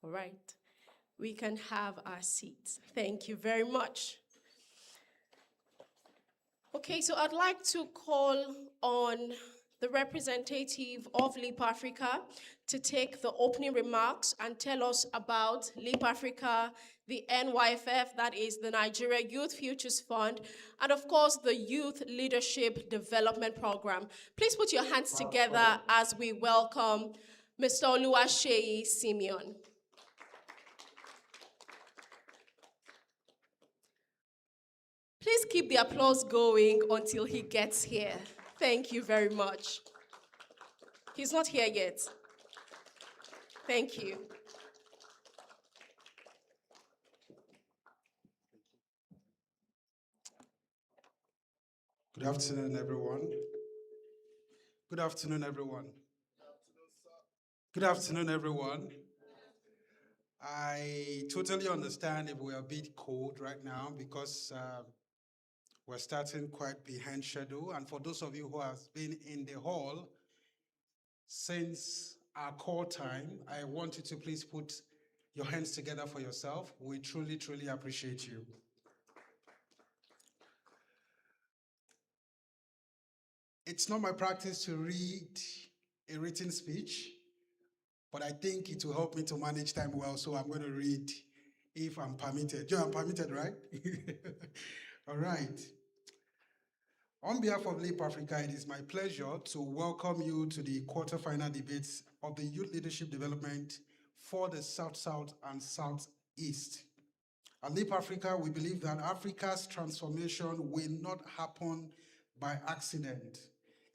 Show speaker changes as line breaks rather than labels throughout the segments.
All right. We can have our seats. Thank you very much. Okay, so I'd like to call on the representative of LEAP Africa to take the opening remarks and tell us about LEAP Africa, the NYFF, that is the Nigeria Youth Futures Fund, and of course the Youth Leadership Development Program. Please put your hands together as we welcome Mr. Oluwaseyi Simeon. Please keep the applause going until he gets here. Thank you very much. He's not here yet. Thank you.
Good afternoon, everyone. Good afternoon, everyone. Good afternoon, everyone. I totally understand if we're a bit cold right now because we're starting quite behind schedule. And for those of you who have been in the hall since our call time, I want you to please put your hands together for yourself. We truly, truly appreciate you. It's not my practice to read a written speech, but I think it will help me to manage time well, so I'm going to read if I'm permitted. Joe, I'm permitted, right? All right. On behalf of LEAP Africa, it is my pleasure to welcome you to the quarterfinal debates of the Youth Leadership Development for the South-South and Southeast. At LEAP Africa, we believe that Africa's transformation will not happen by accident.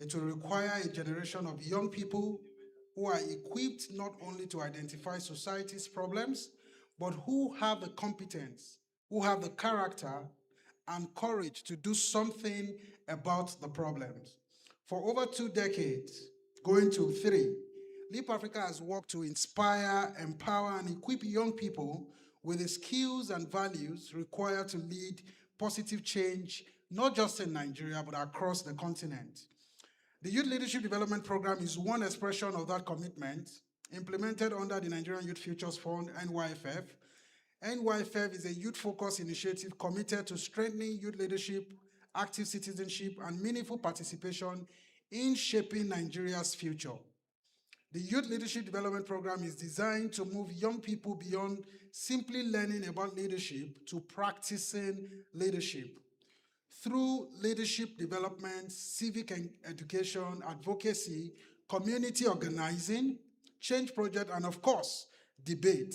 It will require a generation of young people who are equipped not only to identify society's problems, but who have the competence, who have the character and courage to do something about the problems. For over 2 decades, going to 3, LEAP Africa has worked to inspire, empower, and equip young people with the skills and values required to lead positive change, not just in Nigeria, but across the continent. The Youth Leadership Development Program is one expression of that commitment, implemented under the Nigerian Youth Futures Fund, NYFF. NYFF is a youth-focused initiative committed to strengthening youth leadership, active citizenship, and meaningful participation in shaping Nigeria's future. The Youth Leadership Development Program is designed to move young people beyond simply learning about leadership to practicing leadership. Through leadership development, civic education, advocacy, community organizing, change project, and of course, debate,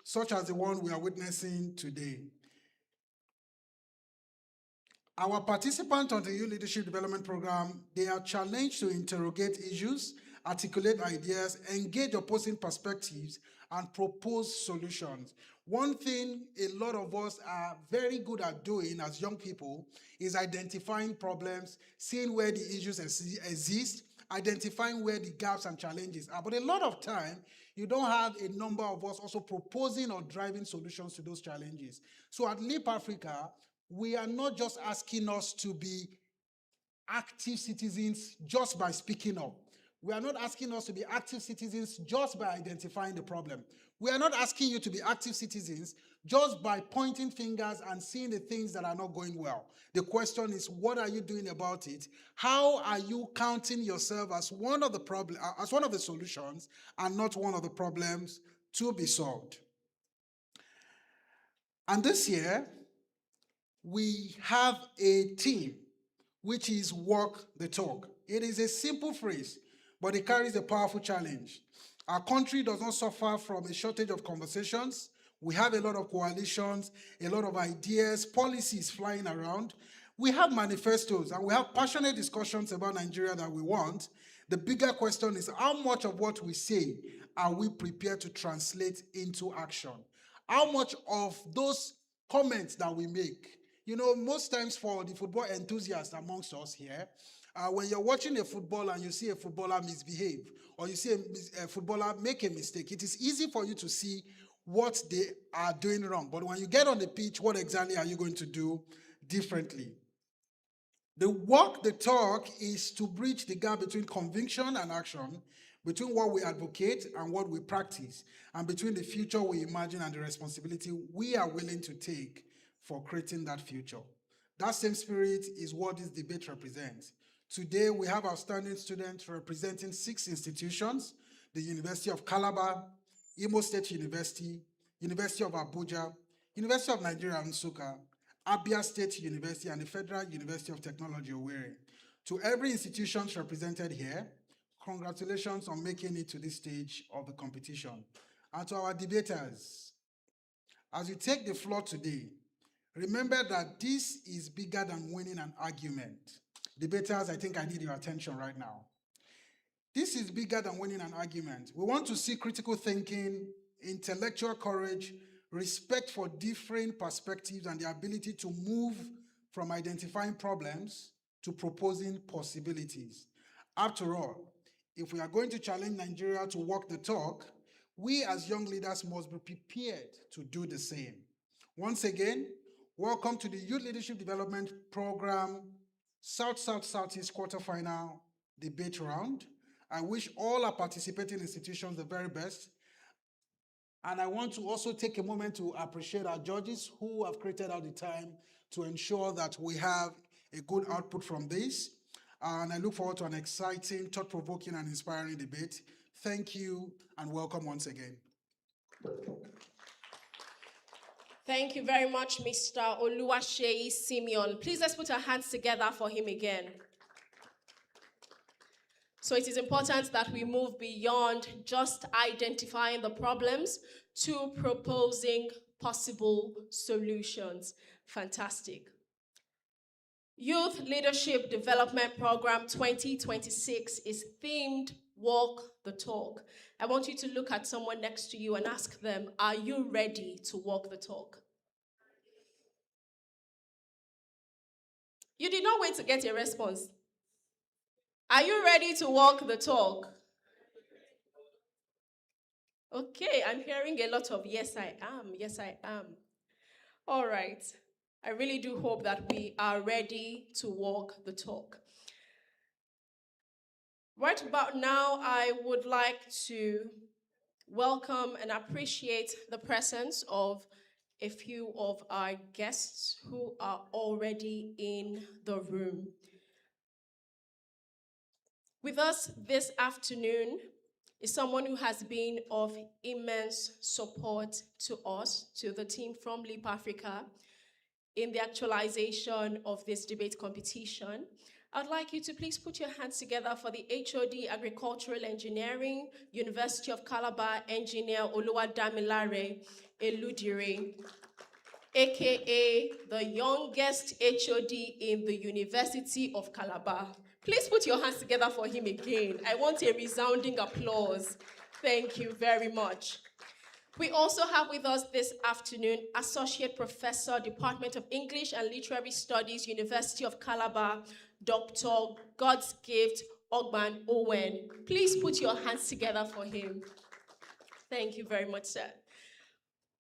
such as the one we are witnessing today. Our participants on the Youth Leadership Development Program, they are challenged to interrogate issues, articulate ideas, engage opposing perspectives, and propose solutions. One thing a lot of us are very good at doing as young people is identifying problems, seeing where the issues exist, identifying where the gaps and challenges are. But a lot of time, you don't have a number of us also proposing or driving solutions to those challenges. So at LEAP Africa, we are not just asking us to be active citizens just by speaking up. We are not asking us to be active citizens just by identifying the problem. We are not asking you to be active citizens just by pointing fingers and seeing the things that are not going well. The question is, what are you doing about it? How are you counting yourself as one of the solutions and not one of the problems to be solved? And this year, we have a theme, which is walk the talk. It is a simple phrase, but it carries a powerful challenge. Our country does not suffer from a shortage of conversations. We have a lot of coalitions, a lot of ideas, policies flying around. We have manifestos and we have passionate discussions about Nigeria that we want. The bigger question is, how much of what we say are we prepared to translate into action? How much of those comments that we make, you know, most times for the football enthusiasts amongst us here, when you're watching a football and you see a footballer misbehave, or you see a footballer make a mistake, it is easy for you to see what they are doing wrong. But when you get on the pitch, what exactly are you going to do differently? The walk the talk is to bridge the gap between conviction and action, between what we advocate and what we practice, and between the future we imagine and the responsibility we are willing to take for creating that future. That same spirit is what this debate represents. Today, we have outstanding students representing 6 institutions: the University of Calabar, Imo State University, University of Abuja, University of Nigeria Nsukka, Abia State University, and the Federal University of Technology, Owerri. To every institution represented here, congratulations on making it to this stage of the competition. And to our debaters, as you take the floor today, remember that this is bigger than winning an argument. Debaters, I think I need your attention right now. This is bigger than winning an argument. We want to see critical thinking, intellectual courage, respect for different perspectives, and the ability to move from identifying problems to proposing possibilities. After all, if we are going to challenge Nigeria to walk the talk, we as young leaders must be prepared to do the same. Once again, welcome to the Youth Leadership Development Program South-South-Southeast quarterfinal debate round. I wish all our participating institutions the very best. And I want to also take a moment to appreciate our judges who have created out the time to ensure that we have a good output from this. And I look forward to an exciting, thought-provoking, and inspiring debate. Thank you and welcome once again.
Thank you very much, Mr. Oluwaseyi Simeon. Please let's put our hands together for him again. So it is important that we move beyond just identifying the problems to proposing possible solutions. Fantastic. Youth Leadership Development Program 2026 is themed Walk the Talk. I want you to look at someone next to you and ask them, are you ready to walk the talk? You did not wait to get a response. Are you ready to walk the talk? Okay, I'm hearing a lot of yes, I am. Yes, I am. All right. I really do hope that we are ready to walk the talk. Right about now, I would like to welcome and appreciate the presence of a few of our guests who are already in the room. With us this afternoon is someone who has been of immense support to us, to the team from LEAP Africa, in the actualization of this debate competition. I'd like you to please put your hands together for the HOD Agricultural Engineering, University of Calabar Engineer Oluwadamilare Eludire, aka the youngest HOD in the University of Calabar. Please put your hands together for him again. I want a resounding applause. Thank you very much. We also have with us this afternoon Associate Professor, Department of English and Literary Studies, University of Calabar, Dr. God's Gift Ogban Owen. Please put your hands together for him. Thank you very much, sir.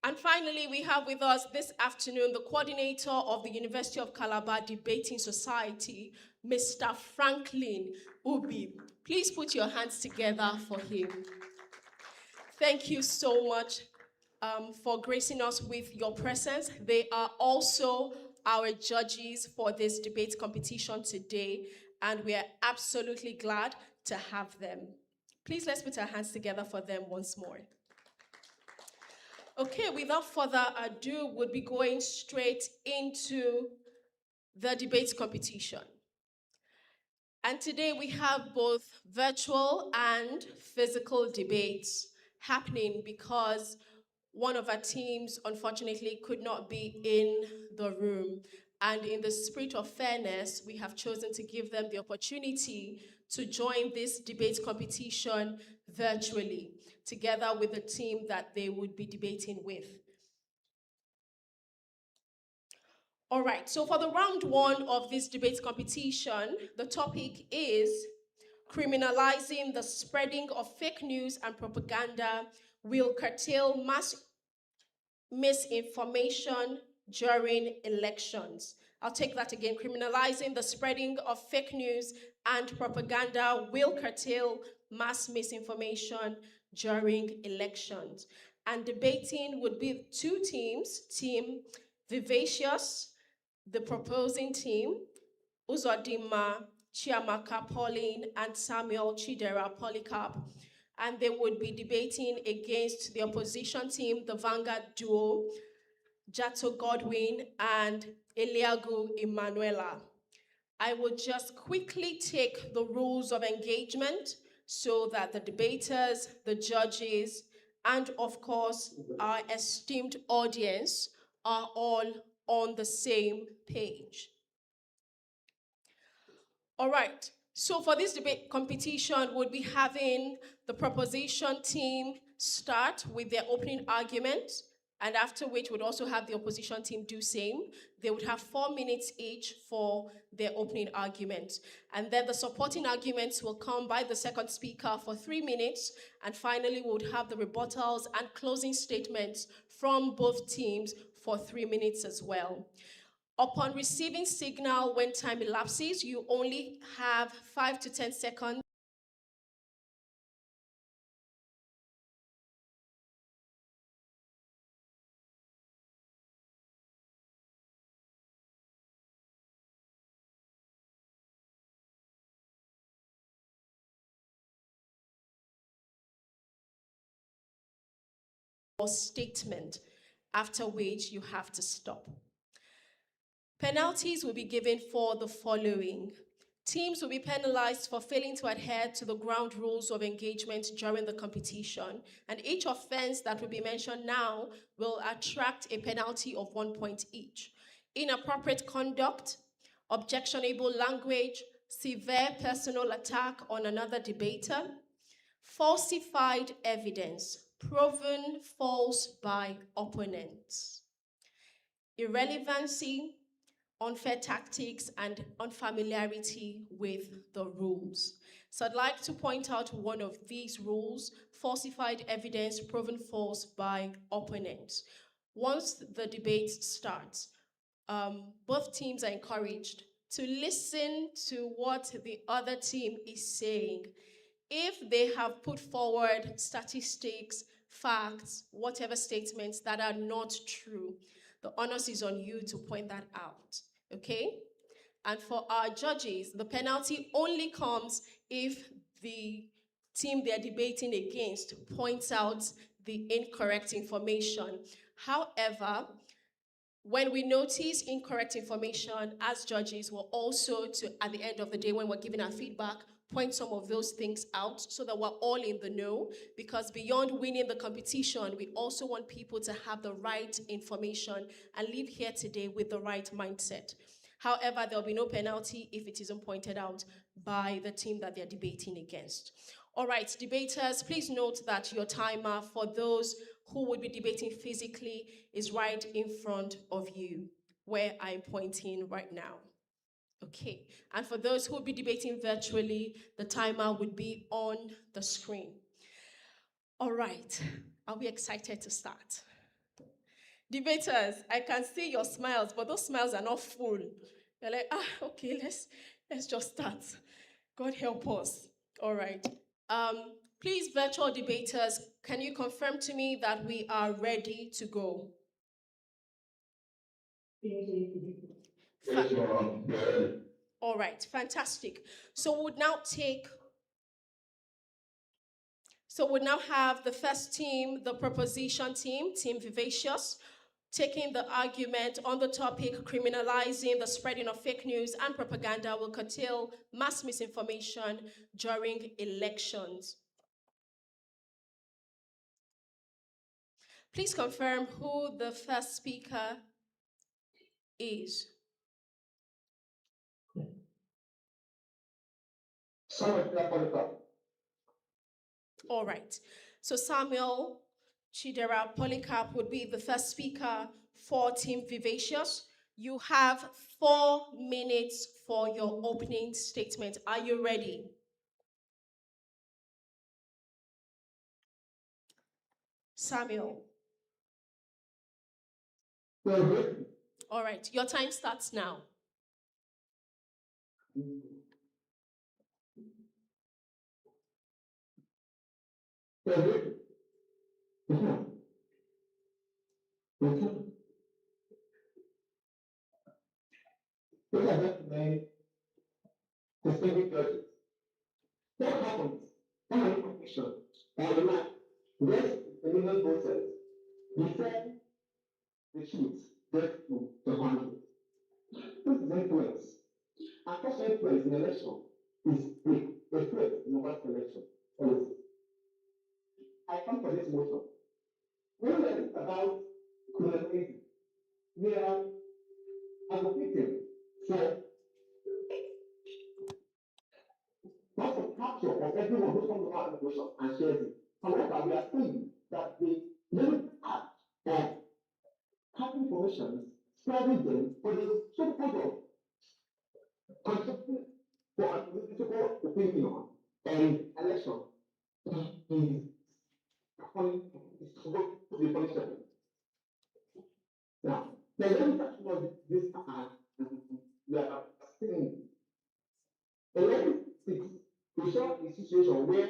And finally, we have with us this afternoon the coordinator of the University of Calabar Debating Society, Mr. Franklin Ubi. Please put your hands together for him. Thank you so much for gracing us with your presence. They are also our judges for this debate competition today, and we are absolutely glad to have them. Please let's put our hands together for them once more. Okay, without further ado, we'll be going straight into the debate competition. And today we have both virtual and physical debates happening because one of our teams, unfortunately, could not be in the room. And in the spirit of fairness, we have chosen to give them the opportunity to join this debate competition virtually, together with the team that they would be debating with. All right, so for the round one of this debate competition, the topic is criminalizing the spreading of fake news and propaganda will curtail mass misinformation during elections. I'll take that again. Criminalizing the spreading of fake news and propaganda will curtail mass misinformation during elections. And debating would be two teams, Team Vivacious, the proposing team, Uzodinma Chiamaka Pauline and Samuel Chidera Polycarp, and they would be debating against the opposition team, the Vanguard duo, Jato Godwin and Eliagu Emanuela. I will just quickly take the rules of engagement so that the debaters, the judges, and of course, our esteemed audience are all on the same page. All right, so for this debate competition, we'll be having the proposition team start with their opening argument, and after which we'd also have the opposition team do same. They would have 4 minutes each for their opening argument. And then the supporting arguments will come by the second speaker for 3 minutes, and finally we would have the rebuttals and closing statements from both teams for 3 minutes as well. Upon receiving signal when time elapses, you only have 5 to 10 seconds or statement, after which you have to stop. Penalties will be given for the following. Teams will be penalized for failing to adhere to the ground rules of engagement during the competition, and each offense that will be mentioned now will attract a penalty of 1 point each. Inappropriate conduct, objectionable language, severe personal attack on another debater, falsified evidence, proven false by opponents, irrelevancy, unfair tactics, and unfamiliarity with the rules. So I'd like to point out one of these rules: falsified evidence proven false by opponents. Once the debate starts, both teams are encouraged to listen to what the other team is saying. If they have put forward statistics, facts, whatever statements that are not true, the onus is on you to point that out, okay? And for our judges, the penalty only comes if the team they're debating against points out the incorrect information. However, when we notice incorrect information, as judges, we're also at the end of the day, when we're giving our feedback, point some of those things out so that we're all in the know, because beyond winning the competition, we also want people to have the right information and leave here today with the right mindset. However, there'll be no penalty if it isn't pointed out by the team that they're debating against. All right, debaters, please note that your timer for those who would be debating physically is right in front of you, where I'm pointing right now. Okay, and for those who will be debating virtually, the timer would be on the screen. All right, are we excited to start? Debaters, I can see your smiles, but those smiles are not full. You're like, okay, let's just start. God help us. All right. Please, virtual debaters, can you confirm to me that we are ready to go? All right, fantastic. So we'll now have the first team, the proposition team, Team Vivacious, taking the argument on the topic: criminalizing the spreading of fake news and propaganda will curtail mass misinformation during elections. Please confirm who the first speaker is. All right. So Samuel Chidera Polycarp would be the first speaker for Team Vivacious. You have 4 minutes for your opening statement. Are you ready? Samuel. All right, your time starts now.
So those are just my specific judges. What happens when an information or the man gets a legal process before the truth gets to the country? This is influence. And such influence in election is a threat in over election. I come for this motion. When we are about criminalizing, we are advocating for not for capture of everyone who comes to our information and shares it. However, we are saying that the limited act of having information, spreading them for the so-called conducting for a political opinion and election is supposed to be punishable. Now, the level that was this we are saying, the level 6, we saw a situation where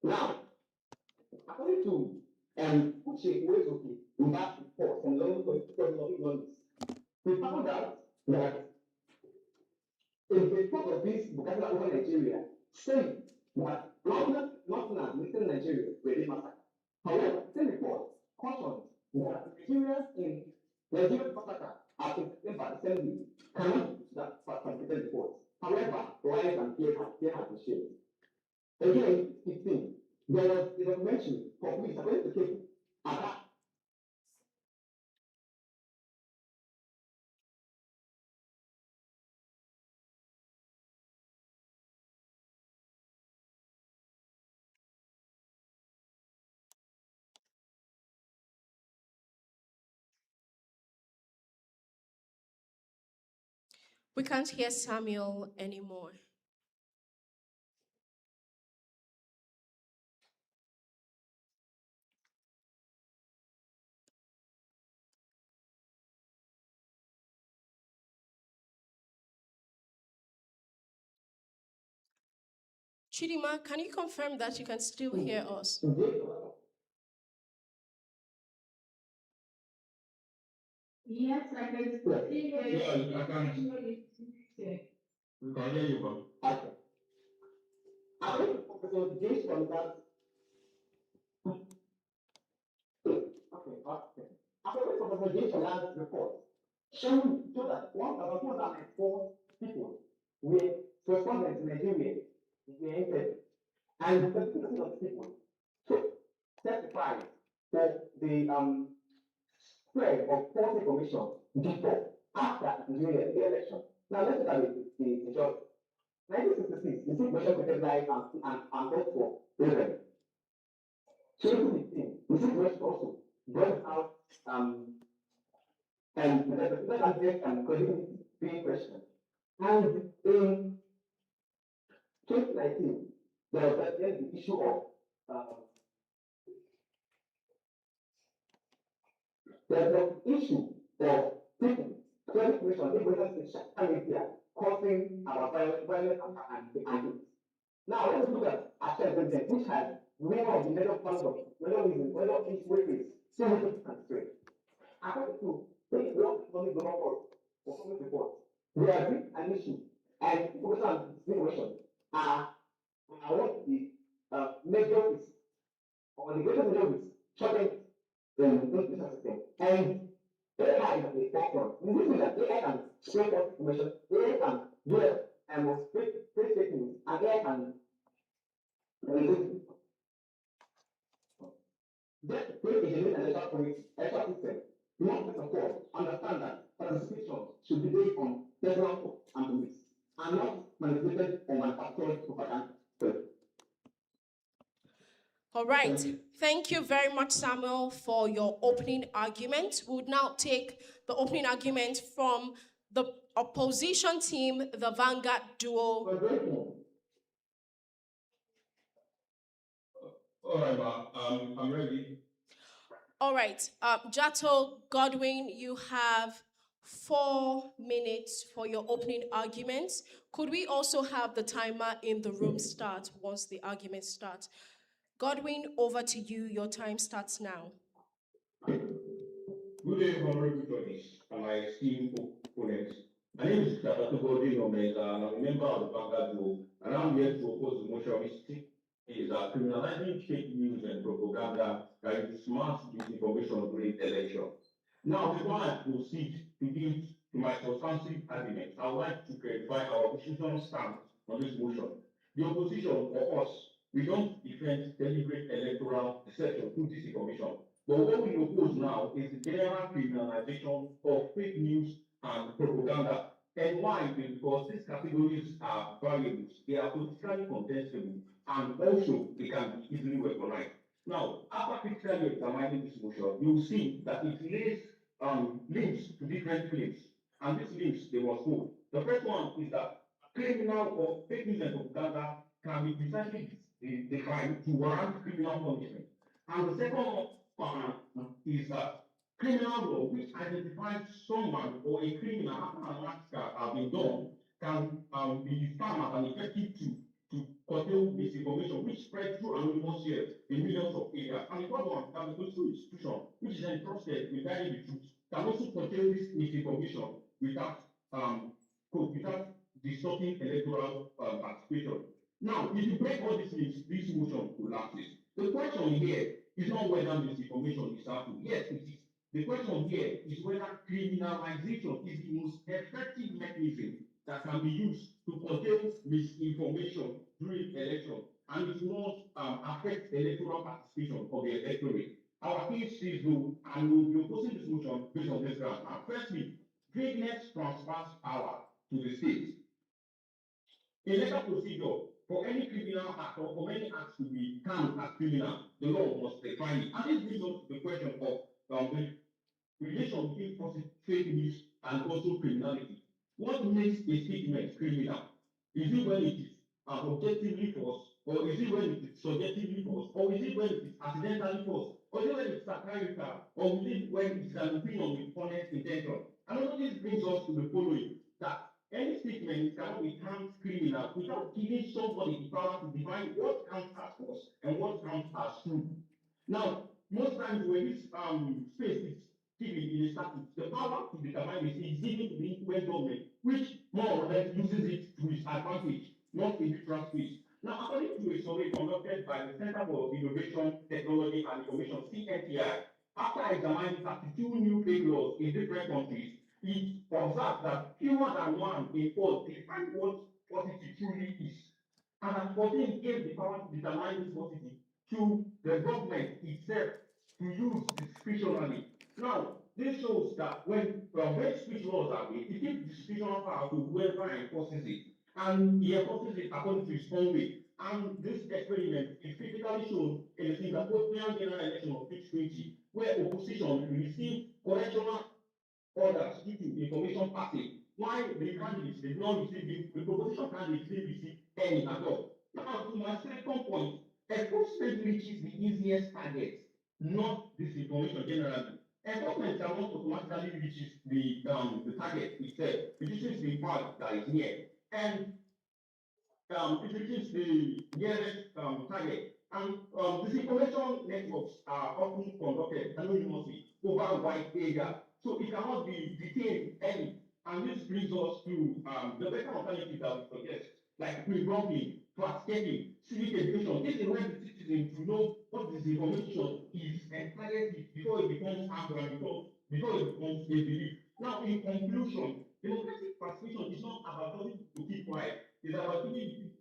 now, according to Uche Uezuki, in that report from London Economics, we found out that in the report of this vocabulary over Nigeria, saying that Northern Eastern Nigeria were being massacred. However, the same report cautioned that Nigerians in Nigerian massacre are protected by assembly cannot use that fabricated report. However, lies and fear have been shared. Again, 15, there was a documentary for which, according to people, about
We can't hear Samuel anymore. Chidima, can you confirm that you can still hear us?
Yes, I can still hear you. Yeah, I can. We can hear you, but okay. I think Professor Jason that. Okay. After Professor Jason last report, showing that 1,204 people were respondents in Nigeria were infected, and 30% of people testified for the spread of false information before, after Nigeria the election. Now let's look at the job. 1966, the situation with life and vote for president. 2015, the situation also brought out and the subject and credibility being questioned. And in 2019, there was then the issue of the issue of people sharing information in social media causing our violence and now let's look at actual president, which has many of the major concepts, major reasons, major issues, significant straight. According to the World Economic Forum performance report, there are an issue and information and disinformation are what the major risks or the greatest major risks shorten the information system. And AI is the background. We need that AI can share false information, AI can do it and fake news, and AI can that create a genuine electoral system. We want to support, understand that participation should be based on personal and beliefs, and not manipulated or manufactured propaganda.
All right. Thank you very much, Samuel, for your opening argument. We would now take the opening argument from the opposition team, the Vanguard duo.
All right, I'm ready.
All right. Jato Godwin, you have 4 minutes for your opening arguments. Could we also have the timer in the room start once the argument starts? Godwin, over to you. Your time starts now.
Good day, honorable judges and my esteemed opponents. My name is Dr. Godwin Omega, and I'm a member of the Vanguard Group, and I'm here to oppose the motion which is criminalizing fake news and propaganda that is mass disinformation during election. Now, before I proceed to give to my substantive argument, I would like to clarify our opposition stance on this motion. The opposition, for us, we don't defend deliberate electoral deception through disinformation. But what we oppose now is the general criminalization of fake news and propaganda. And why? Because these categories are variables, they are politically contestable, and also they can be easily weaponized. Now, after critically examining this motion, you will see that it lays links to different claims, and these links they must go. The first one is that criminal or fake news and propaganda can be precisely defined to warrant criminal punishment. And the second one is that criminal law, which identifies someone or a criminal after an act has been done, can be found as an effective tool to curtail misinformation, which spread through anonymous shares in millions of areas. And the third one, that the political institution, which is entrusted with guiding the truth, can also curtail this misinformation without without distorting electoral participation. Now, if you break all these things, this motion collapses. The question here is not whether misinformation is happening. Yes, it is. The question here is whether criminalization is the most effective mechanism that can be used to curtail misinformation during election, and it will not affect electoral participation of the electorate. Our case says no, and we will be opposing this motion based on this ground. Firstly, vagueness transfers power to the state. In legal procedure, for any criminal act or for any acts to be termed as criminal, the law must define it. And this brings us to the question of the relation between fake news and also criminality. What makes a statement criminal? Is it when it is objectively false, or is it when it is subjectively false, or is it when it is accidentally false, or is it when it's satirical, or is it when it's an opinion with honest intention? And all this brings us to the following: that any statement cannot be termed criminal without giving somebody the power to define what counts as false and what counts as true. Now, most times when this space is given in a statute, the power to determine this is given to the influence government, which more or less uses it to its advantage, not a neutral space. Now, according to a survey conducted by the Center for Innovation, Technology and Information, CNTI, after examining 32 new fake laws in different countries, it observed that fewer than 1 in 4 define what falsity truly is. And that 14 gave the power to determine this falsity to the government itself to use discretionally. Now, this shows that when speech laws are made, it gives discretional power to whoever enforces it. And he enforces it according to his own way. And this experiment is critically shown in the Singaporean general election of 2020, where opposition received correctional orders due to information passing, while the candidates did not receive the proposition candidates didn't receive any at all. Now, to my second point, enforcement reaches the easiest target, not disinformation generally. Enforcement cannot automatically reaches the target itself. It reaches the part that is near. And it reaches the nearest target. And disinformation networks are often conducted anonymously over a wide area. So it cannot be detained any. And this brings us to the better alternative that we suggest, like pre-prompting, fact-checking, civic education. This is where the citizen to know what disinformation is entirely before it becomes harmful and before it becomes a belief. Now, in conclusion, democratic participation is not about telling people to keep quiet. It's about giving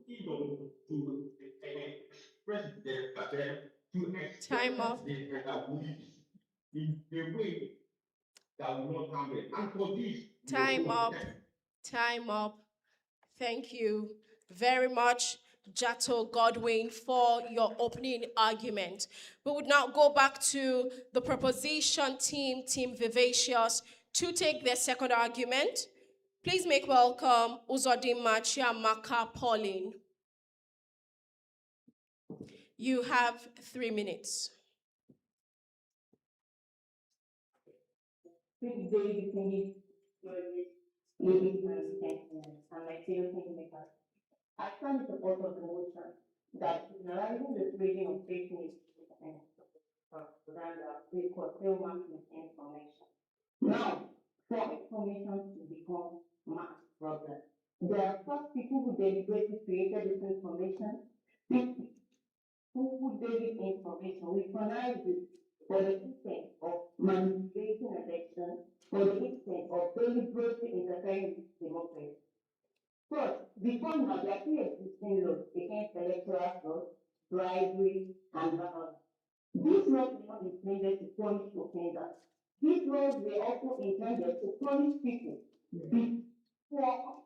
people to express their
Time up.
beliefs in a way that will not harm them. And for this,
Time up. Time up. Thank you very much, Jato Godwin, for your opening argument. We would now go back to the proposition team, Team Vivacious, to take their second argument. Please make welcome Uzodimma Chiamaka Pauline. You have 3 minutes.
Good day, distinguished ladies and gentlemen, and my fellow filmmakers. I stand in support of the motion
that criminalizing the trading of fake news and propaganda will curtail mass information. Now, for information to become mass problem, there are first people who deliberately created this information, people who gave it information, weaponized it for the intent of manipulating elections, for the intent of deliberately interfering with democracy. First, before now, there are pre-existing laws against electoral fraud, bribery, and violence. These laws were not intended to punish offenders. These laws were also intended to punish people before,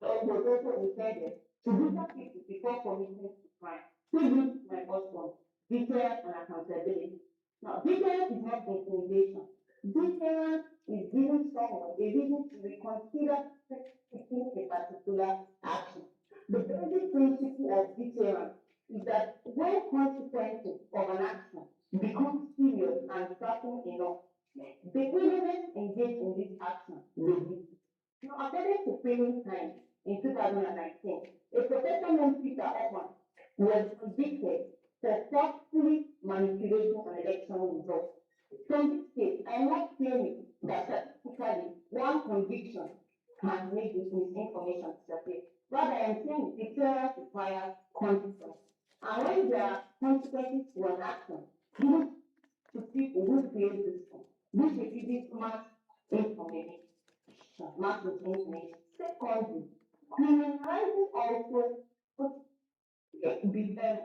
was also intended to look people before committing crime. Which is my first one, deterrence and accountability. Now, deterrence is not intimidation. Deterrence is giving someone a reason to reconsider taking a particular action. The basic principle of deterrence is that when consequences of an action become serious and certain enough, the criminals engaged in this action will be. Now, according to prison time in 2019, a professor named Peter Oman was convicted for forcefully manipulating an election result. From this case, I am not claiming that statistically one conviction can make this misinformation disappear. Rather, I am saying deterrence requires consequence. And when there are consequences to an action, given to people who create this one, which is this mass information, mass misinformation. Secondly, criminalizing also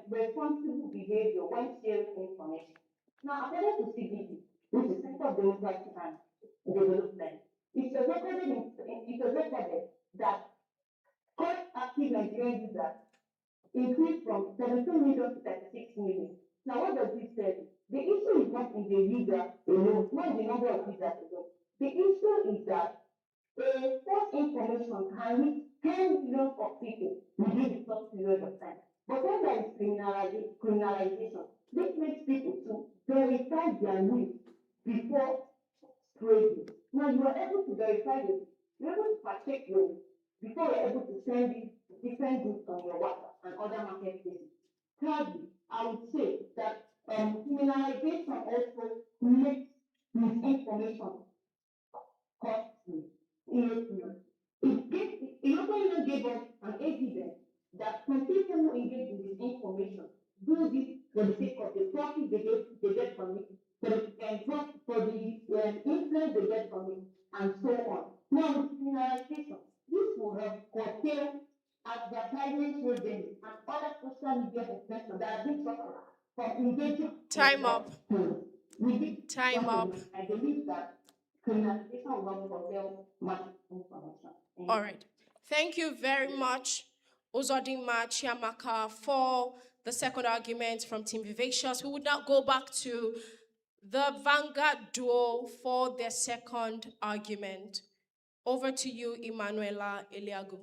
responsible behavior when sharing information. Now, according to CBD, which is Center of Democratic and Development, it was recorded that current active Nigerian users increased from 17 million to 36 million. Now, what does this tell you? The issue is not in the user alone, not the number of users alone. The issue is that a false information can reach 10 millions of people within a short period of time. But when there is criminalization, this makes people to verify their news before spreading. Now you are able to verify this, you're able to fact check your before you're able to send it to different groups on your WhatsApp and other marketplaces. Thirdly, I would say that criminalization also makes misinformation costly. It also even gave us an evidence that some people who engage in this information do this for the sake of the profit they get from it, for the influence they get from it, and so on. Now, with criminalization, this will help curtail advertisement revenue and other social media expressions that have been suffered from engaging.
Time up.
With this
Time up.
I believe that criminalization will not curtail much information.
All right. Thank you very much, Uzodinma Chiamaka, for the second argument from Team Vivacious. We would now go back to the Vanguard duo for their second argument. Over to you, Emanuela Eliagu.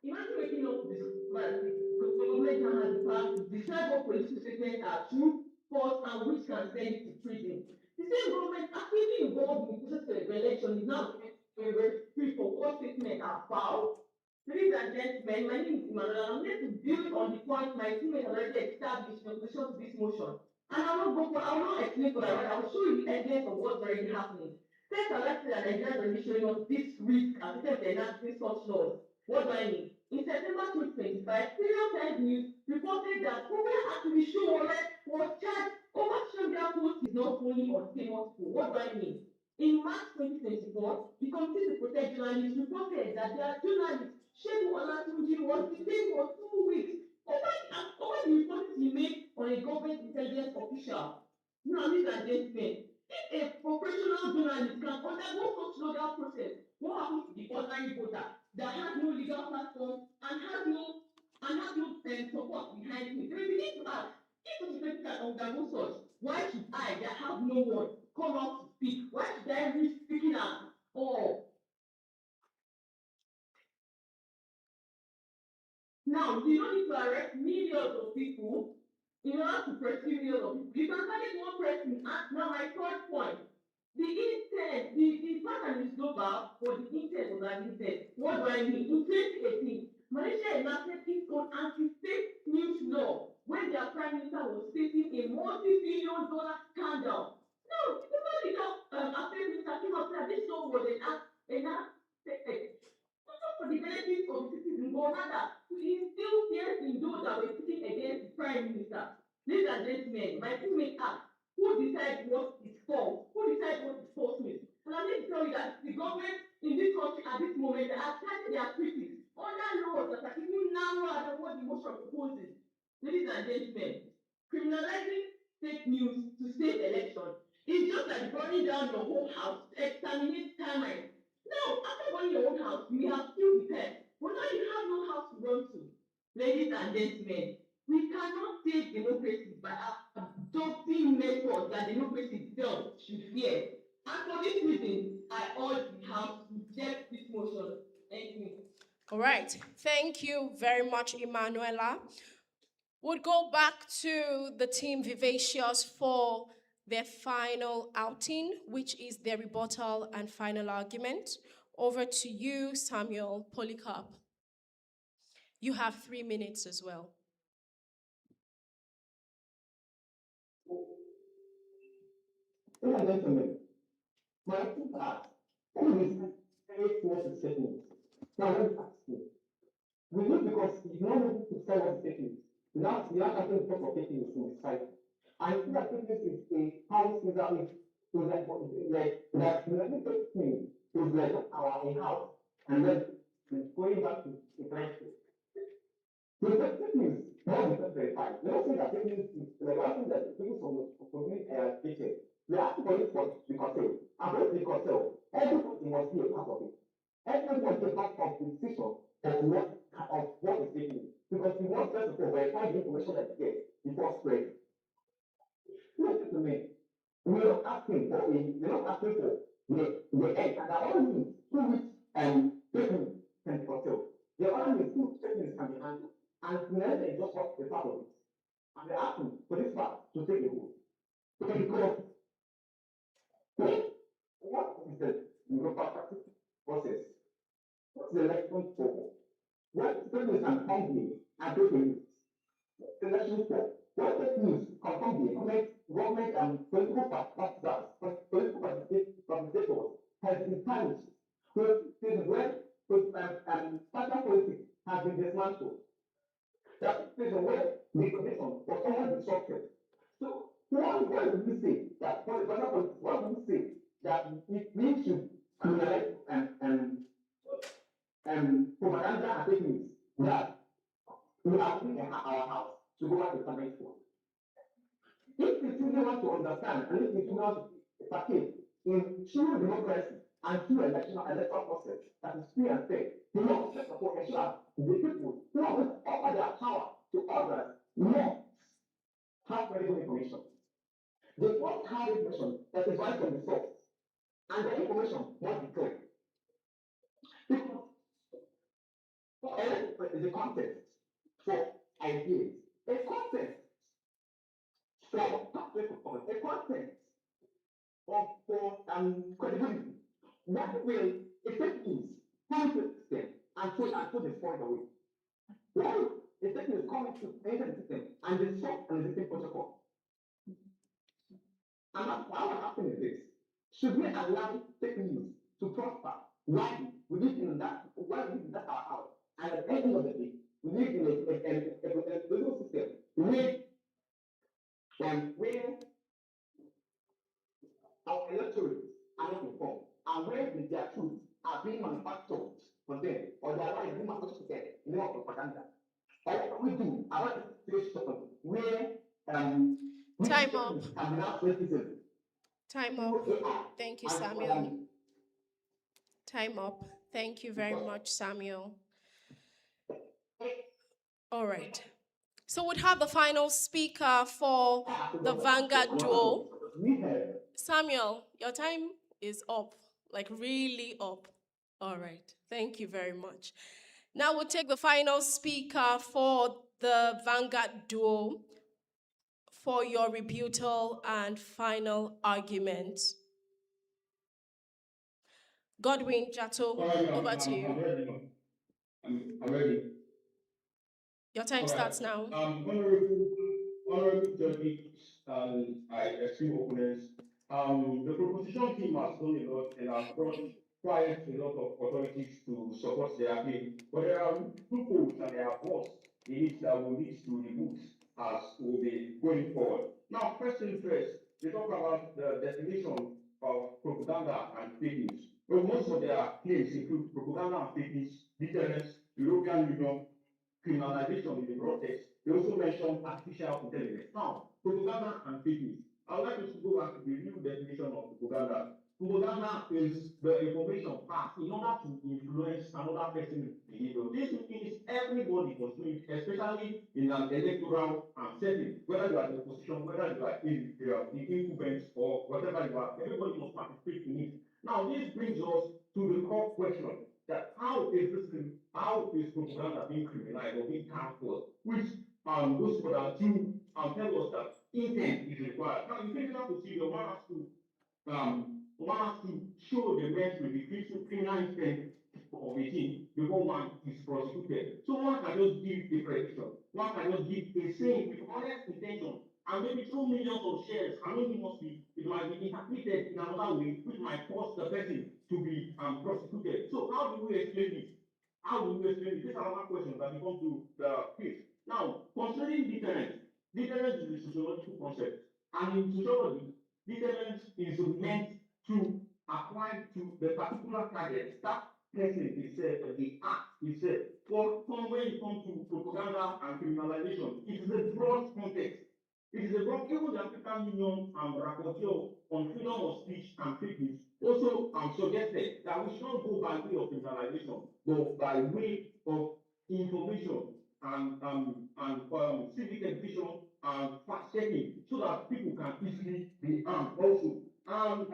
Imagine waking up this the government now has the power to decide what political statements are true, false, and which can send you to prison. The same government actively involved in the process of election is now free for what statements are foul. Ladies and gentlemen, my name is Emmanuel. I'm here to build on the point my teammate already established in opposition to this motion. And I will not explain for that, I will show you the evidence of what's already happening. First, I'd like to say that Nigerians are already showing us this risk and instead of enacting such laws. What do I mean? In September 2025, Premium Times News reported that Korea actually Showore was charged over social media posts is not only on famous school. What do I mean? In March 2024, the Committee to Protect Journalists reported that their journalist Shehu Olatunji was detained for 2 weeks over the reports he made on a government intelligence official. Now, ladies and gentlemen, if a professional journalist can undergo such legal process, what happens to the ordinary voter that has no legal platform and has no support behind him? They will begin to ask, if such a person can undergo such, why should I, that have no one, come out to speak? Why should I risk speaking out? Or now, you don't need to arrest millions of people in order to pursue millions of people. You can target one person. Now, my third point, the intent the pattern is global, but the intent was limited. What do I mean? In 2018, Malaysia enacted its own anti-state news law when their prime minister was facing a multi-billion dollar scandal. No, the affairs minister came up and said this law was enacted not for the benefit of the citizens, but rather to instill fear in those that were sitting against the prime minister. Ladies and gentlemen, my teammates ask, who decides what is false? Who decides what is falseness? And I'm here to tell you that the government in this country at this moment are charging their critics under laws that are even narrower than what the motion proposes. Ladies and gentlemen, criminalizing fake news to save election is just like burning down your whole house to exterminate termites. Now, after burning your own house, you may have killed the pet, but now you have no house to run to. Ladies and gentlemen, we cannot save democracy by adopting methods that democracy itself should fear. And for this reason, I urge the House to reject this motion. Thank you.
All right. Thank you very much, Emanuela. We'll go back to the team Vivacious for their final outing, which is their rebuttal and final argument. Over to you, Samuel Polycarp. You have 3 minutes as well.
Ladies and gentlemen, my two parts, who is very close to statements. Now, let me ask you. We know because you know who to say what fake news. You have to talk of fake news in the society. And you see that fake news is a house is like that fake news is like a house and then going back to the branch. So fake news, more than verified. We don't say that fake news is like one thing that people from me teaching. We ask for it for the conceal. And for the conceal, everybody must be a part of it. Everyone must be a part of the decision of what is fake news. Because we want first of all verify the information that you get before spreading. Listen to me. We're not asking for the egg, and the other means through which fake news can be fulfilled. The other means through which fake news can be handled. And then they just want the part of it. And they're asking for this part to take the whole. Because what is the practice process? What's the election for? What fake news can come and fake news? Election for what fake news can come government and political participators has been punished. This is where partial politics has been dismantled. That is where the commission was always disrupted. So why would we say that for example, why would we say that we should criminalize propaganda and fake news that we are putting in our house to go back to primary school? If we truly want to understand and if we truly want to partake in true democracy and true electoral process that is free and fair, we must first of all ensure the people who are going to offer their power to others must have credible information. They must have information that is right from the source, and the information must be clear. Because is a context for ideas, a context for a context for credibility. What will effectively come to the system and put this point away? What will effectively come into the system and disrupt an existing protocol? And what will happen is this: should we allow fake news to prosper? Why we live in that? Why we live in that our house? And at the end of the day, we live in a political system where our electorates are not informed, and where their truths are being manufactured for them, or their lies being manufactured for them in the name of propaganda. And what we do about this situation where
Time up.
can be now racism.
Time up. Thank you, Samuel. Time up. Thank you very much, Samuel. All right. So we'd have the final speaker for the Vanguard duo. Samuel, your time is up, like really up. All right. Thank you very much. Now we'll take the final speaker for the Vanguard duo for your rebuttal and final argument. Godwin Jato,
All right,
over to you.
I'm ready now. I'm ready.
Your time
All right.
starts now.
Honorable judges and esteemed opponents, the proposition team has done a lot and has brought quite a lot of authorities to support their claim. But there are loopholes and there are faults in it that will lead to reboot as we'll be going forward. Now, first thing first, they talk about the definition of propaganda and fake news. Well, most of their claims include propaganda and fake news, deterrence, European Union, criminalization in the broad text. They also mentioned artificial intelligence. Now, propaganda and fake news. I would like us to go back to the real definition of propaganda. Propaganda is the information passed in order to influence another person's behavior. This means everybody must do it, especially in an electoral setting, whether you are in a position, whether you are in the incumbent or whatever you are, everybody must participate in it. Now, this brings us to the core question that how is propaganda being criminalized or being cancelled, which those that do tell us that intent is required. Now, in criminal procedure, one has to show the merits with the criminal intent of a thing before one is prosecuted. So one can just give a prediction, one can just give a saying with honest intention, and maybe through millions of shares, anonymously, it might be interpreted in another way, which might cause the person to be prosecuted. So how do we explain this? How do we explain this? These are another questions that we come to the case. Now, concerning deterrence, deterrence is a sociological concept, and in sociology, deterrence is meant to apply to the particular target, that person itself, the act itself. For when it comes to propaganda and criminalization, it is a broad context. It is a broad, even the African Union rapporteur on freedom of speech and fake news also suggested that we should not go by way of criminalization, but by way of information and civic education and fact checking, so that people can easily be armed also. And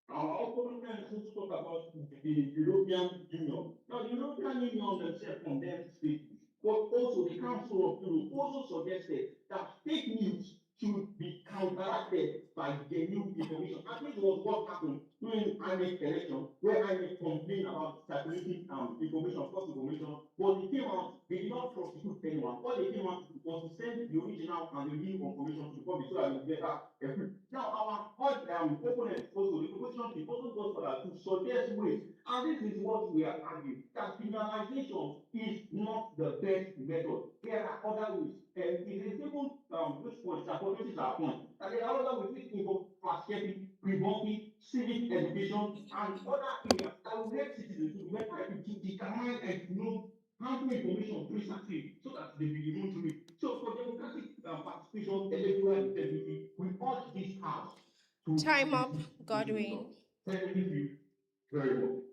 our opponents also talk about the European Union. Now, the European Union themselves condemned fake news, but also the Council of Europe also suggested that fake news should be counteracted by genuine information. And this was what happened during INEC election, where INEC complained about circulating information, false information, but they came out, they did not prosecute anyone. What they came out was to send the original and the real information to the public so that they better equipped. Now, our opponents also, the opposition team also goes further to suggest ways, and this is what we are arguing, that criminalization is not the best method. There are other ways, and it is even this point, hypothesis are point, that there are other ways which involve fast-checking, revoking, civic education, and other areas that will help citizens to better to determine and to know handle information precisely so that they will be able to it. So for democratic participation, electoral integrity, we urge this house to
Time up, Godwin.
Thank you very much.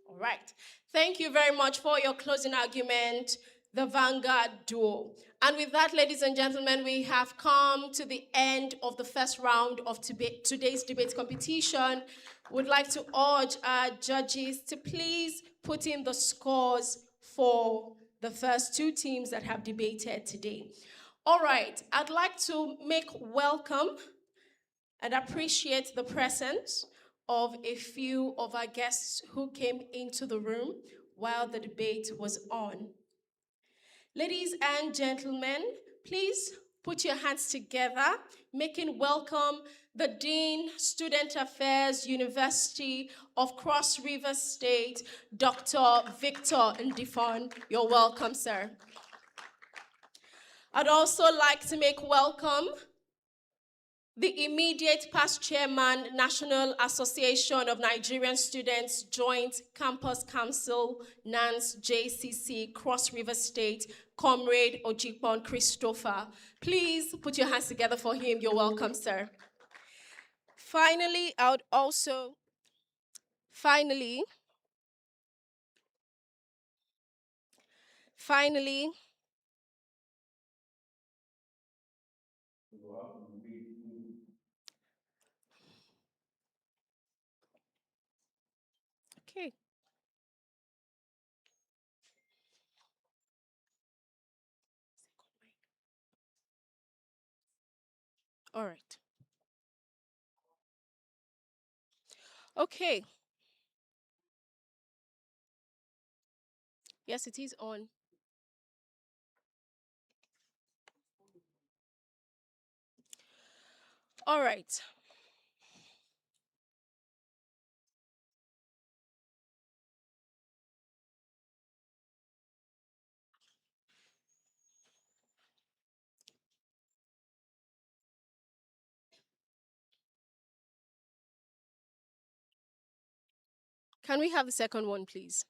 All right. Thank you very much for your closing argument, the Vanguard duo. And with that, ladies and gentlemen, we have come to the end of the first round of today's debate competition. Would like to urge our judges to please put in the scores for the first two teams that have debated today. All right, I'd like to make welcome and appreciate the presence of a few of our guests who came into the room while the debate was on. Ladies and gentlemen, please put your hands together, making welcome the Dean, Student Affairs, University of Cross River State, Dr. Victor Ndifon. You're welcome, sir. I'd also like to make welcome the immediate past chairman, National Association of Nigerian Students, Joint Campus Council, NANS JCC, Cross River State, Comrade Ojikpon Christopher. Please put your hands together for him. You're welcome, sir. Finally, finally, okay. All right. Okay. Yes, it is on. All right. Can we have the second one, please?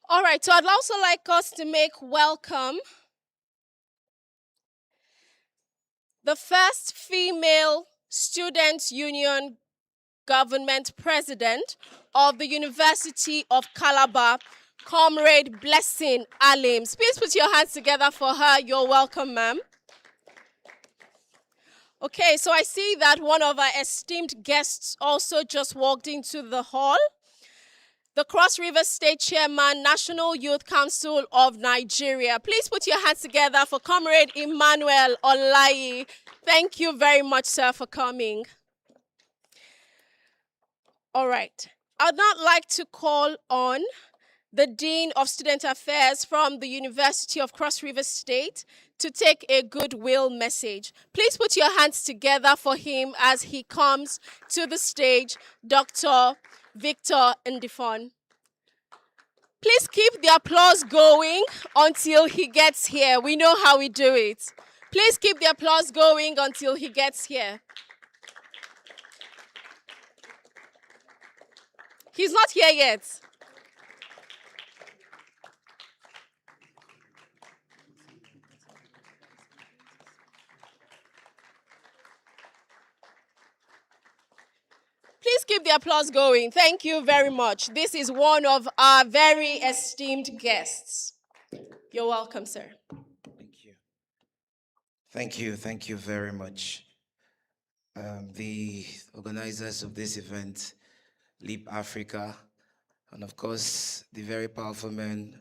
All right, so I'd also like us to make welcome the first female student union government president of the University of Calabar, Comrade Blessing Alims. Please put your hands together for her. You're welcome, ma'am. Okay, so I see that one of our esteemed guests also just walked into the hall. The Cross River State Chairman, National Youth Council of Nigeria. Please put your hands together for Comrade Emmanuel Olayi. Thank you very much, sir, for coming. All right. I'd now like to call on the Dean of Student Affairs from the University of Cross River State to take a goodwill message. Please put your hands together for him as he comes to the stage, Dr. Victor Ndifon. Please keep the applause going until he gets here. We know how we do it. Please keep the applause going until he gets here. He's not here yet. Please keep the applause going. Thank you very much. This is one of our very esteemed guests. You're welcome, sir.
Thank you. Thank you very much. The organizers of this event, Leap Africa, and of course, the very powerful men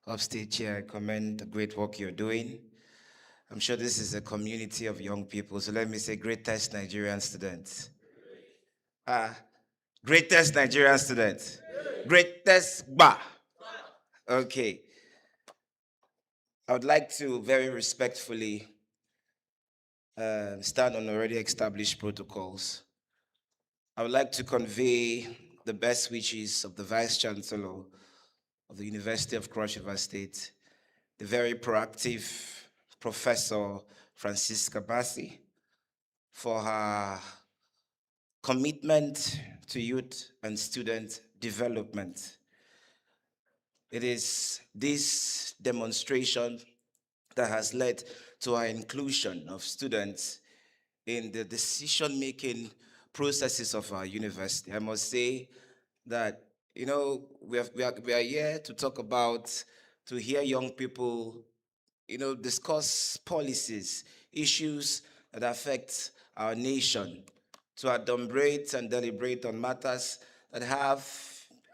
upstage here. I commend the great work you're doing. I'm sure this is a community of young people, so let me say greatest Nigerian students. Greatest Nigerian students. Greatest ba. Okay. I would like to very respectfully stand on already established protocols. I would like to convey the best wishes of the Vice Chancellor of the University of Cross River State, the very proactive Professor Francisca Bassi, for her commitment to youth and student development. It is this demonstration that has led to our inclusion of students in the decision-making processes of our university. I must say that, you know, we are here to talk about, to hear young people, you know, discuss policies, issues that affect our nation, to adumbrate and deliberate on matters that have,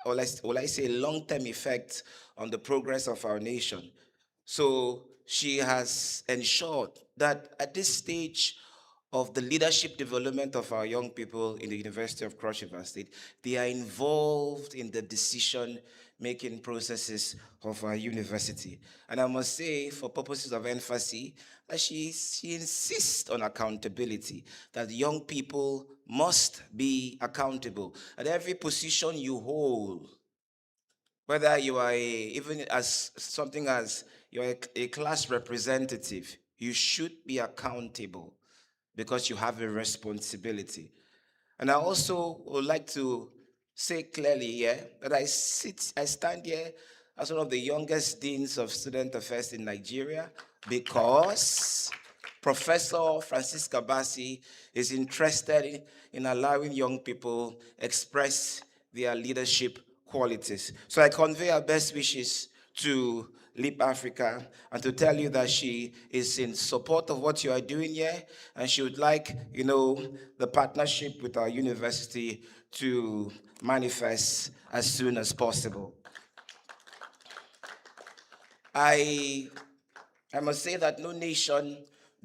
or will I say, long-term effect on the progress of our nation. So she has ensured that at this stage of the leadership development of our young people in the University of Cross River State, they are involved in the decision-making processes of our university. And I must say, for purposes of emphasis, that she insists on accountability, that young people must be accountable. At every position you hold, whether you are even as something as you're a class representative, you should be accountable because you have a responsibility. And I also would like to say clearly here that I stand here as one of the youngest deans of student affairs in Nigeria because Professor Francisca Bassi is interested in allowing young people express their leadership qualities. So I convey our best wishes to Leap Africa and to tell you that she is in support of what you are doing here, and she would like, you know, the partnership with our university to manifest as soon as possible. I I must say that no nation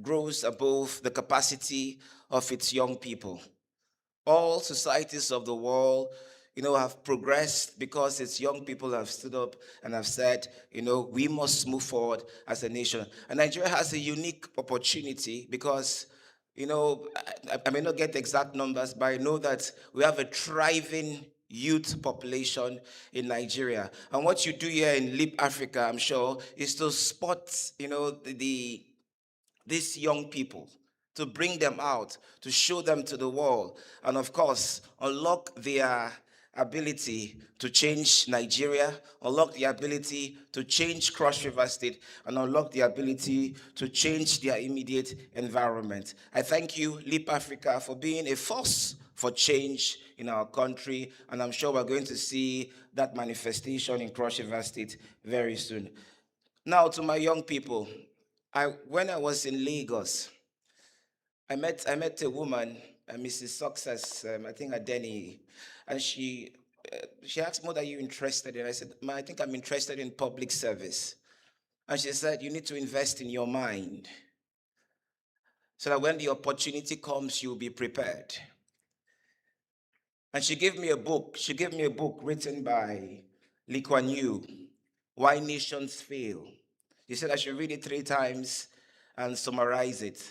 grows above the capacity of its young people. All societies of the world, have progressed because its young people have stood up and have said, we must move forward as a nation. And Nigeria has a unique opportunity because, I may not get the exact numbers, but I know that we have a thriving youth population in Nigeria. And what you do here in Leap Africa, I'm sure, is to spot, these young people, to bring them out, to show them to the world, and of course, unlock their ability to change Nigeria, unlock the ability to change Cross River State, and unlock the ability to change their immediate environment. I thank you, Leap Africa, for being a force for change in our country, and I'm sure we're going to see that manifestation in Cross River State very soon. Now, to my young people, when I was in Lagos, I met a woman, Mrs. Success, I think Adeni, and she asked me, "What are you interested in?" I said, "Ma, I think I'm interested in public service." And she said, "You need to invest in your mind so that when the opportunity comes, you'll be prepared." And she gave me a book. She gave me a book written by Lee Kuan Yew, Why Nations Fail. She said I should read it 3 times and summarize it.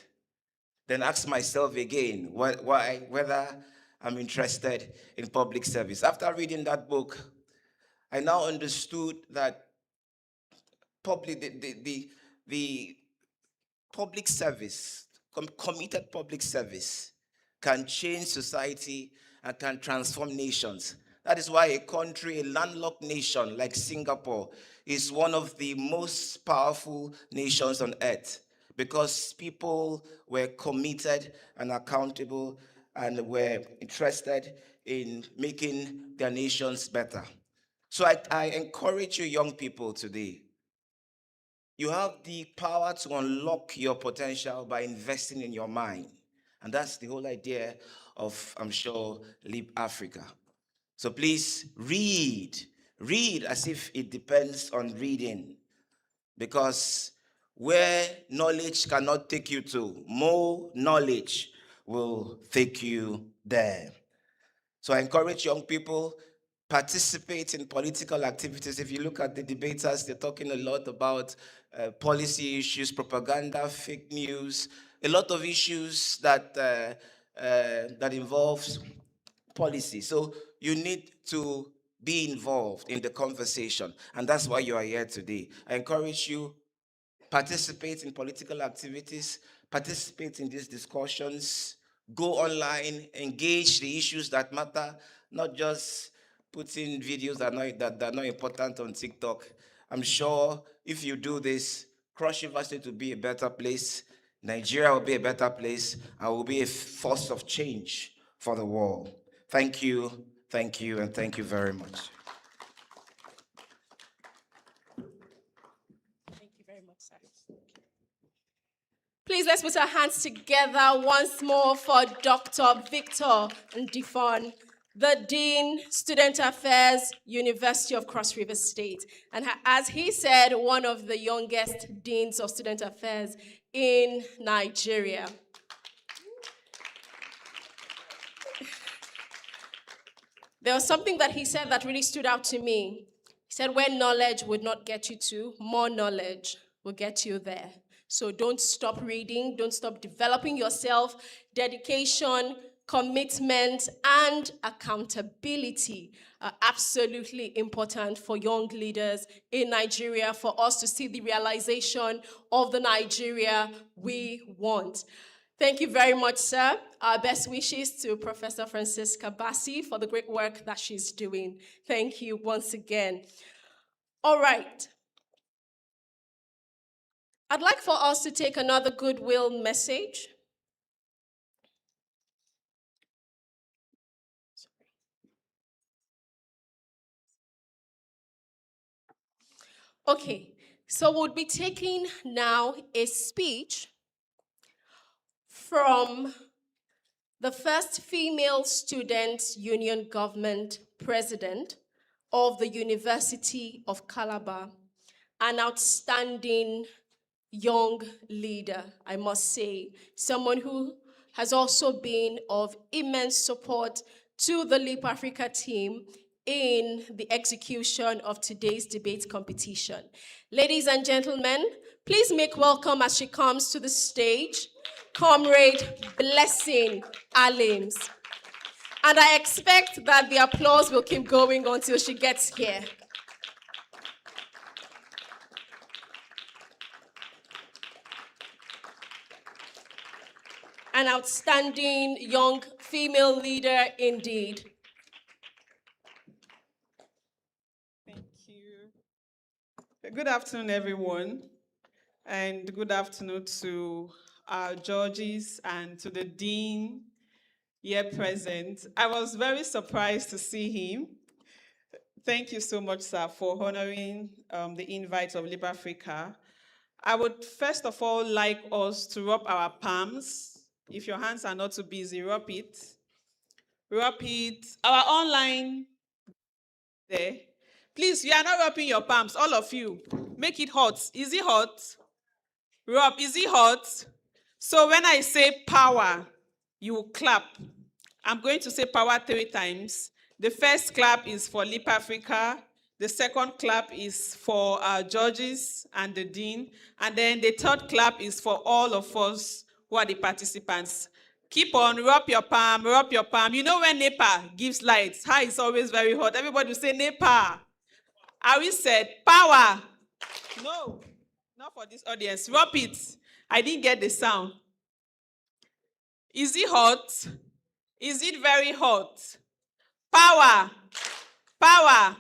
Then ask myself again whether I'm interested in public service. After reading that book, I now understood that public the public service, committed public service, can change society and can transform nations. That is why a country, a landlocked nation like Singapore, is one of the most powerful nations on earth because people were committed and accountable and were interested in making their nations better. So I encourage you, young people, today. You have the power to unlock your potential by investing in your mind. And that's the whole idea of, I'm sure, Leap Africa. So please read. Read as if it depends on reading. Because where knowledge cannot take you to, more knowledge will take you there. So I encourage young people, participate in political activities. If you look at the debaters, they're talking a lot about policy issues, propaganda, fake news, a lot of issues that involves policy. So you need to be involved in the conversation, and that's why you are here today. I encourage you, participate in political activities, participate in these discussions, go online, engage the issues that matter, not just putting videos that are not important on TikTok. I'm sure if you do this, Cross River State will be a better place, Nigeria will be a better place, and will be a force of change for the world. Thank you, and thank you very much.
Thank you very much, sir. Please let's put our hands together once more for Dr. Victor Ndifon, the Dean, Student Affairs, University of Cross River State. And as he said, one of the youngest Deans of Student Affairs in Nigeria. There was something that he said that really stood out to me. He said, where knowledge would not get you to, more knowledge will get you there. So don't stop reading, don't stop developing yourself. Dedication, commitment, and accountability are absolutely important for young leaders in Nigeria, for us to see the realization of the Nigeria we want. Thank you very much, sir. Our best wishes to Professor Francisca Bassi for the great work that she's doing. Thank you once again. All right. I'd like for us to take another goodwill message. Okay, so we'll be taking now a speech from the first female student union government president of the University of Calabar, an outstanding young leader, I must say, someone who has also been of immense support to the Leap Africa team in the execution of today's debate competition. Ladies and gentlemen, please make welcome as she comes to the stage, Comrade Blessing Alims. And I expect that the applause will keep going until she gets here. An outstanding young female leader indeed.
Thank you. Good afternoon, everyone, and good afternoon to our judges and to the dean here present. I was very surprised to see him. Thank you so much, sir, for honoring the invite of Leap Africa. I would first of all like us to rub our palms. If your hands are not too busy, rub it. Rub it. Our online there. Please, you are not rubbing your palms, all of you. Make it hot. Is it hot? Rub, is it hot? So when I say power, you will clap. I'm going to say power 3 times. The first clap is for Leap Africa. The second clap is for our judges and the dean. And then the third clap is for all of us who are the participants. Keep on, rub your palm, rub your palm. You know when NEPA gives lights, how it's always very hot. Everybody will say NEPA. Are we said power? No, not for this audience. Rub it. I didn't get the sound. Is it hot? Is it very hot? Power, power,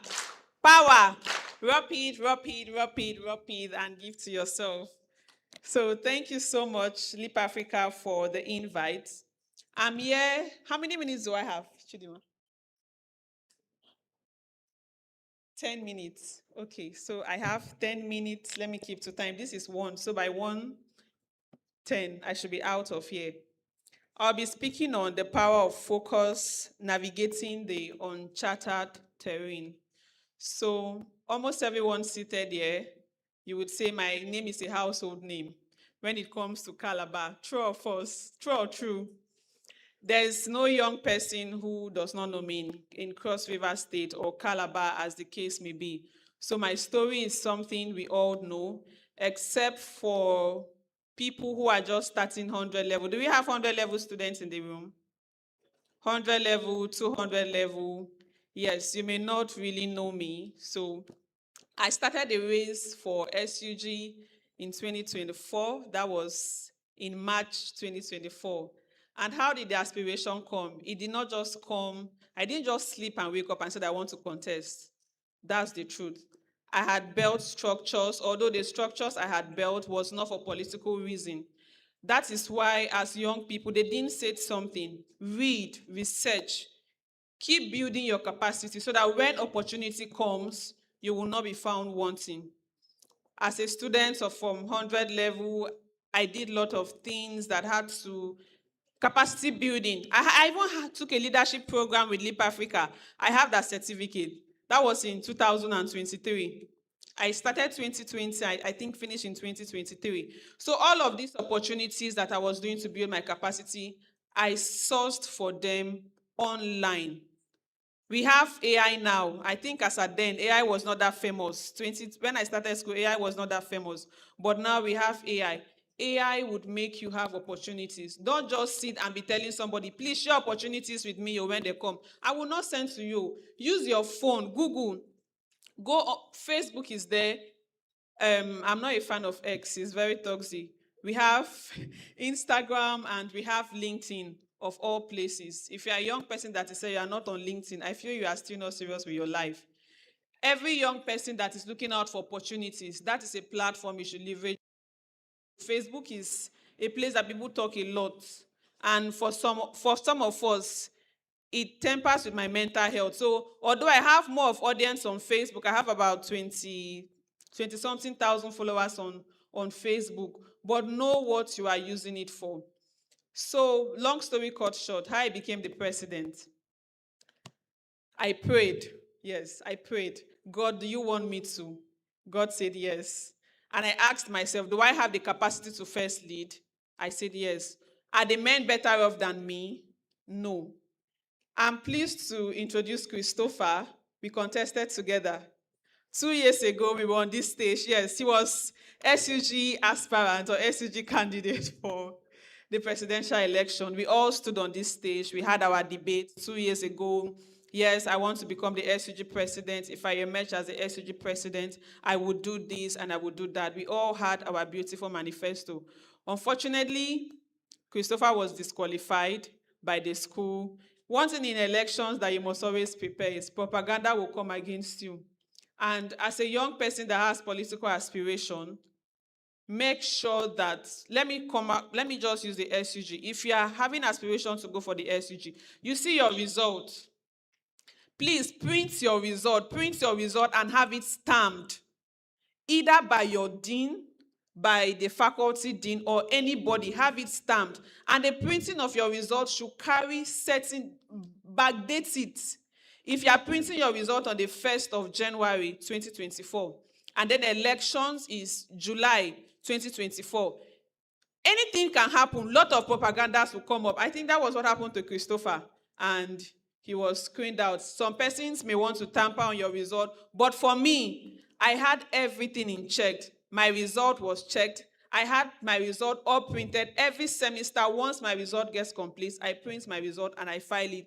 power. Rub it, rub it, rub it, rub it, and give to yourself. So thank you so much, Leap Africa, for the invite. I'm here. How many minutes do I have, Chidima? 10 minutes. Okay, so I have 10 minutes. Let me keep to time. This is 1. So by 1:10, I should be out of here. I'll be speaking on the power of focus, navigating the uncharted terrain. So almost everyone seated here, you would say my name is a household name when it comes to Calabar. True or false? True or true? There's no young person who does not know me in Cross River State or Calabar, as the case may be. So my story is something we all know, except for people who are just starting 100 level. Do we have 100 level students in the room? 100 level, 200 level. Yes, you may not really know me. So I started a race for SUG in 2024. That was in March 2024. And how did the aspiration come? It did not just come. I didn't just sleep and wake up and said, I want to contest. That's the truth. I had built structures, although the structures I had built was not for political reason. That is why, as young people, they didn't say something. Read, research, keep building your capacity so that when opportunity comes, you will not be found wanting. As a student from 100 level, I did a lot of things that had to capacity building. I even took a leadership program with Leap Africa. I have that certificate. That was in 2023. I started 2020, I think finished in 2023. So all of these opportunities that I was doing to build my capacity, I sourced for them online. We have AI now. I think as at then, AI was not that famous. When I started school, AI was not that famous. But now we have AI. AI would make you have opportunities. Don't just sit and be telling somebody, please share opportunities with me when they come. I will not send to you. Use your phone, Google. Go up, Facebook is there. I'm not a fan of X, it's very toxic. We have Instagram and we have LinkedIn of all places. If you're a young person that is saying you are not on LinkedIn, I feel you are still not serious with your life. Every young person that is looking out for opportunities, that is a platform you should leverage. Facebook is a place that people talk a lot. And for some of us, it tempers with my mental health. So although I have more of audience on Facebook, I have about 20 something thousand followers on Facebook, but know what you are using it for. So long story cut short, how I became the president. I prayed. Yes, I prayed. God, do you want me to? God said yes. And I asked myself, do I have the capacity to first lead? I said yes. Are the men better off than me? No. I'm pleased to introduce Christopher. We contested together. 2 years ago, we were on this stage. Yes, he was SUG aspirant or SUG candidate for the presidential election. We all stood on this stage. We had our debate 2 years ago. Yes, I want to become the SUG president. If I emerge as the SUG president, I would do this and I would do that. We all had our beautiful manifesto. Unfortunately, Christopher was disqualified by the school. One thing in elections that you must always prepare is propaganda will come against you. And as a young person that has political aspiration, make sure that, let me just use the SUG. If you are having aspiration to go for the SUG, you see your result. Please print your result and have it stamped either by your dean, by the faculty dean, or anybody. Have it stamped. And the printing of your result should carry certain, backdate it. If you are printing your result on the 1st of January 2024, and then elections is July 2024, anything can happen. Lot of propagandas will come up. I think that was what happened to Christopher, and he was screened out. Some persons may want to tamper on your result, but for me, I had everything in check. My result was checked. I had my result all printed every semester. Once my result gets complete, I print my result and I file it.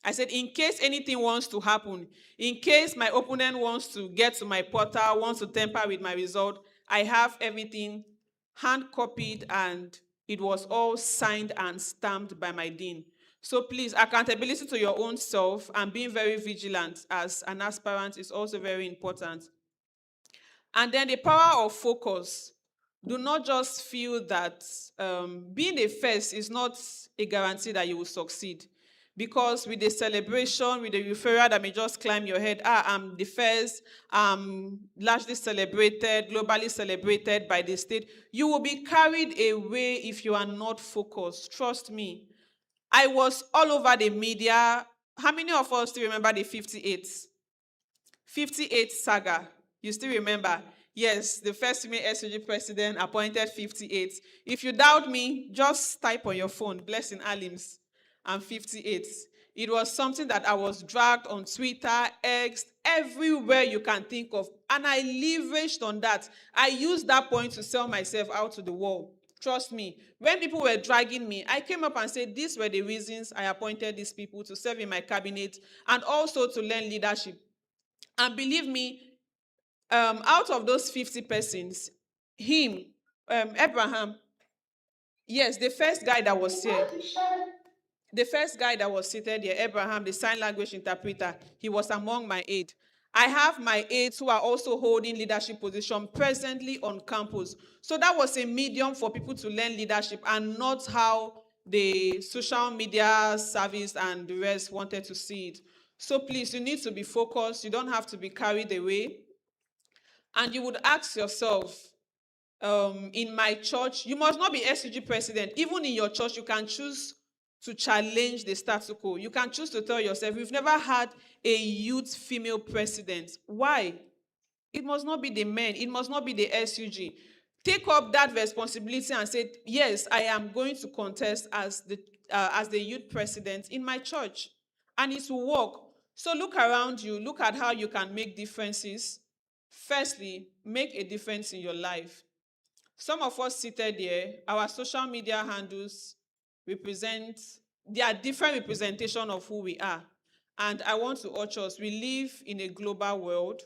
I said, in case anything wants to happen, in case my opponent wants to get to my portal, wants to tamper with my result, I have everything hand copied and it was all signed and stamped by my dean. So please, accountability to your own self and being very vigilant as an aspirant is also very important. And then the power of focus. Do not just feel that being a first is not a guarantee that you will succeed. Because with the celebration, with the euphoria that may just climb your head, I'm the first, largely celebrated, globally celebrated by the state, you will be carried away if you are not focused. Trust me. I was all over the media. How many of us still remember the 58? 58 saga. You still remember? Yes, the first female SOG president appointed 58. If you doubt me, just type on your phone, Blessing Alims, and 58. It was something that I was dragged on Twitter, X, everywhere you can think of. And I leveraged on that. I used that point to sell myself out to the world. Trust me, when people were dragging me, I came up and said these were the reasons I appointed these people to serve in my cabinet and also to learn leadership. And believe me, out of those 50 persons, him, Abraham, yes, the first guy that was here, the first guy that was seated here, Abraham, the sign language interpreter, he was among my aide. I have my aides who are also holding leadership position presently on campus. So that was a medium for people to learn leadership and not how the social media service and the rest wanted to see it. So please, you need to be focused. You don't have to be carried away. And you would ask yourself, in my church, you must not be SUG president. Even in your church, you can choose to challenge the status quo. You can choose to tell yourself, we've never had a youth female president. Why? It must not be the men. It must not be the SUG. Take up that responsibility and say, yes, I am going to contest as the youth president in my church. And it will work. So look around you. Look at how you can make differences. Firstly, make a difference in your life. Some of us seated here, our social media handles they are different representation of who we are. And I want to urge us, we live in a global world.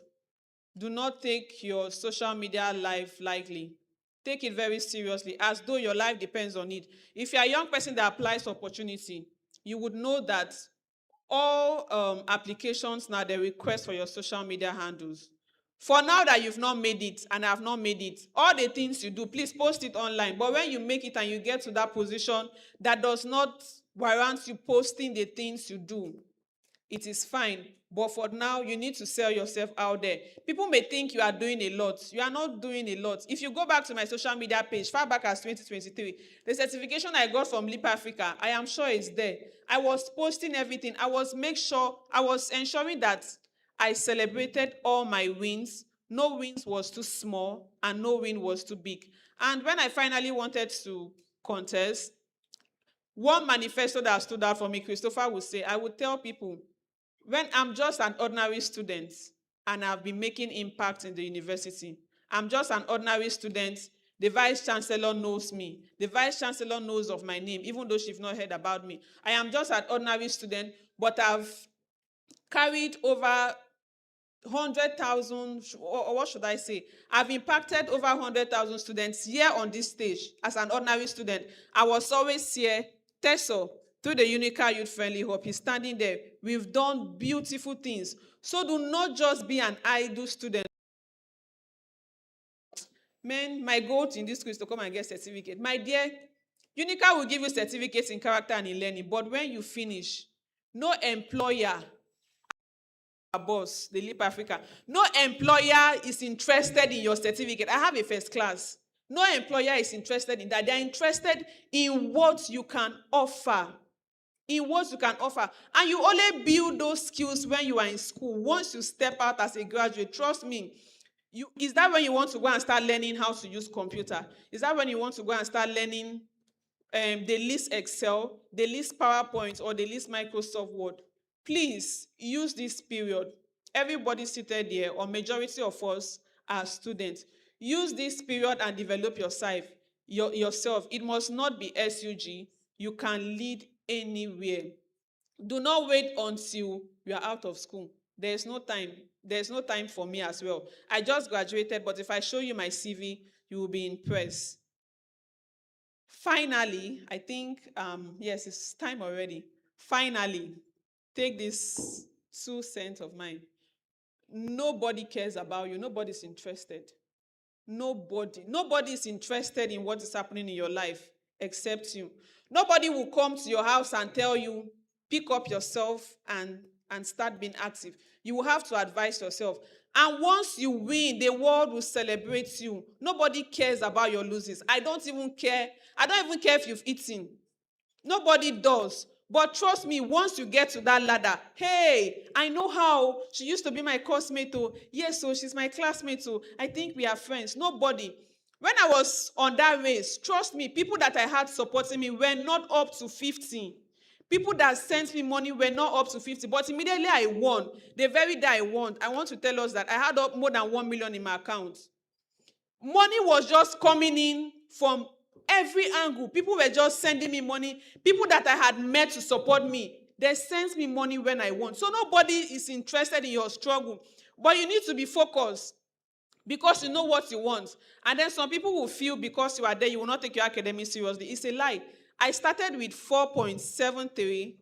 Do not take your social media life lightly. Take it very seriously, as though your life depends on it. If you're a young person that applies for opportunity, you would know that all applications now, they request for your social media handles. For now that you've not made it and I have not made it, all the things you do, please post it online. But when you make it and you get to that position that does not warrant you posting the things you do, it is fine. But for now, you need to sell yourself out there. People may think you are doing a lot. You are not doing a lot. If you go back to my social media page, far back as 2023, the certification I got from Leap Africa, I am sure it's there. I was posting everything. I was ensuring that I celebrated all my wins, No wins was too small and no win was too big. And when I finally wanted to contest, one manifesto that stood out for me, Christopher would say, I would tell people, when I'm just an ordinary student and I've been making impact in the university, I'm just an ordinary student. The vice chancellor knows me. The vice chancellor knows of my name, even though she's not heard about me. I am just an ordinary student, but I've carried over 100,000, or what should I say? I've impacted over 100,000 students here on this stage as an ordinary student. I was always here. Teso, through the Unica Youth Friendly Hub, he's standing there. We've done beautiful things. So do not just be an idle student. Man, my goal in this school is to come and get certificate. My dear, Unica will give you certificates in character and in learning, but when you finish, no employer, boss, the Leap Africa, no employer is interested in your certificate. I have a first class. No employer is interested in that. They're interested in what you can offer. In what you can offer. And you only build those skills when you are in school. Once you step out as a graduate, trust me, is that when you want to go and start learning how to use computer? Is that when you want to go and start learning the least Excel, the least PowerPoint, or the least Microsoft Word? Please use this period. Everybody seated here, or majority of us are students. Use this period and develop yourself. It must not be SUG. You can lead anywhere. Do not wait until you are out of school. There's no time. There's no time for me as well. I just graduated, but if I show you my CV, you will be impressed. Finally, I think, yes, it's time already. Finally, take this 2 cents of mine. Nobody cares about you. Nobody's interested. Nobody is interested in what is happening in your life except you. Nobody will come to your house and tell you, pick up yourself and start being active. You will have to advise yourself. And once you win, the world will celebrate you. Nobody cares about your losses. I don't even care if you've eaten. Nobody does. But trust me, once you get to that ladder, hey, I know how. She used to be my classmate. Oh, yes, so she's my classmate. Oh, I think we are friends. Nobody. When I was on that race, trust me, people that I had supporting me were not up to 50. People that sent me money were not up to 50. But immediately I won. The very day I won, I want to tell us that I had up more than 1 million in my account. Money was just coming in from every angle. People were just sending me money. People that I had met to support me, they sent me money when I won. So nobody is interested in your struggle. But you need to be focused because you know what you want. And then some people will feel because you are there, you will not take your academics seriously. It's a lie. I started with 4.73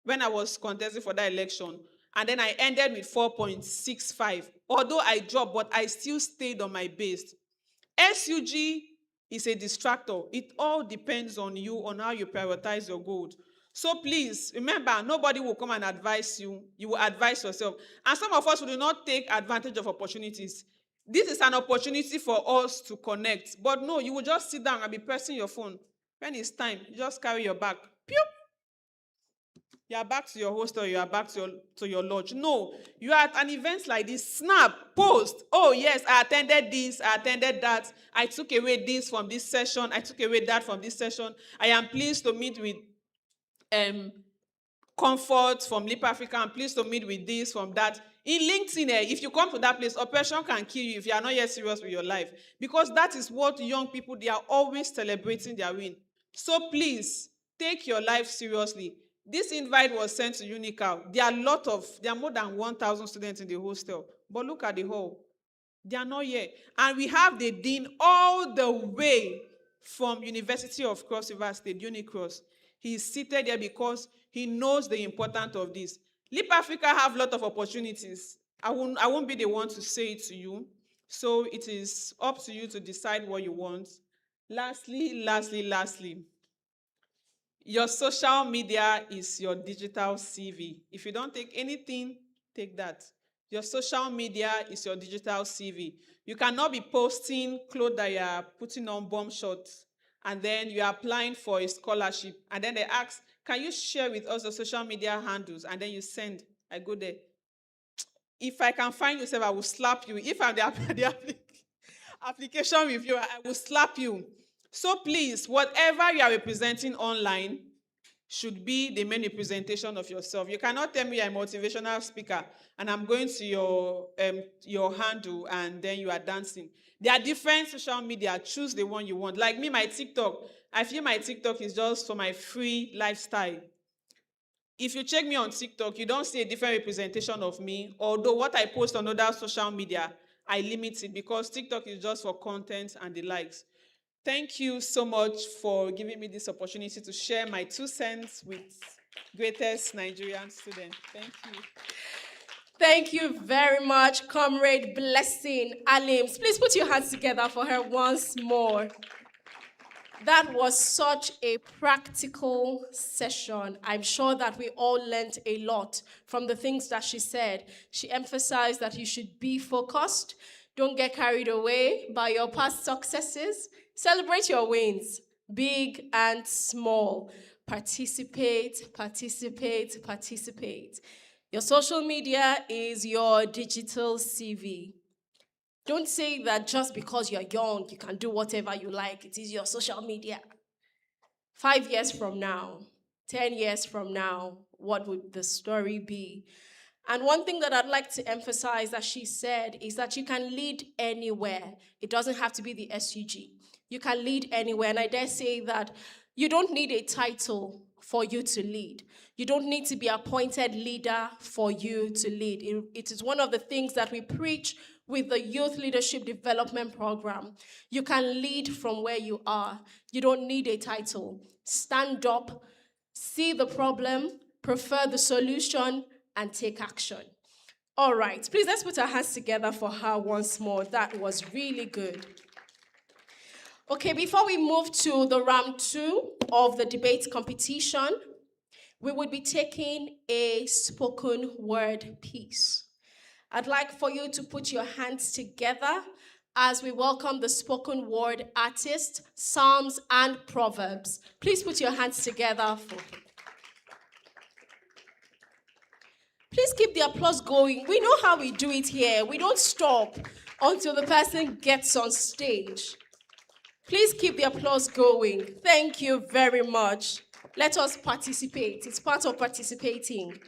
when I was contesting for that election. And then I ended with 4.65. Although I dropped, but I still stayed on my base. SUG is a distractor. It all depends on you, on how you prioritize your goals. So please, remember, nobody will come and advise you. You will advise yourself. And some of us will not take advantage of opportunities. This is an opportunity for us to connect. But no, you will just sit down and be pressing your phone. When it's time, you just carry your bag. Pew! You are back to your hostel, you are back to your lodge. No, you are at an event like this. Snap, post. Oh, yes, I attended this, I attended that. I took away this from this session. I took away that from this session. I am pleased to meet with Comfort from Leap Africa. I'm pleased to meet with this from that. In LinkedIn, if you come to that place, oppression can kill you if you are not yet serious with your life. Because that is what young people, they are always celebrating their win. So please, take your life seriously. This invite was sent to Unical. There are more than 1,000 students in the hostel. But look at the hall. They are not here. And we have the dean all the way from University of Cross River State, Unicross. He is seated there because he knows the importance of this. Leap Africa have a lot of opportunities. I won't be the one to say it to you. So it is up to you to decide what you want. Lastly, your social media is your digital CV. If you don't take anything, take that. Your social media is your digital CV. You cannot be posting clothes that you are putting on bomb shots, and then you are applying for a scholarship, and then they ask, can you share with us the social media handles? And then you send, I go there. If I can find yourself, I will slap you. If I'm the application reviewer, I will slap you. So please, whatever you are representing online should be the main representation of yourself. You cannot tell me you're a motivational speaker and I'm going to your handle and then you are dancing. There are different social media. Choose the one you want. Like me, my TikTok. I feel my TikTok is just for my free lifestyle. If you check me on TikTok, you don't see a different representation of me. Although what I post on other social media, I limit it because TikTok is just for content and the likes. Thank you so much for giving me this opportunity to share my 2 cents with greatest Nigerian student. Thank you.
Thank you very much, Comrade Blessing Alims. Please put your hands together for her once more. That was such a practical session. I'm sure that we all learned a lot from the things that she said. She emphasized that you should be focused. Don't get carried away by your past successes. Celebrate your wins, big and small. Participate, participate, participate. Your social media is your digital CV. Don't say that just because you're young, you can do whatever you like. It is your social media. 5 years from now, 10 years from now, what would the story be? And one thing that I'd like to emphasize that she said is that you can lead anywhere. It doesn't have to be the SUG. You can lead anywhere. And I dare say that you don't need a title for you to lead. You don't need to be appointed leader for you to lead. It is one of the things that we preach with the Youth Leadership Development Program. You can lead from where you are. You don't need a title. Stand up, see the problem, prefer the solution, and take action. All right, please let's put our hands together for her once more. That was really good. Okay, before we move to the round 2 of the debate competition, we would be taking a spoken word piece. I'd like for you to put your hands together as we welcome the spoken word artist, Psalms and Proverbs. Please put your hands together for him. Please keep the applause going. We know how we do it here. We don't stop until the person gets on stage. Please keep the applause going. Thank you very much. Let us participate. It's part of participating.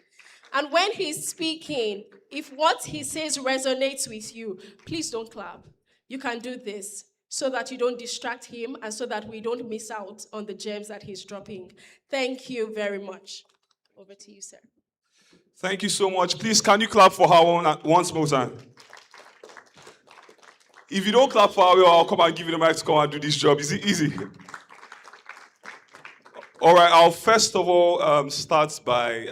And when he's speaking, if what he says resonates with you, please don't clap. You can do this so that you don't distract him and so that we don't miss out on the gems that he's dropping. Thank you very much. Over to you, sir.
Thank you so much. Please, can you clap for her once more time? If you don't clap for her, I'll come and give you the mic to come and do this job. Is it easy? All right, I'll first of all start by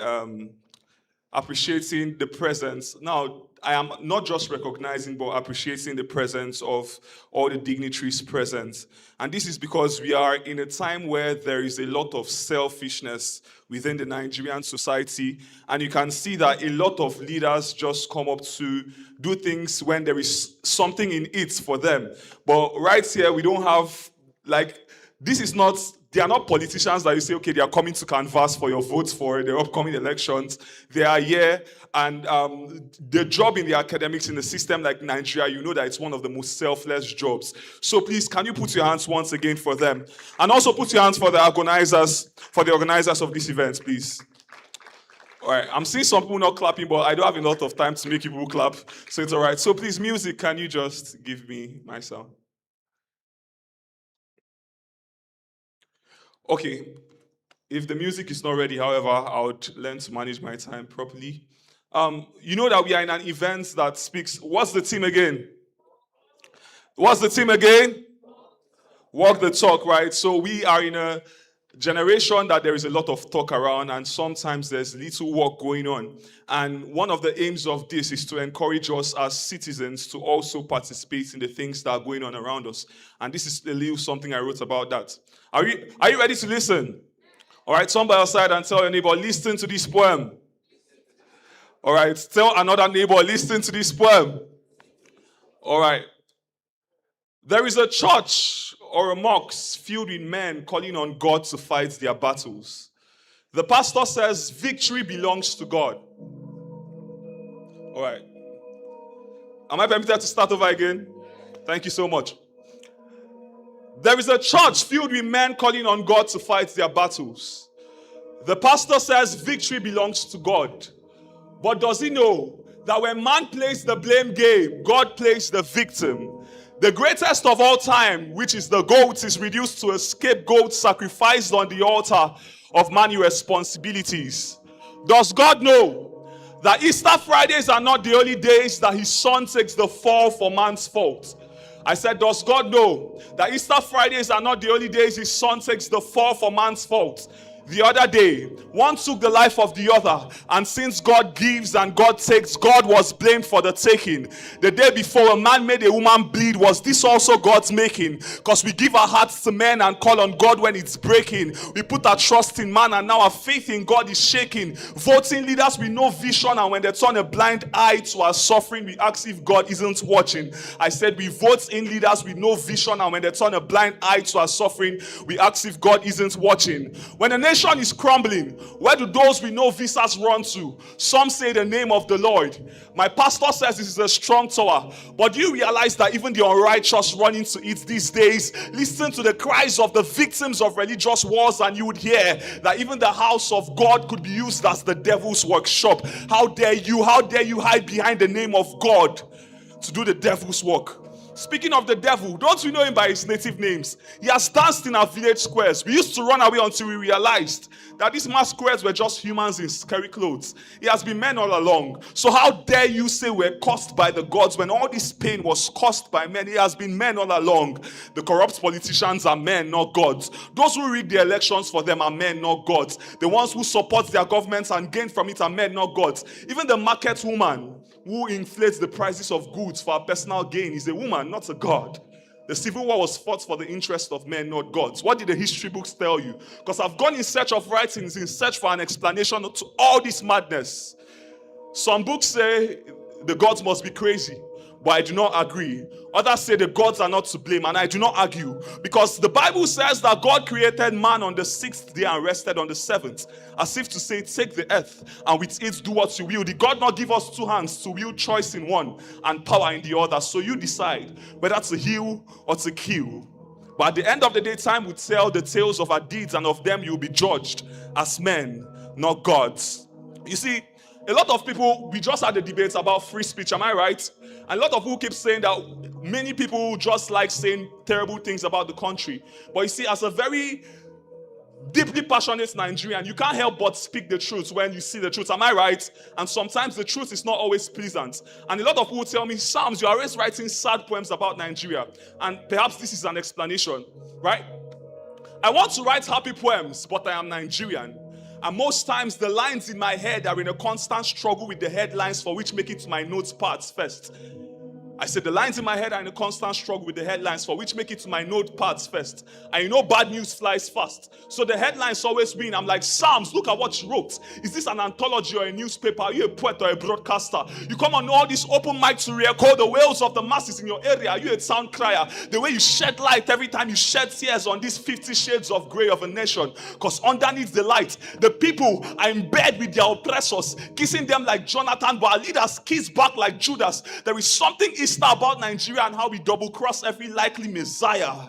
appreciating the presence. Now, I am not just recognizing, but appreciating the presence of all the dignitaries present. And this is because we are in a time where there is a lot of selfishness within the Nigerian society. And you can see that a lot of leaders just come up to do things when there is something in it for them. But right here, we don't have, this is not, they are not politicians that you say, okay, they are coming to canvass for your votes for the upcoming elections. They are here, and the job in the academics in a system like Nigeria, you know that it's one of the most selfless jobs. So please, can you put your hands once again for them? And also put your hands for the organizers of this event, please. All right, I'm seeing some people not clapping, but I don't have a lot of time to make people clap, so it's all right. So please, music, can you just give me my sound? Okay, if the music is not ready, however, I would learn to manage my time properly. You know that we are in an event that speaks. What's the theme again? What's the theme again? Walk the talk, right? So we are in a generation that there is a lot of talk around, and sometimes there's little work going on. And one of the aims of this is to encourage us as citizens to also participate in the things that are going on around us. And this is a little something I wrote about that. Are you ready to listen? All right, turn by your side and tell your neighbor, listen to this poem. All right, tell another neighbor, listen to this poem. All right. There is a church or a mosque filled with men calling on God to fight their battles. The pastor says victory belongs to God. All right. Am I permitted to start over again? Thank you so much. There is a church filled with men calling on God to fight their battles. The pastor says victory belongs to God. But does he know that when man plays the blame game, God plays the victim? The greatest of all time, which is the goat, is reduced to a scapegoat sacrificed on the altar of man's responsibilities. Does God know that Easter Fridays are not the only days that his son takes the fall for man's fault? I said, does God know that Easter Fridays are not the only days his son takes the fall for man's fault? The other day, one took the life of the other, and since God gives and God takes, God was blamed for the taking. The day before, a man made a woman bleed. Was this also God's making? Because we give our hearts to men and call on God when it's breaking. We put our trust in man, and now our faith in God is shaking. Voting leaders with no vision, and when they turn a blind eye to our suffering, we ask if God isn't watching. I said we vote in leaders with no vision, and when they turn a blind eye to our suffering, we ask if God isn't watching. When the nation is crumbling, where do those with no visas run to? Some say the name of the Lord. My pastor says this is a strong tower, but do you realize that even the unrighteous run into it these days? Listen to the cries of the victims of religious wars, and you would hear that even the house of God could be used as the devil's workshop. How dare you hide behind the name of God to do the devil's work? Speaking of the devil, don't we know him by his native names? He has danced in our village squares. We used to run away until we realized that these masquerades were just humans in scary clothes. He has been men all along. So how dare you say we're caused by the gods when all this pain was caused by men? He has been men all along. The corrupt politicians are men, not gods. Those who rig the elections for them are men, not gods. The ones who support their governments and gain from it are men, not gods. Even the market woman who inflates the prices of goods for her personal gain is a woman, not a god. The civil war was fought for the interest of men, not gods. What did the history books tell you? Because I've gone in search of writings, in search for an explanation to all this madness. Some books say the gods must be crazy, but I do not agree. Others say the gods are not to blame, and I do not argue, because the Bible says that God created man on the 6th day and rested on the 7th, as if to say, take the earth and with it do what you will. Did God not give us two hands to wield choice in one and power in the other? So you decide whether to heal or to kill. But at the end of the day, time will tell the tales of our deeds, and of them you will be judged as men, not gods. You see, a lot of people, we just had a debate about free speech, am I right? And a lot of people keep saying that many people just like saying terrible things about the country. But you see, as a very deeply passionate Nigerian, you can't help but speak the truth when you see the truth, am I right? And sometimes the truth is not always pleasant. And a lot of people tell me, Psalms, you are always writing sad poems about Nigeria. And perhaps this is an explanation, right? I want to write happy poems, but I am Nigerian. And most times the lines in my head are in a constant struggle with the headlines for which make it to my notes parts first. I said the lines in my head are in a constant struggle with the headlines for which make it to my note parts first. And you know bad news flies fast. So the headlines always win. I'm like, Psalms, look at what you wrote. Is this an anthology or a newspaper? Are you a poet or a broadcaster? You come on all this open mic to re-echo the wails of the masses in your area. Are you a sound crier? The way you shed light every time you shed tears on these 50 shades of grey of a nation. Because underneath the light, the people are in bed with their oppressors, kissing them like Jonathan, but our leaders kiss back like Judas. There is something Easter about Nigeria and how we double cross every likely Messiah.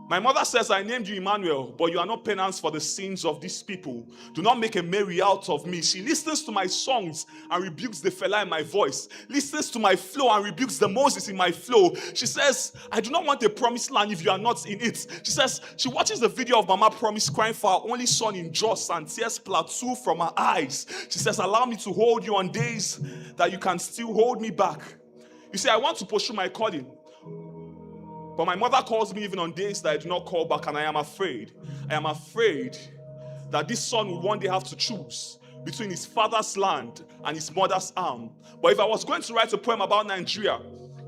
My mother says, I named you Emmanuel, but you are not penance for the sins of these people. Do not make a Mary out of me. She listens to my songs and rebukes the fella in my voice. Listens to my flow and rebukes the Moses in my flow. She says, I do not want a promised land if you are not in it. She says, she watches the video of Mama Promise crying for her only son in Jos, and tears plateau from her eyes. She says, allow me to hold you on days that you can still hold me back. You see, I want to pursue my calling. But my mother calls me even on days that I do not call back, and I am afraid. I am afraid that this son will one day have to choose between his father's land and his mother's arm. But if I was going to write a poem about Nigeria,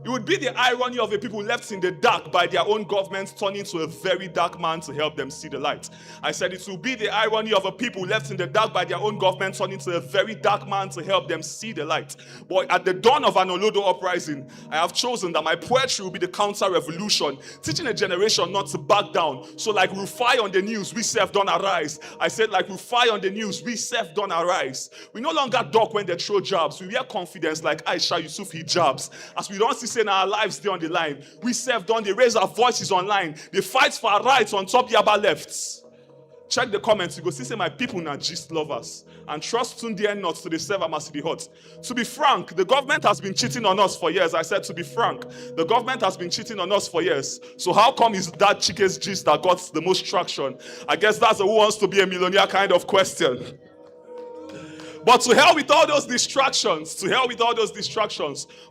It would be the irony of a people left in the dark by their own government turning to a very dark man to help them see the light. I said it will be the irony of a people left in the dark by their own government turning to a very dark man to help them see the light. But at the dawn of an Olodo uprising, I have chosen that my poetry will be the counter-revolution, teaching a generation not to back down. So like Rufai on the news, we self don't arise. I said like Rufai on the news, we self don't arise. We no longer duck when they throw jabs. We wear confidence like Aisha Yusuf hijabs. As we don't see saying our lives stay on the line. We self done, they raise our voices online. They fight for our rights on top yaba lefts. Check the comments, you go see say my people now gist lovers. And trust soon the not to the serve must be hot. To be frank, the government has been cheating on us for years. I said to be frank, the government has been cheating on us for years. So how come is that chicken's gist that got the most traction? I guess that's a who wants to be a millionaire kind of question. But to hell with all those distractions,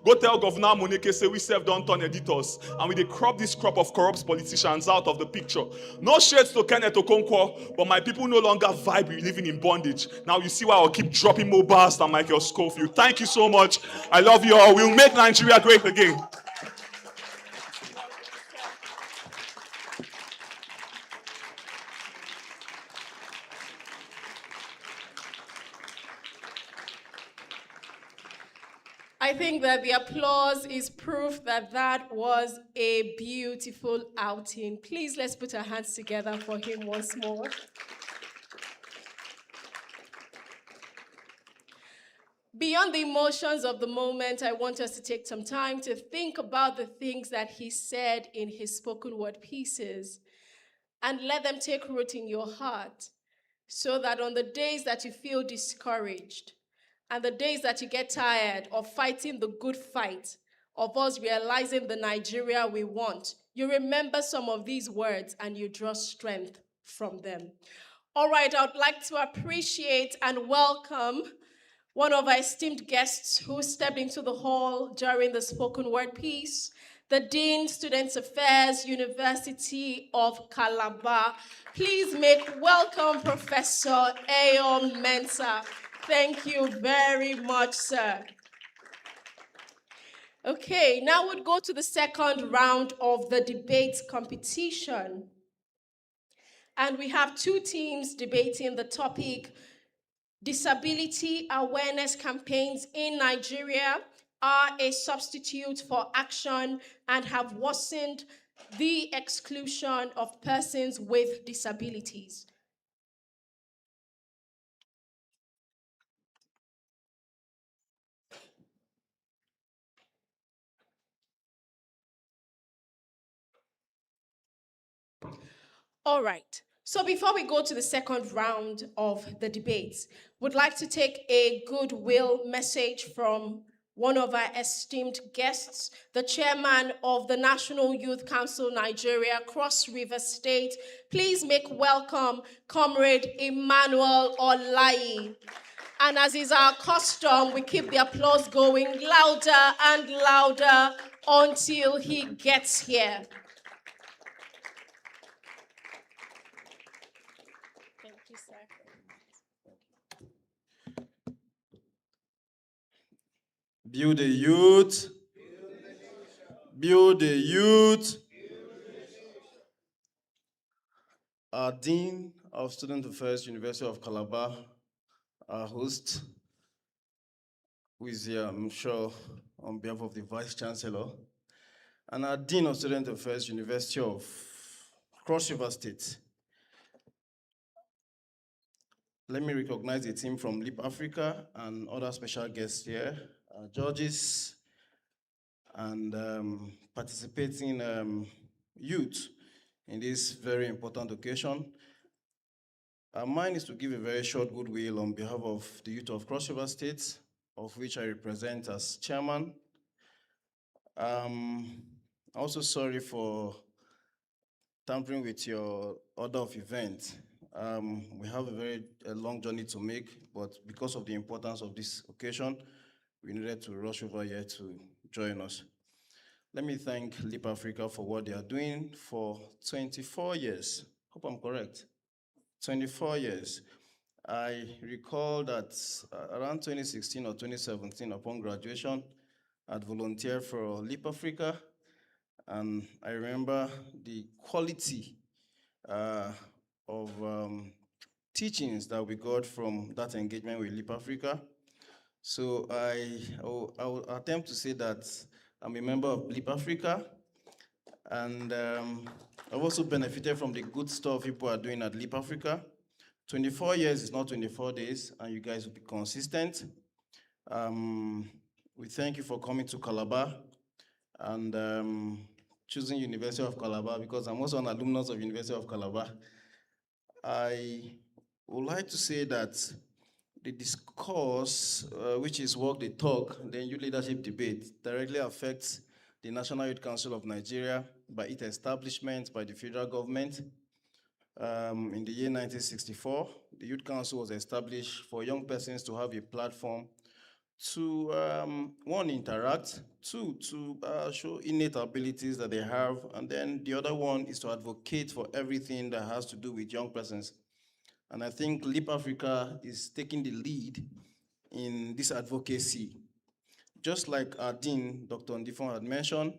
go tell Governor Moneke say we self don't turn editors and we dey crop this crop of corrupt politicians out of the picture. No shades to Kenneth Okonkwo, but my people no longer vibe with living in bondage. Now you see why I'll keep dropping more bars than Michael Scofield. Thank you so much. I love you all. We'll make Nigeria great again.
I think that the applause is proof that that was a beautiful outing. Please, let's put our hands together for him once more. Beyond the emotions of the moment, I want us to take some time to think about the things that he said in his spoken word pieces and let them take root in your heart so that on the days that you feel discouraged, and the days that you get tired of fighting the good fight, of us realizing the Nigeria we want, you remember some of these words and you draw strength from them. All right, I would like to appreciate and welcome one of our esteemed guests who stepped into the hall during the spoken word piece, the Dean, Students Affairs, University of Calabar. Please make welcome Professor Ayo Mensah. Thank you very much, sir. Okay, now we'll go to the second round of the debate competition. And we have two teams debating the topic, disability awareness campaigns in Nigeria are a substitute for action and have worsened the exclusion of persons with disabilities. All right. So before we go to the second round of the debates, we'd like to take a goodwill message from one of our esteemed guests, the chairman of the National Youth Council Nigeria, Cross River State. Please make welcome Comrade Emmanuel Olayi. And as is our custom, we keep the applause going louder and louder until he gets here.
Build a youth. Build a youth. Our Dean of Student Affairs, University of Calabar, our host, who is here, I'm sure, on behalf of the Vice Chancellor, and our Dean of Student Affairs, University of Cross River State. Let me recognize the team from LEAP Africa and other special guests here, judges, and participating youth in this very important occasion. Mine is to give a very short goodwill on behalf of the youth of Cross River State, of which I represent as chairman. Also sorry for tampering with your order of event. We have a long journey to make, but because of the importance of this occasion, we needed to rush over here to join us. Let me thank LEAP Africa for what they are doing for 24 years. Hope I'm correct. 24 years. I recall that around 2016 or 2017, upon graduation, I'd volunteered for Leap Africa, and I remember the quality of teachings that we got from that engagement with Leap Africa. So I will attempt to say that I'm a member of Leap Africa, and I've also benefited from the good stuff people are doing at Leap Africa. 24 years is not 24 days, and you guys will be consistent. We thank you for coming to Calabar and choosing University of Calabar, because I'm also an alumnus of University of Calabar. I would like to say that the discourse, which is Walk the Talk, the youth leadership debate, directly affects the National Youth Council of Nigeria by its establishment by the federal government. In the year 1964, the Youth Council was established for young persons to have a platform to, one, interact, two, to show innate abilities that they have, and then the other one is to advocate for everything that has to do with young persons. And I think Leap Africa is taking the lead in this advocacy. Just like our dean, Dr. Ndifon, had mentioned,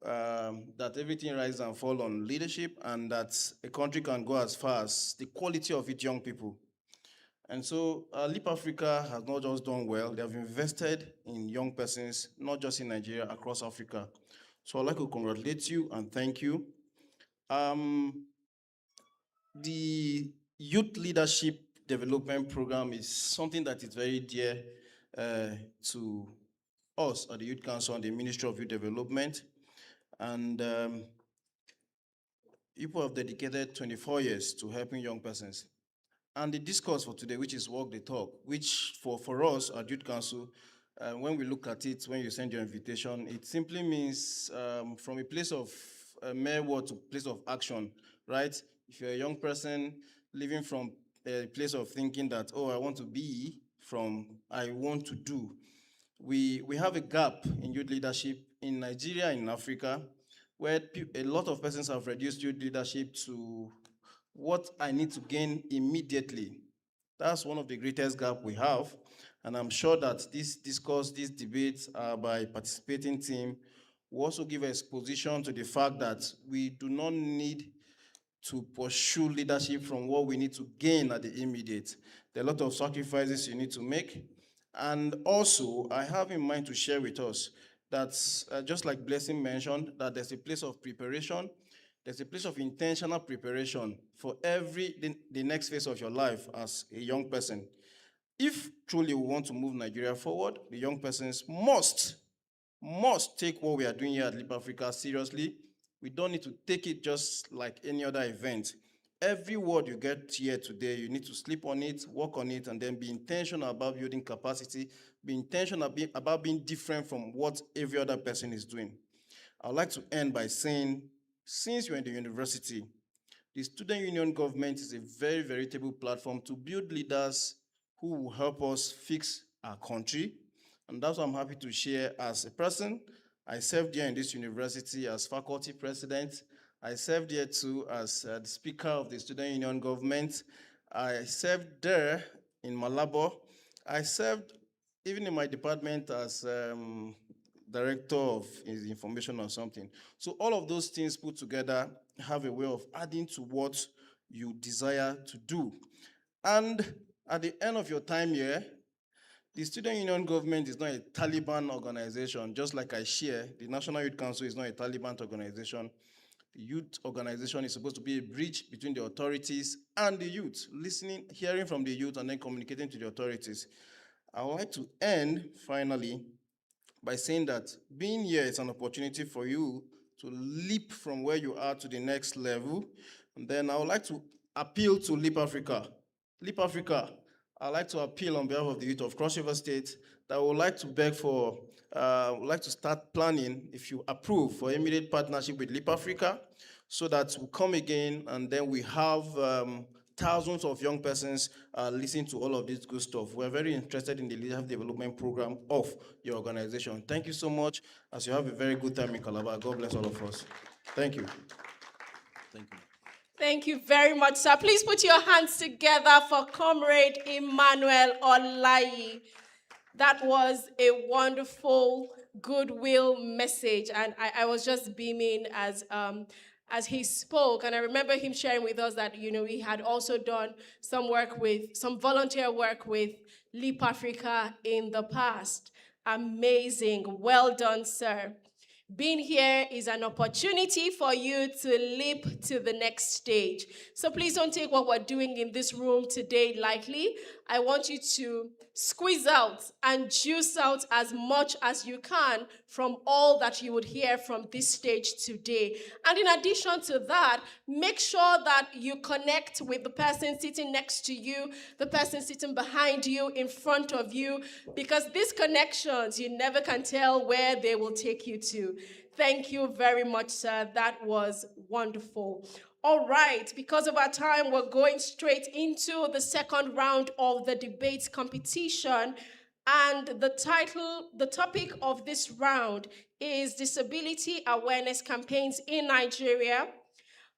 that everything rises and falls on leadership, and that a country can go as far as the quality of its young people. And so Leap Africa has not just done well, they have invested in young persons, not just in Nigeria, across Africa. So I'd like to congratulate you and thank you. The Youth Leadership Development Program is something that is very dear to us at the Youth Council and the Ministry of Youth Development. And people have dedicated 24 years to helping young persons. And the discourse for today, which is Walk the Talk, which for us at Youth Council, when we look at it, when you send your invitation, it simply means from a place of mere word to place of action, right? If you're a young person living from a place of thinking that, oh, I want to be, from I want to do. We have a gap in youth leadership in Nigeria, in Africa, where a lot of persons have reduced youth leadership to what I need to gain immediately. That's one of the greatest gaps we have. And I'm sure that this discourse, these debates by participating team will also give exposition to the fact that we do not need to pursue leadership from what we need to gain at the immediate. There are a lot of sacrifices you need to make. And also, I have in mind to share with us that, just like Blessing mentioned, that there's a place of preparation, there's a place of intentional preparation for the next phase of your life as a young person. If truly we want to move Nigeria forward, the young persons must take what we are doing here at Leap Africa seriously. We don't need to take it just like any other event. Every word you get here today, you need to sleep on it, work on it, and then be intentional about building capacity, be intentional about being different from what every other person is doing. I'd like to end by saying, since you're in the university, the student union government is a very veritable platform to build leaders who will help us fix our country. And that's what I'm happy to share as a person. I served here in this university as faculty president. I served here too as the speaker of the student union government. I served there in Malabo. I served even in my department as director of information or something. So all of those things put together have a way of adding to what you desire to do. And at the end of your time here, the student union government is not a Taliban organization. Just like I share, the National Youth Council is not a Taliban organization. The youth organization is supposed to be a bridge between the authorities and the youth, listening, hearing from the youth, and then communicating to the authorities. I would like to end, finally, by saying that being here is an opportunity for you to leap from where you are to the next level. And then I would like to appeal to Leap Africa. Leap Africa, I'd like to appeal on behalf of the youth of Cross River State that I would like to beg for, would like to start planning, if you approve, for immediate partnership with Leap Africa, so that we come again and then we have thousands of young persons listening to all of this good stuff. We're very interested in the leadership development program of your organization. Thank you so much. As you have a very good time in Calabar. God bless all of us. Thank you. Thank you.
Thank you very much, sir. Please put your hands together for Comrade Emmanuel Olayi. That was a wonderful goodwill message, and I was just beaming as he spoke. And I remember him sharing with us that, he had also done some volunteer work with Leap Africa in the past. Amazing. Well done, sir. Being here is an opportunity for you to leap to the next stage. So please don't take what we're doing in this room today lightly. I want you to squeeze out and juice out as much as you can from all that you would hear from this stage today. And in addition to that, make sure that you connect with the person sitting next to you, the person sitting behind you, in front of you, because these connections, you never can tell where they will take you to. Thank you very much, sir. That was wonderful. All right, because of our time, we're going straight into the second round of the debate competition. And the topic of this round is Disability Awareness Campaigns in Nigeria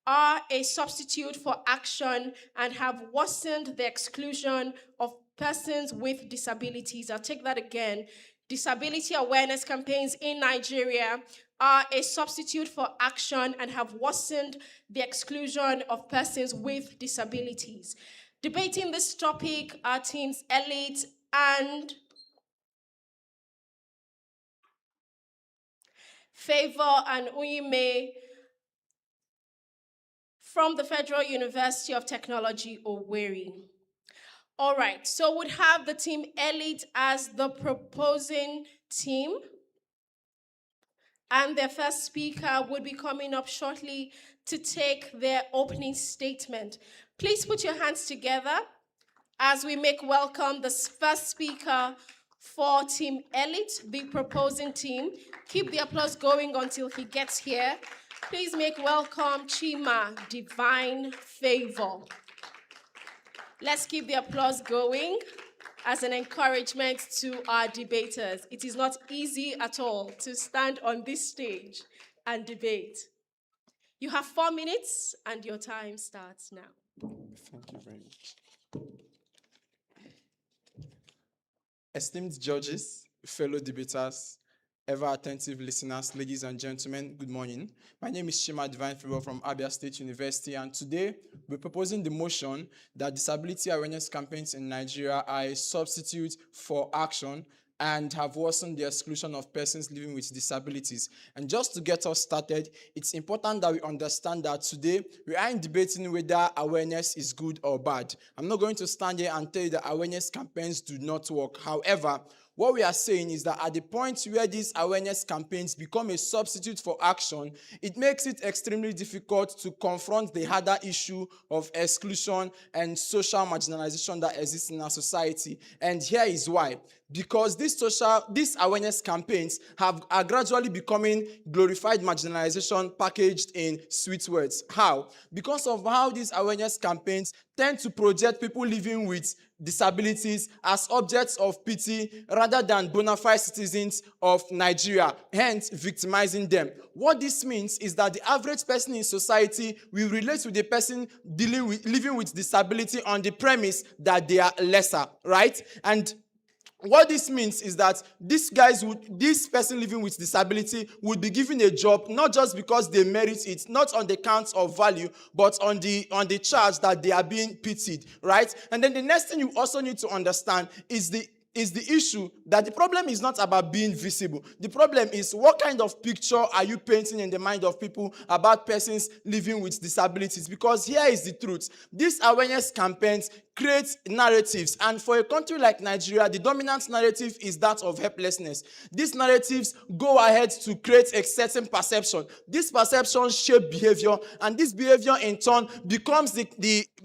are a substitute for action and have worsened the exclusion of persons with disabilities. I'll take that again. Disability awareness campaigns in Nigeria are a substitute for action and have worsened the exclusion of persons with disabilities. Debating this topic are teams Elite and Favor and Uyime from the Federal University of Technology, Owerri. All right, so we'd have the team Elite as the proposing team. And their first speaker would be coming up shortly to take their opening statement. Please put your hands together as we make welcome the first speaker for Team Elite, the proposing team. Keep the applause going until he gets here. Please make welcome Chima Divine Favor. Let's keep the applause going as an encouragement to our debaters. It is not easy at all to stand on this stage and debate. You have 4 minutes and your time starts now.
Thank you very much. Esteemed judges, fellow debaters, ever attentive listeners, ladies and gentlemen, good morning. My name is Chima Divine Favor from Abia State University, and today we're proposing the motion that disability awareness campaigns in Nigeria are a substitute for action and have worsened the exclusion of persons living with disabilities. And just to get us started, it's important that we understand that today we aren't debating whether awareness is good or bad. I'm not going to stand here and tell you that awareness campaigns do not work. However, what we are saying is that at the point where these awareness campaigns become a substitute for action, it makes it extremely difficult to confront the harder issue of exclusion and social marginalization that exists in our society. And here is why. Because these awareness campaigns are gradually becoming glorified marginalization packaged in sweet words. How? Because of how these awareness campaigns tend to project people living with disabilities as objects of pity rather than bona fide citizens of Nigeria, hence victimizing them. What this means is that the average person in society will relate with the person living with disability on the premise that they are lesser, right? And what this means is that this person living with disability would be given a job not just because they merit it, not on the count of value, but on the charge that they are being pitied, right? And then the next thing you also need to understand is the issue that the problem is not about being visible. The problem is what kind of picture are you painting in the mind of people about persons living with disabilities? Because here is the truth. These awareness campaigns create narratives, and for a country like Nigeria, the dominant narrative is that of helplessness. These narratives go ahead to create a certain perception. This perception shape behavior, and this behavior in turn becomes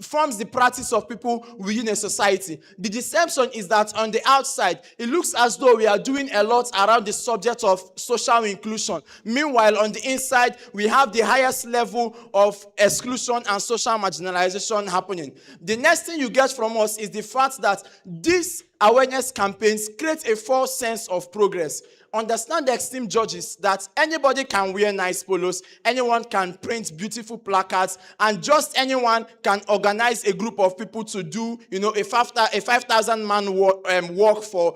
forms the practice of people within a society. The deception is that on the outside, it looks as though we are doing a lot around the subject of social inclusion. Meanwhile, on the inside, we have the highest level of exclusion and social marginalization happening. The next thing you get from us is the fact that these awareness campaigns create a false sense of progress. Understand the esteemed judges that anybody can wear nice polos, anyone can print beautiful placards, and just anyone can organize a group of people to do, a 5,000 man work for,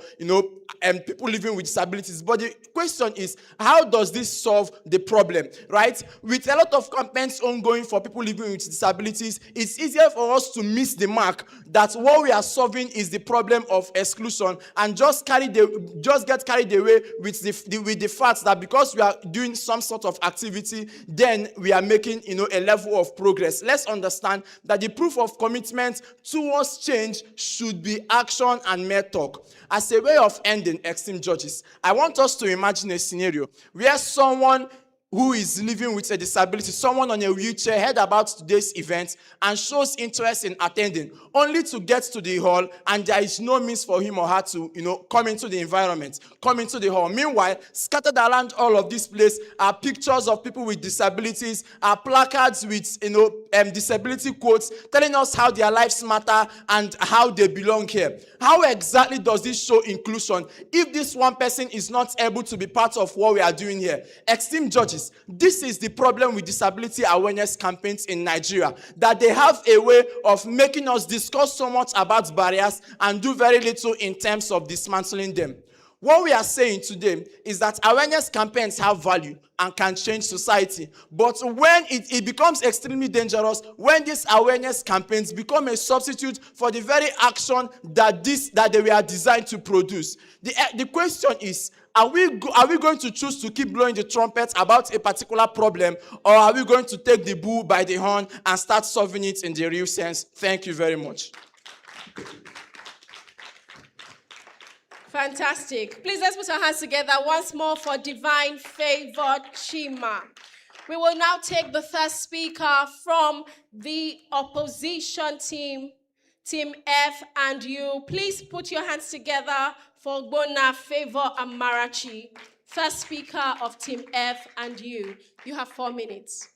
people living with disabilities. But the question is, how does this solve the problem, right? With a lot of campaigns ongoing for people living with disabilities, it's easier for us to miss the mark that what we are solving is the problem of exclusion, and just get carried away with the fact that because we are doing some sort of activity, then we are making a level of progress. Let's understand that the proof of commitment towards change should be action and mere talk. As a way of ending, esteemed judges, I want us to imagine a scenario where someone who is living with a disability, someone on a wheelchair, heard about today's event and shows interest in attending, only to get to the hall and there is no means for him or her to, come into the environment, come into the hall. Meanwhile, scattered around all of this place are pictures of people with disabilities, are placards with, disability quotes telling us how their lives matter and how they belong here. How exactly does this show inclusion if this one person is not able to be part of what we are doing here? Esteemed judges, this is the problem with disability awareness campaigns in Nigeria, that they have a way of making us discuss so much about barriers and do very little in terms of dismantling them. What we are saying today is that awareness campaigns have value and can change society. But when it becomes extremely dangerous, when these awareness campaigns become a substitute for the very action that they were designed to produce. The question is, are we going to choose to keep blowing the trumpet about a particular problem, or are we going to take the bull by the horn and start solving it in the real sense? Thank you very much.
Fantastic. Please let's put our hands together once more for Divine Favored Chima. We will now take the first speaker from the opposition team, Team F and U. Please put your hands together for Bona Favor Amarachi, first speaker of Team F and U. You have 4 minutes.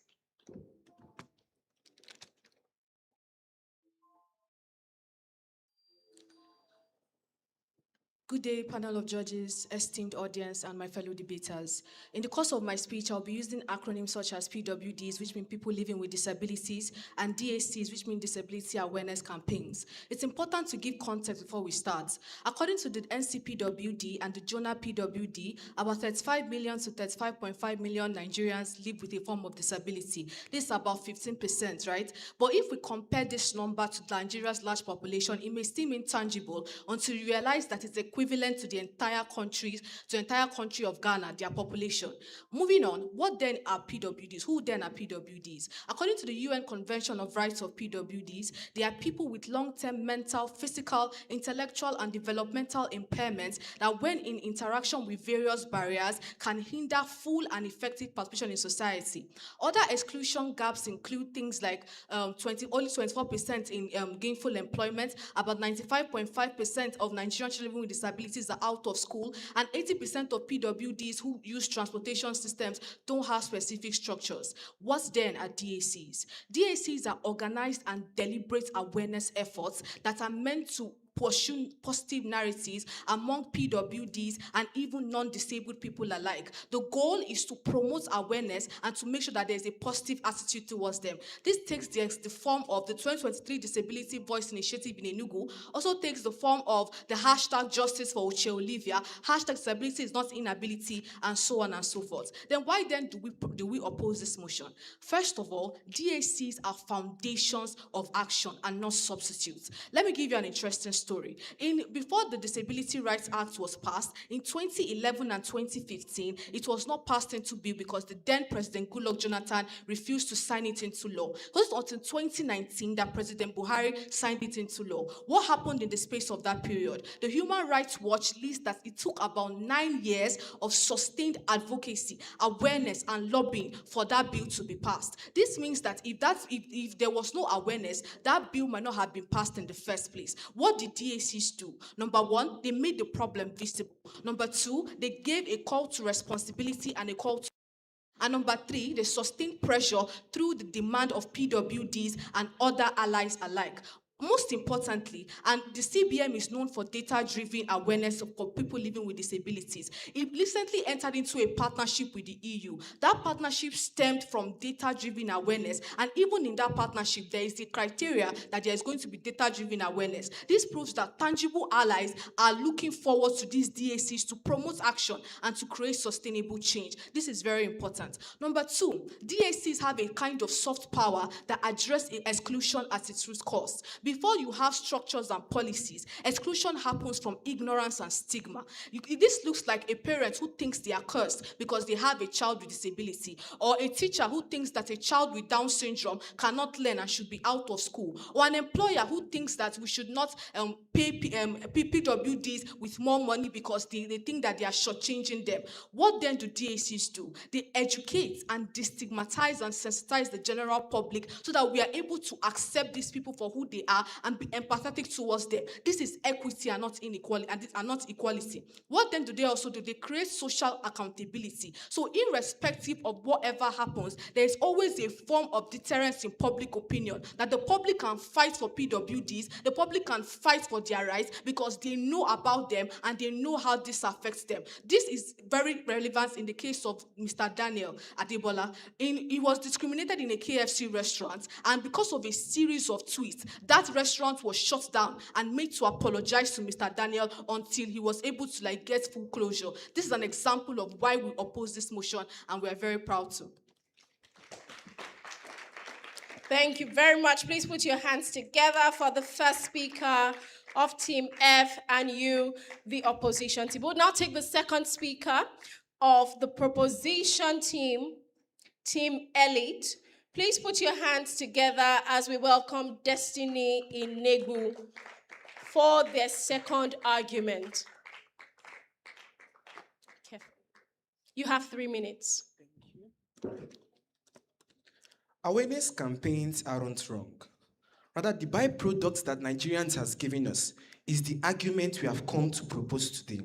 Good day, panel of judges, esteemed audience, and my fellow debaters. In the course of my speech, I'll be using acronyms such as PWDs, which mean people living with disabilities, and DACs, which mean disability awareness campaigns. It's important to give context before we start. According to the NCPWD and the Jonah PWD, about 35 million to 35.5 million Nigerians live with a form of disability. This is about 15%, right? But if we compare this number to Nigeria's large population, it may seem intangible until you realize that it's equivalent to the entire country of Ghana, their population. Moving on, what then are PWDs? Who then are PWDs? According to the UN Convention of Rights of PWDs, they are people with long-term mental, physical, intellectual, and developmental impairments that when in interaction with various barriers can hinder full and effective participation in society. Other exclusion gaps include things like only 24% in gainful employment, about 95.5% of Nigerian children living with disabilities are out of school, and 80% of PWDs who use transportation systems don't have specific structures. What then are DACs? DACs are organized and deliberate awareness efforts that are meant to pursue positive narratives among PWDs and even non-disabled people alike. The goal is to promote awareness and to make sure that there's a positive attitude towards them. This takes the form of the 2023 Disability Voice Initiative in Enugu, also takes the form of the hashtag Justice for Uche Olivia, hashtag disability is not inability, and so on and so forth. Then why then do we oppose this motion? First of all, DACs are foundations of action and not substitutes. Let me give you an interesting story. Before the Disability Rights Act was passed, in 2011 and 2015, it was not passed into bill because the then President Goodluck Jonathan refused to sign it into law. It was until 2019 that President Buhari signed it into law. What happened in the space of that period? The Human Rights Watch lists that it took about 9 years of sustained advocacy, awareness, and lobbying for that bill to be passed. This means that if there was no awareness, that bill might not have been passed in the first place. What did DACs do? Number one, they made the problem visible. Number two, they gave a call to responsibility and a call to. And number three, they sustained pressure through the demand of PWDs and other allies alike. Most importantly, and the CBM is known for data-driven awareness for people living with disabilities. It recently entered into a partnership with the EU. That partnership stemmed from data-driven awareness, and even in that partnership, there is the criteria that there is going to be data-driven awareness. This proves that tangible allies are looking forward to these DACs to promote action and to create sustainable change. This is very important. Number two, DACs have a kind of soft power that address exclusion at its root cause. Before you have structures and policies, exclusion happens from ignorance and stigma. This looks like a parent who thinks they are cursed because they have a child with disability, or a teacher who thinks that a child with Down syndrome cannot learn and should be out of school, or an employer who thinks that we should not pay PWDs with more money because they think that they are shortchanging them. What then do DACs do? They educate and destigmatize and sensitize the general public so that we are able to accept these people for who they are and be empathetic towards them. This is equity and not inequality, and not equality. What then do they also do? They create social accountability. So irrespective of whatever happens, there is always a form of deterrence in public opinion, that the public can fight for PWDs, the public can fight for their rights because they know about them and they know how this affects them. This is very relevant in the case of Mr. Daniel Adebola. He was discriminated in a KFC restaurant, and because of a series of tweets, that restaurant was shut down and made to apologize to Mr. Daniel until he was able to get full closure. This is an example of why we oppose this motion, and we are very proud to.
Thank you very much. Please put your hands together for the first speaker of Team F and you, the opposition team. We'll now take the second speaker of the proposition team, Team Elite. Please put your hands together as we welcome Destiny Inegu for their second argument. Okay. You have 3 minutes.
Awareness campaigns aren't wrong. Rather, the byproduct that Nigerians has given us is the argument we have come to propose today.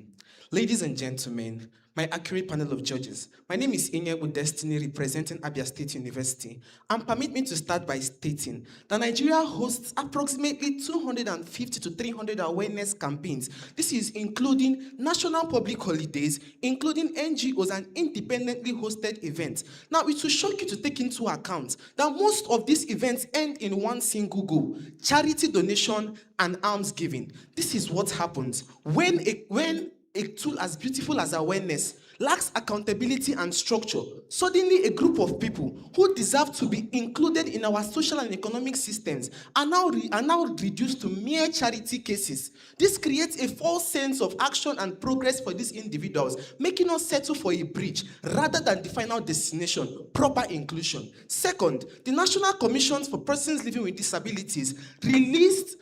Ladies and gentlemen, my accurate panel of judges, my name is Inyebu Destiny, representing Abia State University, and permit me to start by stating that Nigeria hosts approximately 250 to 300 awareness campaigns. This is including national public holidays, including NGOs and independently hosted events. Now, it will shock you to take into account that most of these events end in one single goal: charity donation and alms giving. This is what happens when a tool as beautiful as awareness lacks accountability and structure. Suddenly, a group of people who deserve to be included in our social and economic systems are now reduced to mere charity cases. This creates a false sense of action and progress for these individuals, making us settle for a bridge rather than the final destination, proper inclusion. Second, the National Commission for Persons Living with Disabilities released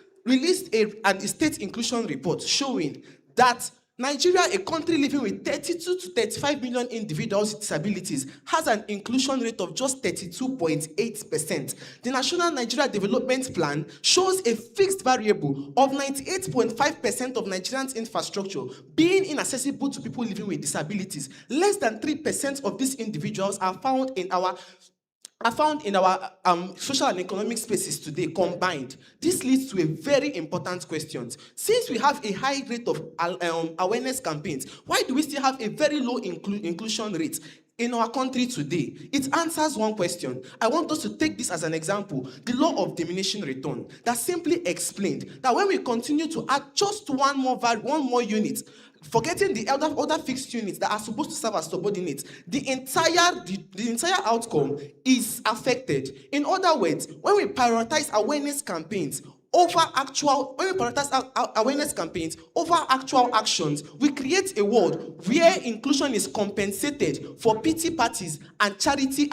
a state inclusion report showing that Nigeria, a country living with 32 to 35 million individuals with disabilities, has an inclusion rate of just 32.8%. The National Nigeria Development Plan shows a fixed variable of 98.5% of Nigerians' infrastructure being inaccessible to people living with disabilities. Less than 3% of these individuals are found in our social and economic spaces today combined. This leads to a very important question. Since we have a high rate of awareness campaigns, why do we still have a very low inclusion rate in our country today? It answers one question. I want us to take this as an example: the law of diminishing return, that simply explained that when we continue to add just one more unit, forgetting the other fixed units that are supposed to serve as subordinates, the entire outcome is affected. In other words, when we prioritize awareness campaigns over actual actions, we create a world where inclusion is compensated for pity parties and charity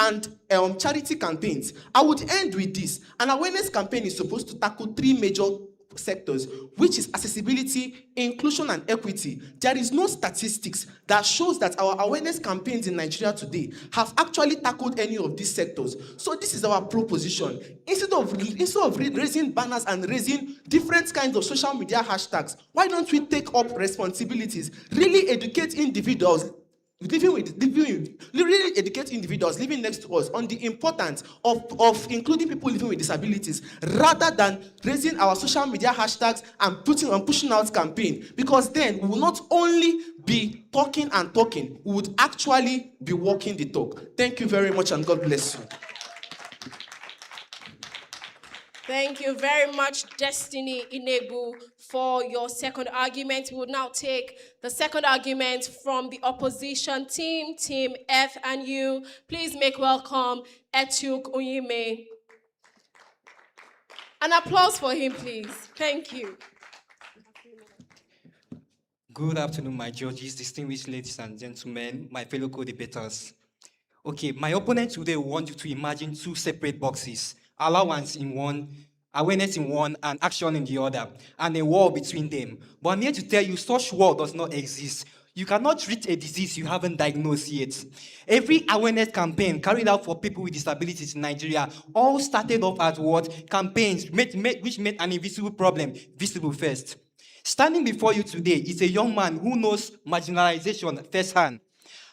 campaigns. I would end with this: an awareness campaign is supposed to tackle 3 major sectors, which is accessibility, inclusion, and equity. There is no statistics that shows that our awareness campaigns in Nigeria today have actually tackled any of these sectors. So this is our proposition. Instead of raising banners and raising different kinds of social media hashtags, why don't we take up responsibilities, really educate individuals, really educate individuals living next to us on the importance of including people living with disabilities, rather than raising our social media hashtags and pushing out campaign, because then we will not only be talking and talking, we would actually be walking the talk. Thank you very much, and God bless you.
Thank you very much, Destiny Inebu, for your second argument. We will now take the second argument from the opposition team, Team F and U. Please make welcome Etuk Uyime. An applause for him, please. Thank you.
Good afternoon, my judges, distinguished ladies and gentlemen, my fellow co-debaters. Okay, my opponent today wants you to imagine two separate boxes, allowance in one, awareness in one, and action in the other, and a wall between them. But I'm here to tell you, such wall does not exist. You cannot treat a disease you haven't diagnosed yet. Every awareness campaign carried out for people with disabilities in Nigeria all started off as what? Campaigns which made an invisible problem visible first. Standing before you today is a young man who knows marginalization firsthand.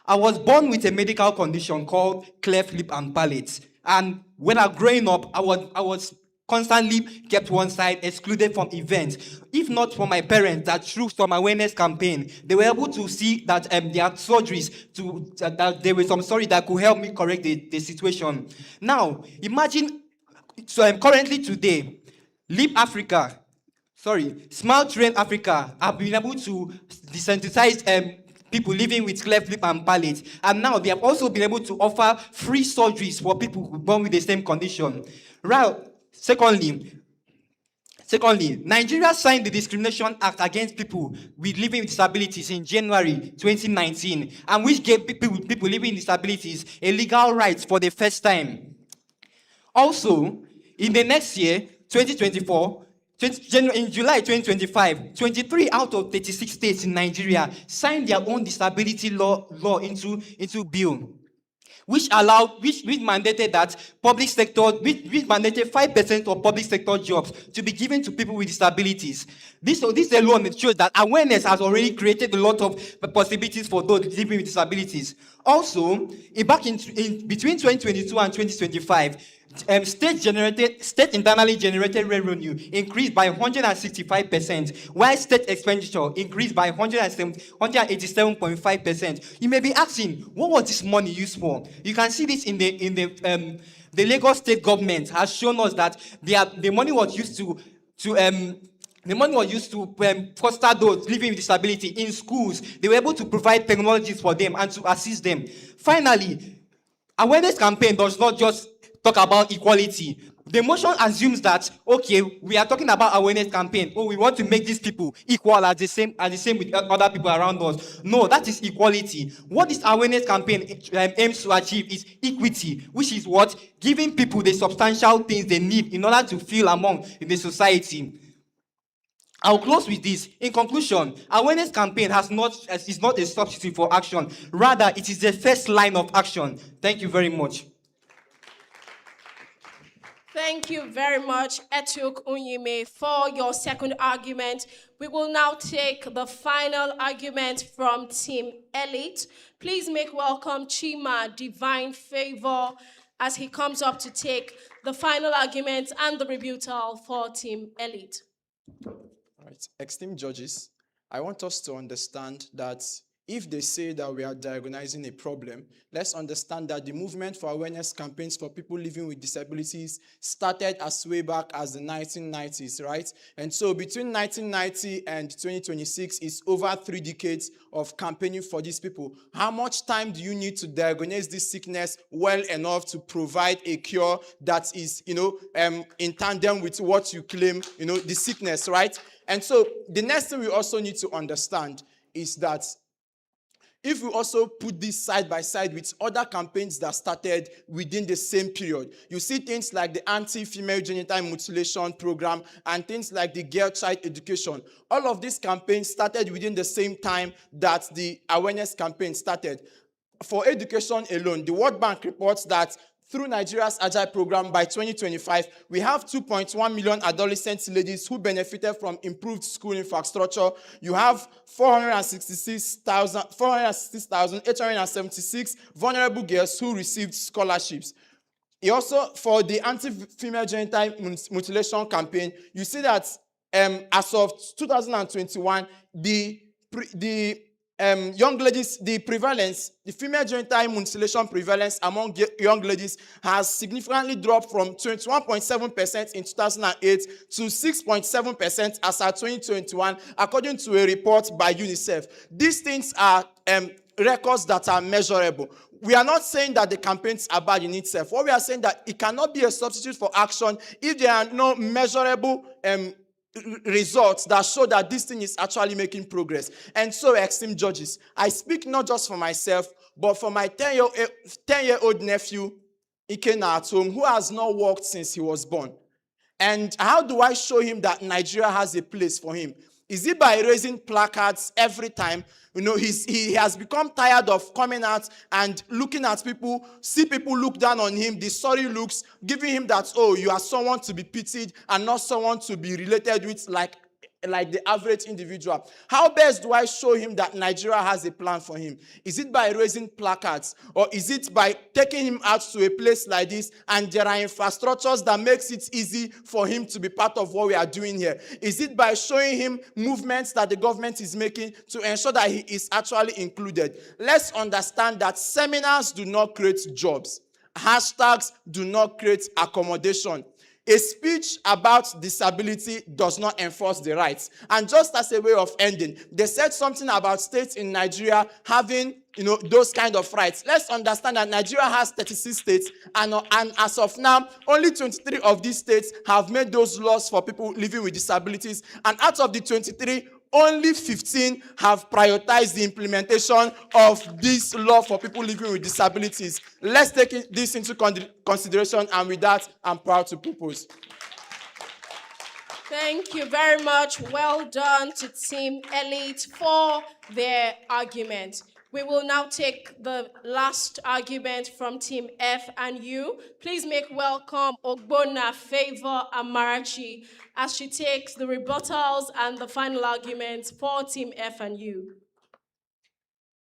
I was born with a medical condition called cleft lip and palate. And when I was growing up, I was constantly kept one side, excluded from events. If not for my parents that through some awareness campaign, they were able to see that there are surgeries, that there was some surgery that could help me correct the situation. Now, imagine, currently today, Smile Train Africa have been able to desensitize people living with cleft lip and palate. And now they have also been able to offer free surgeries for people born with the same condition. Right. Secondly, Nigeria signed the Discrimination Act against people living with disabilities in January 2019, and which gave people living with disabilities a legal right for the first time. Also, in the next year, 2024, in July 2025, 23 out of 36 states in Nigeria signed their own disability law into bill, which mandated that which mandated 5% of public sector jobs to be given to people with disabilities. This alone shows that awareness has already created a lot of possibilities for those living with disabilities. Also, between 2022 and 2025, state internally generated revenue increased by 165%, while state expenditure increased by 187.5%. You may be asking, what was this money used for? You can see this in the Lagos state government has shown us that the money was used to foster those living with disability in schools. They were able to provide technologies for them and to assist them. Finally, awareness campaign does not just talk about equality. The motion assumes that, okay, we are talking about awareness campaign. Oh, we want to make these people equal as the same with other people around us. No, that is equality. What this awareness campaign aims to achieve is equity, which is what? Giving people the substantial things they need in order to feel among in the society. I'll close with this. In conclusion, awareness campaign is not a substitute for action. Rather, it is the first line of action. Thank you very much.
Thank you very much, Etuk Unyime, for your second argument. We will now take the final argument from Team Elite. Please make welcome Chima Divine Favor as he comes up to take the final argument and the rebuttal for Team Elite.
All right, esteemed judges, I want us to understand that if they say that we are diagnosing a problem, let's understand that the movement for awareness campaigns for people living with disabilities started as way back as the 1990s, right? And so between 1990 and 2026 is over 3 decades of campaigning for these people. How much time do you need to diagnose this sickness well enough to provide a cure that is, in tandem with what you claim, the sickness, right? And so the next thing we also need to understand is that if we also put this side by side with other campaigns that started within the same period, you see things like the anti-female genital mutilation program and things like the girl child education. All of these campaigns started within the same time that the awareness campaign started. For education alone, the World Bank reports that through Nigeria's Agile program by 2025, we have 2.1 million adolescent ladies who benefited from improved school infrastructure. You have 466,876 vulnerable girls who received scholarships. Also, for the anti-female genital mutilation campaign, you see that as of 2021, the young ladies, the female genital mutilation prevalence among young ladies has significantly dropped from 21.7% in 2008 to 6.7% as at 2021, according to a report by UNICEF. These things are records that are measurable. We are not saying that the campaigns are bad in itself. What we are saying that it cannot be a substitute for action if there are no measurable results that show that this thing is actually making progress. And so, esteemed judges, I speak not just for myself, but for my 10-year-old nephew, Ikena at home, who has not worked since he was born. And how do I show him that Nigeria has a place for him? Is it by raising placards every time? You know, he has become tired of coming out and looking at people, see people look down on him, the sorry looks, giving him that, oh, you are someone to be pitied and not someone to be related with like the average individual. How best do I show him that Nigeria has a plan for him? Is it by raising placards, or is it by taking him out to a place like this and there are infrastructures that makes it easy for him to be part of what we are doing here? Is it by showing him movements that the government is making to ensure that he is actually included? Let's understand that seminars do not create jobs. Hashtags do not create accommodation. A speech about disability does not enforce the rights. And just as a way of ending, they said something about states in Nigeria having, those kind of rights. Let's understand that Nigeria has 36 states, and as of now, only 23 of these states have made those laws for people living with disabilities. And out of the 23, only 15 have prioritized the implementation of this law for people living with disabilities. Let's take this into consideration, and with that, I'm proud to propose.
Thank you very much. Well done to Team Elite for their argument. We will now take the last argument from Team F and U. Please make welcome Ogbonna Favor Amarachi as she takes the rebuttals and the final arguments for Team F and U.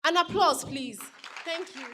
An applause, please. Thank you.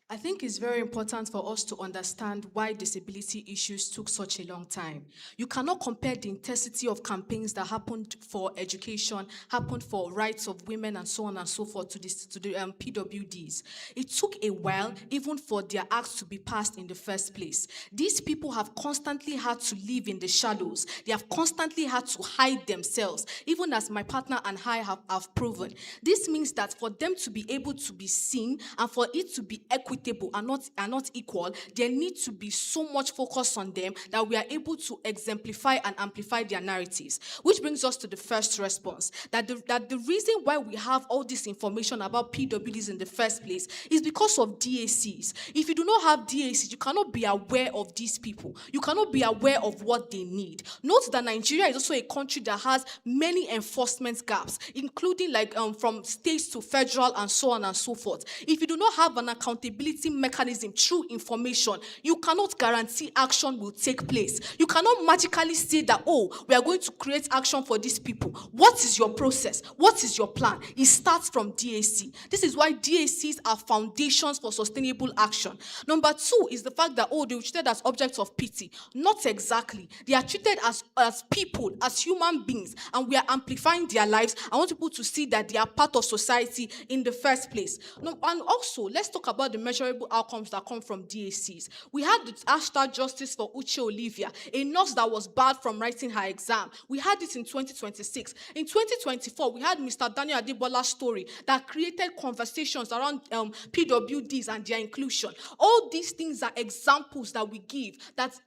I think it's very important for us to understand why disability issues took such a long time. You cannot compare the intensity of campaigns that happened for education, happened for rights of women, and so on and so forth to the PWDs. It took a while even for their acts to be passed in the first place. These people have constantly had to live in the shadows. They have constantly had to hide themselves, even as my partner and I have proven. This means that for them to be able to be seen and for it to be equitable and not equal, there needs to be so much focus on them that we are able to exemplify and amplify their narratives. Which brings us to the first response, that the reason why we have all this information about PWDs in the first place is because of DACs. If you do not have DACs, you cannot be aware of these people. You cannot be aware of what they need. Note that Nigeria is also a country that has many enforcement gaps, including from states to federal and so on and so forth. If you do not have an accountability mechanism through information, you cannot guarantee action will take place. You cannot magically say that, oh, we are going to create action for these people. What is your process? What is your plan? It starts from DAC. This is why DACs are foundations for sustainable action. Number two is the fact that, oh, they were treated as objects of pity. Not exactly. They are treated as people, as human beings, and we are amplifying their lives. I want people to see that they are part of society in the first place. No, and also, let's talk about the measurable outcomes that come from DACs. We had the hashtag justice for Uche Olivia, a nurse that was barred from writing her exam. We had it in 2026. In 2024, we had Mr. Daniel Adebola's story that created conversations around PWDs and their inclusion. All these things are examples that we give that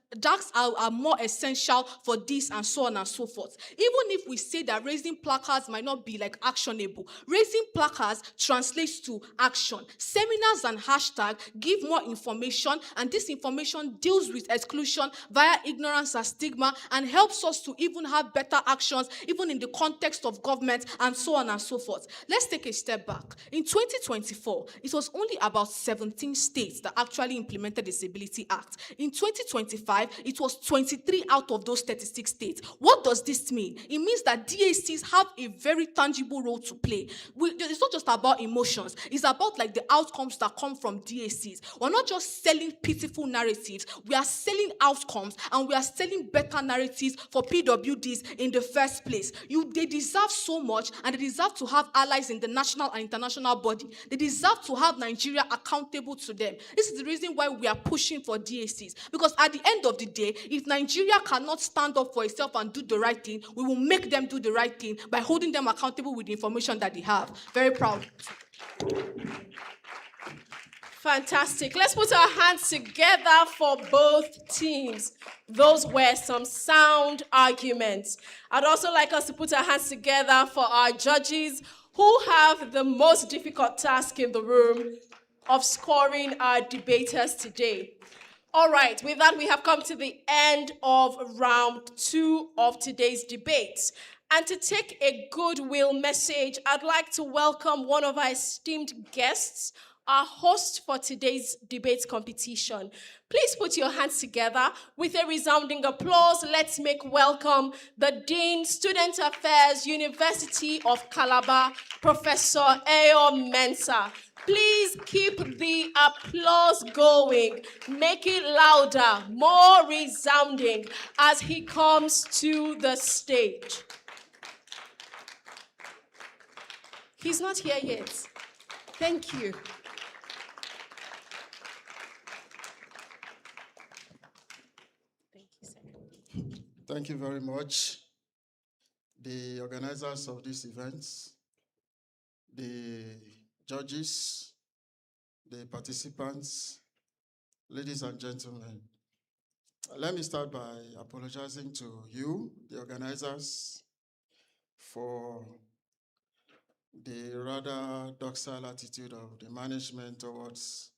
are more essential for this and so on and so forth. Even if we say that raising placards might not be actionable, raising placards translates to action. Seminars and hashtags hashtag give more information, and this information deals with exclusion via ignorance and stigma and helps us to even have better actions, even in the context of government and so on and so forth. Let's take a step back. In 2024, it was only about 17 states that actually implemented the Disability Act. In 2025, it was 23 out of those 36 states. What does this mean? It means that DACs have a very tangible role to play. It's not just about emotions, it's about like the outcomes that come from DACs. We're not just selling pitiful narratives, we are selling outcomes, and we are selling better narratives for PWDs in the first place. They deserve so much, and they deserve to have allies in the national and international body. They deserve to have Nigeria accountable to them. This is the reason why we are pushing for DACs. Because at the end of the day, if Nigeria cannot stand up for itself and do the right thing, we will make them do the right thing by holding them accountable with the information that they have. Very proud.
Fantastic. Let's put our hands together for both teams. Those were some sound arguments. I'd also like us to put our hands together for our judges who have the most difficult task in the room of scoring our debaters today. All right, with that, we have come to the end of round 2 of today's debates. And to take a goodwill message, I'd like to welcome one of our esteemed guests, our host for today's debate competition. Please put your hands together with a resounding applause. Let's make welcome the Dean, Student Affairs, University of Calabar, Professor Ayo Mensah. Please keep the applause going. Make it louder, more resounding as he comes to the stage. He's not here yet. Thank you.
Thank you very much. The organizers of this event, the judges, the participants, ladies and gentlemen. Let me start by apologizing to you, the organizers, for the rather docile attitude of the management towards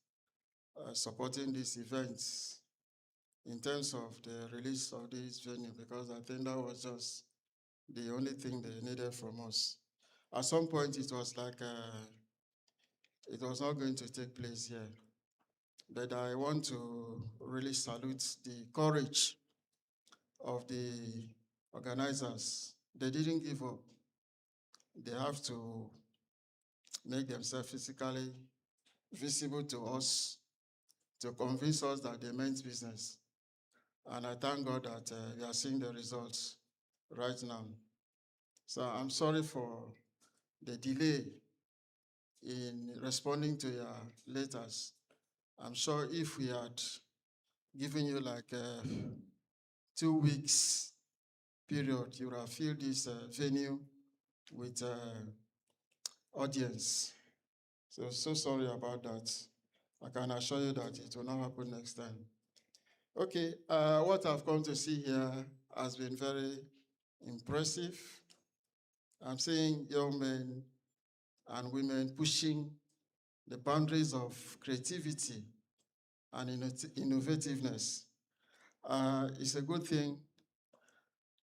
supporting this event in terms of the release of this venue, because I think that was just the only thing they needed from us. At some point, it was like it was not going to take place here. But I want to really salute the courage of the organizers. They didn't give up. They have to make themselves physically visible to us to convince us that they meant business. And I thank God that we are seeing the results right now. So I'm sorry for the delay in responding to your letters. I'm sure if we had given you like a 2 weeks period, you would have filled this venue with audience. So sorry about that. I can assure you that it will not happen next time. Okay, what I've come to see here has been very impressive. I'm seeing young men and women pushing the boundaries of creativity and innovativeness. It's a good thing,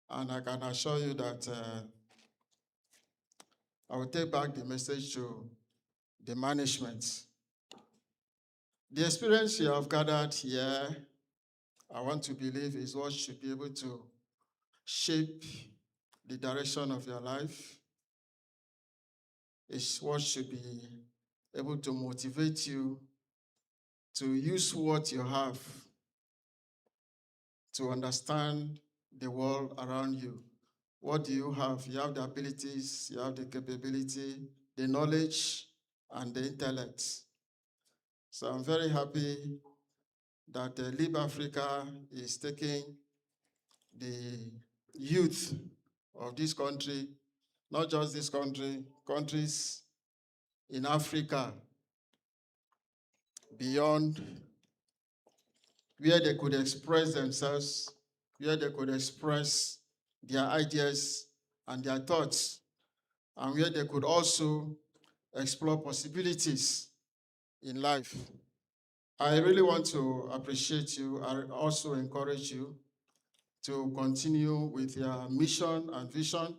and I can assure you that I will take back the message to the management. The experience you have gathered here, I want to believe, is what should be able to shape the direction of your life. It's what should be able to motivate you to use what you have to understand the world around you. What do you have? You have the abilities, you have the capability, the knowledge, and the intellect. So I'm very happy that Leap Africa is taking the youth of this country, not just this country, countries in Africa, beyond, where they could express themselves, where they could express their ideas and their thoughts, and where they could also explore possibilities in life. I really want to appreciate you. I also encourage you to continue with your mission and vision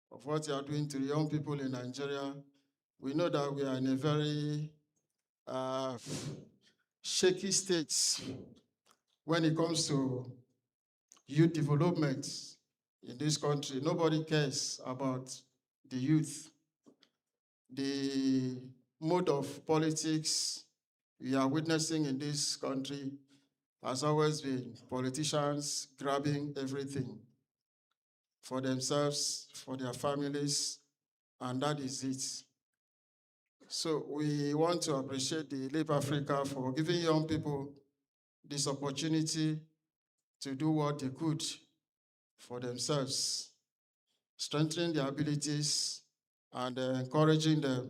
of what you are doing to the young people in Nigeria. We know that we are in a very shaky state when it comes to youth development in this country. Nobody cares about the youth. The mode of politics we are witnessing in this country has always been politicians grabbing everything for themselves, for their families, and that is it. So we want to appreciate the Leap Africa for giving young people this opportunity to do what they could for themselves, strengthening their abilities and encouraging them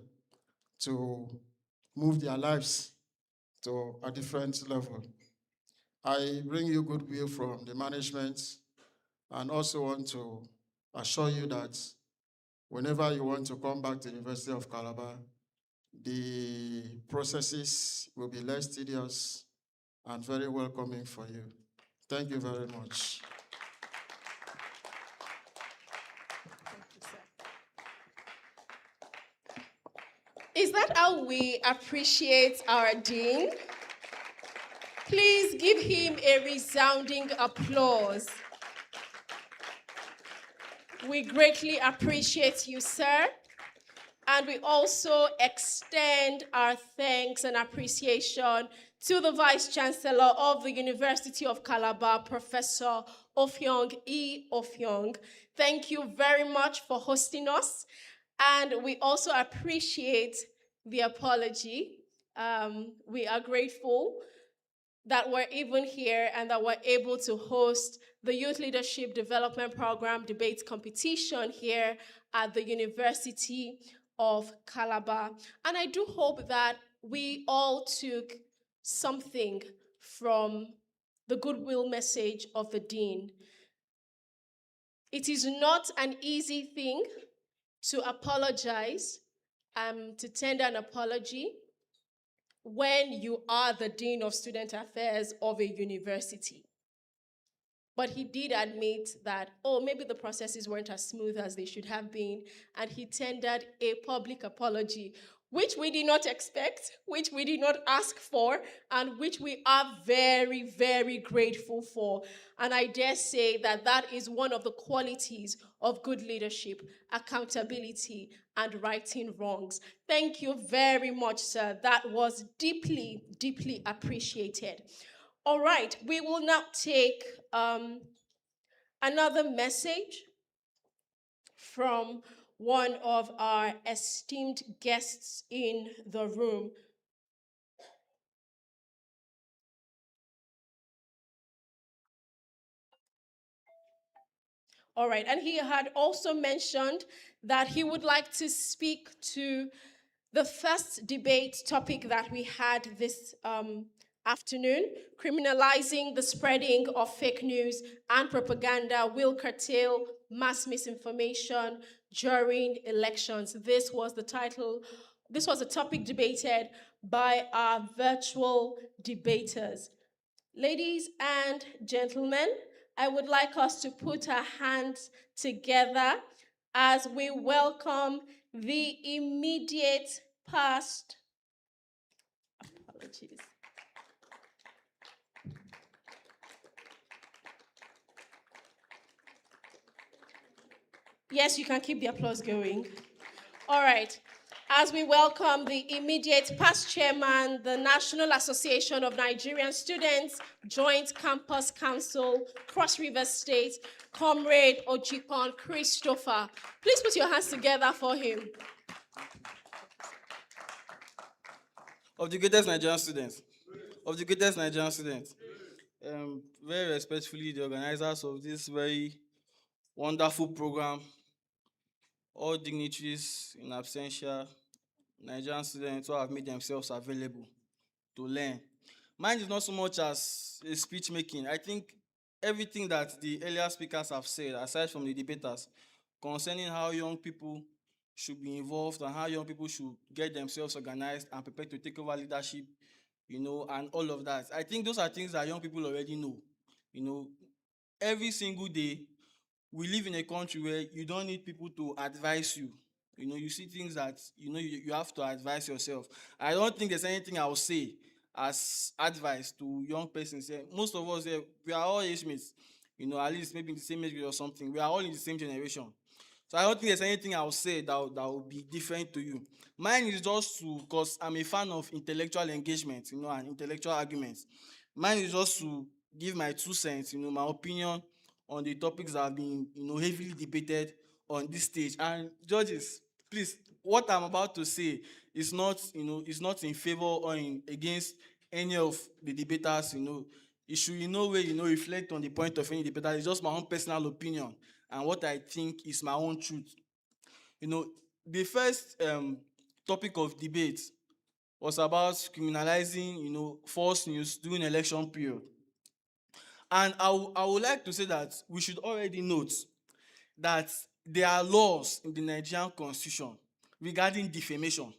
to move their lives to a different level. I bring you goodwill from the management and also want to assure you that whenever you want to come back to the University of Calabar, the processes will be less tedious and very welcoming for you. Thank you very much.
Is that how we appreciate our dean? Please give him a resounding applause. We greatly appreciate you, sir. And we also extend our thanks and appreciation to the Vice Chancellor of the University of Calabar, Professor Ofyong E. Ofyong. Thank you very much for hosting us. And we also appreciate the apology. We are grateful that we're even here and that we're able to host the Youth Leadership Development Program debate competition here at the University of Calabar. And I do hope that we all took something from the goodwill message of the Dean. It is not an easy thing to apologize, to tender an apology when you are the Dean of Student Affairs of a university. But he did admit that, oh, maybe the processes weren't as smooth as they should have been, and he tendered a public apology, which we did not expect, which we did not ask for, and which we are very, very grateful for. And I dare say that that is one of the qualities of good leadership: accountability and righting wrongs. Thank you very much, sir. That was deeply, deeply appreciated. All right, we will now take another message from one of our esteemed guests in the room. All right, and he had also mentioned that he would like to speak to the first debate topic that we had this afternoon: criminalizing the spreading of fake news and propaganda will curtail mass misinformation during elections. This was the title. This was a topic debated by our virtual debaters. Ladies and gentlemen, I would like us to put our hands together as we welcome the immediate past. Apologies. Yes, you can keep the applause going. All right. As we welcome the immediate past chairman, the National Association of Nigerian Students, Joint Campus Council, Cross River State, Comrade Ojikon Christopher. Please put your hands together for him.
Of the greatest Nigerian students. Of the greatest Nigerian students. Very respectfully, the organizers of this very wonderful program, all dignitaries in absentia, Nigerian students who have made themselves available to learn. Mine is not so much as a speech making. I think everything that the earlier speakers have said, aside from the debaters, concerning how young people should be involved and how young people should get themselves organized and prepared to take over leadership and all of that. I think those are things that young people already know. Every single day, we live in a country where you don't need people to advise you. You see things that you have to advise yourself. I don't think there's anything I will say as advice to young persons here. Most of us here, we are all age mates, at least maybe in the same age group or something. We are all in the same generation. So I don't think there's anything I will say that will be different to you. Mine is just to, because I'm a fan of intellectual engagement, and intellectual arguments. Mine is just to give my 2 cents, my opinion on the topics that have been, heavily debated on this stage. And judges, please, what I'm about to say is not, is not in favor or against any of the debaters. It should in no way, reflect on the point of any debater. It's just my own personal opinion and what I think is my own truth. The first topic of debate was about criminalizing, false news during election period. And I would like to say that we should already note that there are laws in the Nigerian constitution regarding defamation.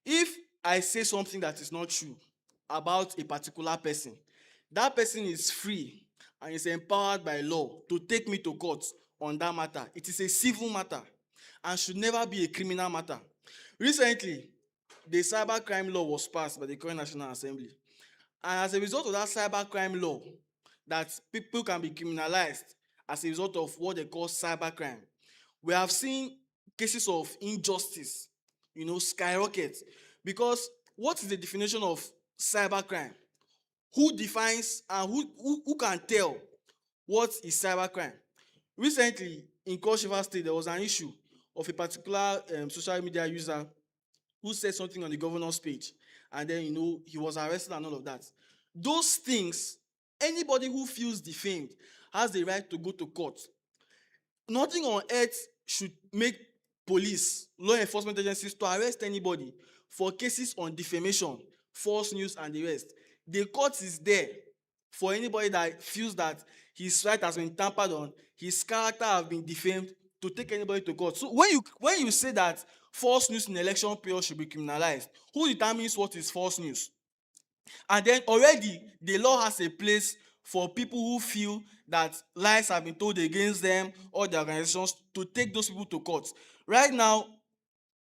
If I say something that is not true about a particular person, that person is free and is empowered by law to take me to court on that matter. It is a civil matter and should never be a criminal matter. Recently, the cybercrime law was passed by the current National Assembly. And as a result of that cybercrime law, that people can be criminalized as a result of what they call cybercrime, we have seen cases of injustice, skyrocket. Because what is the definition of cybercrime? Who defines and who can tell what is cybercrime? Recently, in Cross River State, there was an issue of a particular social media user who said something on the governor's page, and then he was arrested and all of that. Those things, anybody who feels defamed has the right to go to court. Nothing on earth should make police, law enforcement agencies to arrest anybody for cases on defamation, false news, and the rest. The court is there for anybody that feels that his right has been tampered on, his character has been defamed, to take anybody to court. So when you say that false news in election period should be criminalized, who determines what is false news? And then already the law has a place for people who feel that lies have been told against them or their organizations to take those people to court. Right now,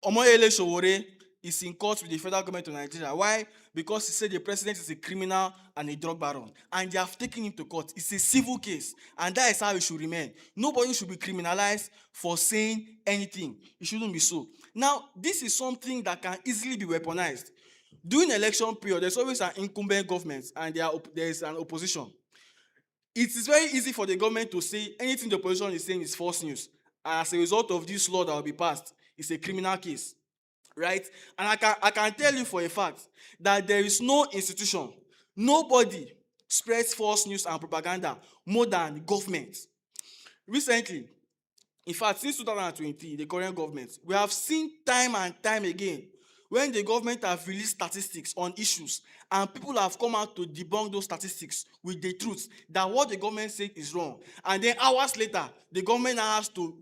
Omoyele Sowore is in court with the federal government of Nigeria. Why? Because he said the president is a criminal and a drug baron, and they have taken him to court. It's a civil case, and that is how it should remain. Nobody should be criminalized for saying anything. It shouldn't be so. Now, this is something that can easily be weaponized. During election period, there's always an incumbent government, and there is an opposition. It is very easy for the government to say anything the opposition is saying is false news. And as a result of this law that will be passed, it's a criminal case, right? And I can tell you for a fact that there is no institution, nobody spreads false news and propaganda more than government. Recently, in fact, since 2020, the current government, we have seen time and time again when the government have released statistics on issues and people have come out to debunk those statistics with the truth that what the government said is wrong. And then hours later, the government now has to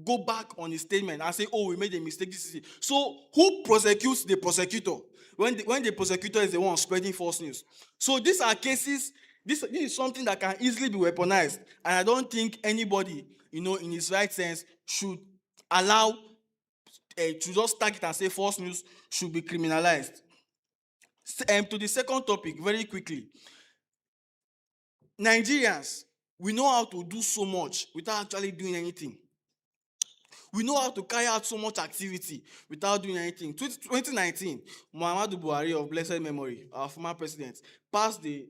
go back on a statement and say, oh, we made a mistake. This is it. So who prosecutes the prosecutor when the prosecutor is the one spreading false news? So these are cases, this is something that can easily be weaponized. And I don't think anybody, in his right sense, should allow to just tag it and say false news should be criminalized. To the second topic, very quickly. Nigerians, we know how to do so much without actually doing anything. We know how to carry out so much activity without doing anything. 2019, Muhammadu Buhari of blessed memory, our former president, passed the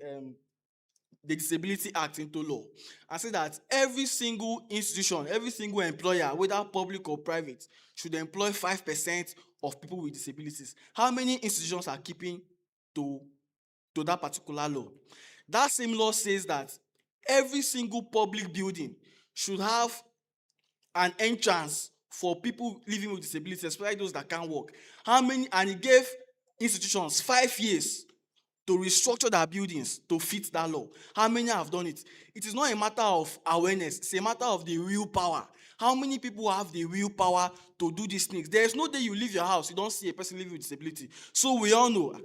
Disability Act into law and said that every single institution, every single employer, whether public or private, should employ 5% of people with disabilities. How many institutions are keeping to that particular law? That same law says that every single public building should have an entrance for people living with disabilities, especially those that can't walk. How many? And it gave institutions 5 years to restructure their buildings to fit that law. How many have done it? It is not a matter of awareness, it's a matter of the willpower. How many people have the willpower to do these things? There is no day you leave your house, you don't see a person living with disability. So we all know,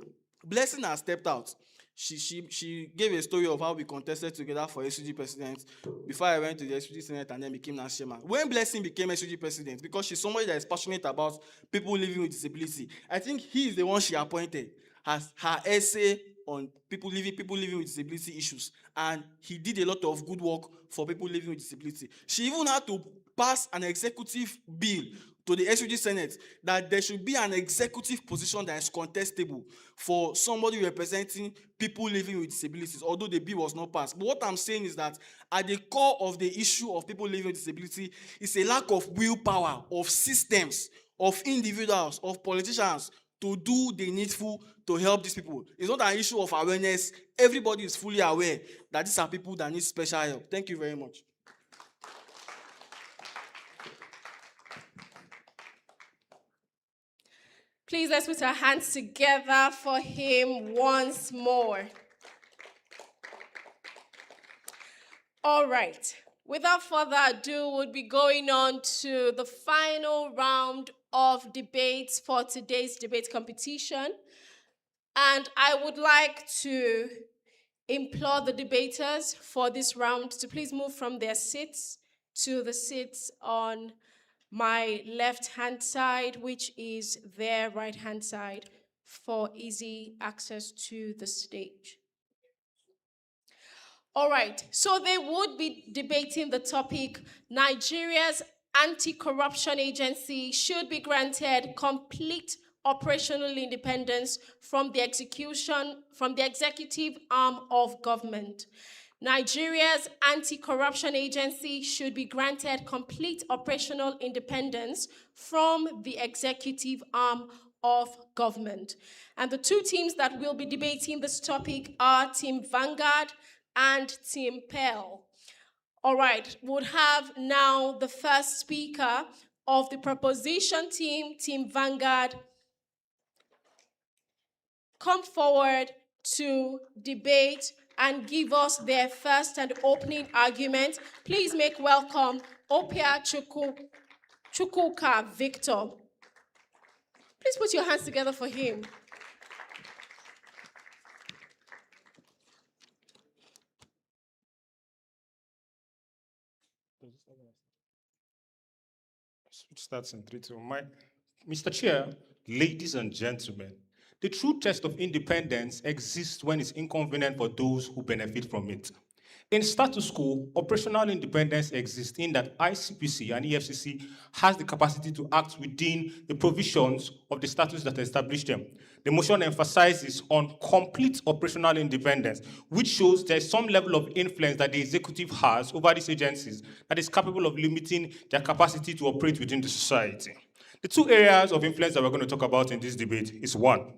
Blessing has stepped out. She gave a story of how we contested together for SUG president before I went to the SUG Senate and then became national chairman. When Blessing became SUG president, because she's somebody that is passionate about people living with disability, I think he is the one she appointed as her essay on people living with disability issues, and he did a lot of good work for people living with disability. She even had to pass an executive bill to the SUG Senate that there should be an executive position that is contestable for somebody representing people living with disabilities, although the bill was not passed. But what I'm saying is that at the core of the issue of people living with disability is a lack of willpower, of systems, of individuals, of politicians to do the needful to help these people. It's not an issue of awareness. Everybody is fully aware that these are people that need special help. Thank you very much.
Please let's put our hands together for him once more. All right. Without further ado, we'll be going on to the final round of debates for today's debate competition. And I would like to implore the debaters for this round to please move from their seats to the seats on my left-hand side, which is their right-hand side, for easy access to the stage. All right, so they would be debating the topic, Nigeria's anti-corruption agency should be granted complete operational independence from the executive arm of government. Nigeria's anti-corruption agency should be granted complete operational independence from the executive arm of government. And the two teams that will be debating this topic are Team Vanguard and Team Pell. All right, we'll have now the first speaker of the proposition team, Team Vanguard, come forward to debate and give us their first and opening argument. Please make welcome Opia Chukwuka Victor. Please put your hands together for him.
Starts in 3, 2. Mr. Chair, ladies and gentlemen, the true test of independence exists when it's inconvenient for those who benefit from it. In status quo, operational independence exists in that ICPC and EFCC has the capacity to act within the provisions of the statutes that establish them. The motion emphasizes on complete operational independence, which shows there's some level of influence that the executive has over these agencies that is capable of limiting their capacity to operate within the society. The two areas of influence that we're going to talk about in this debate is one,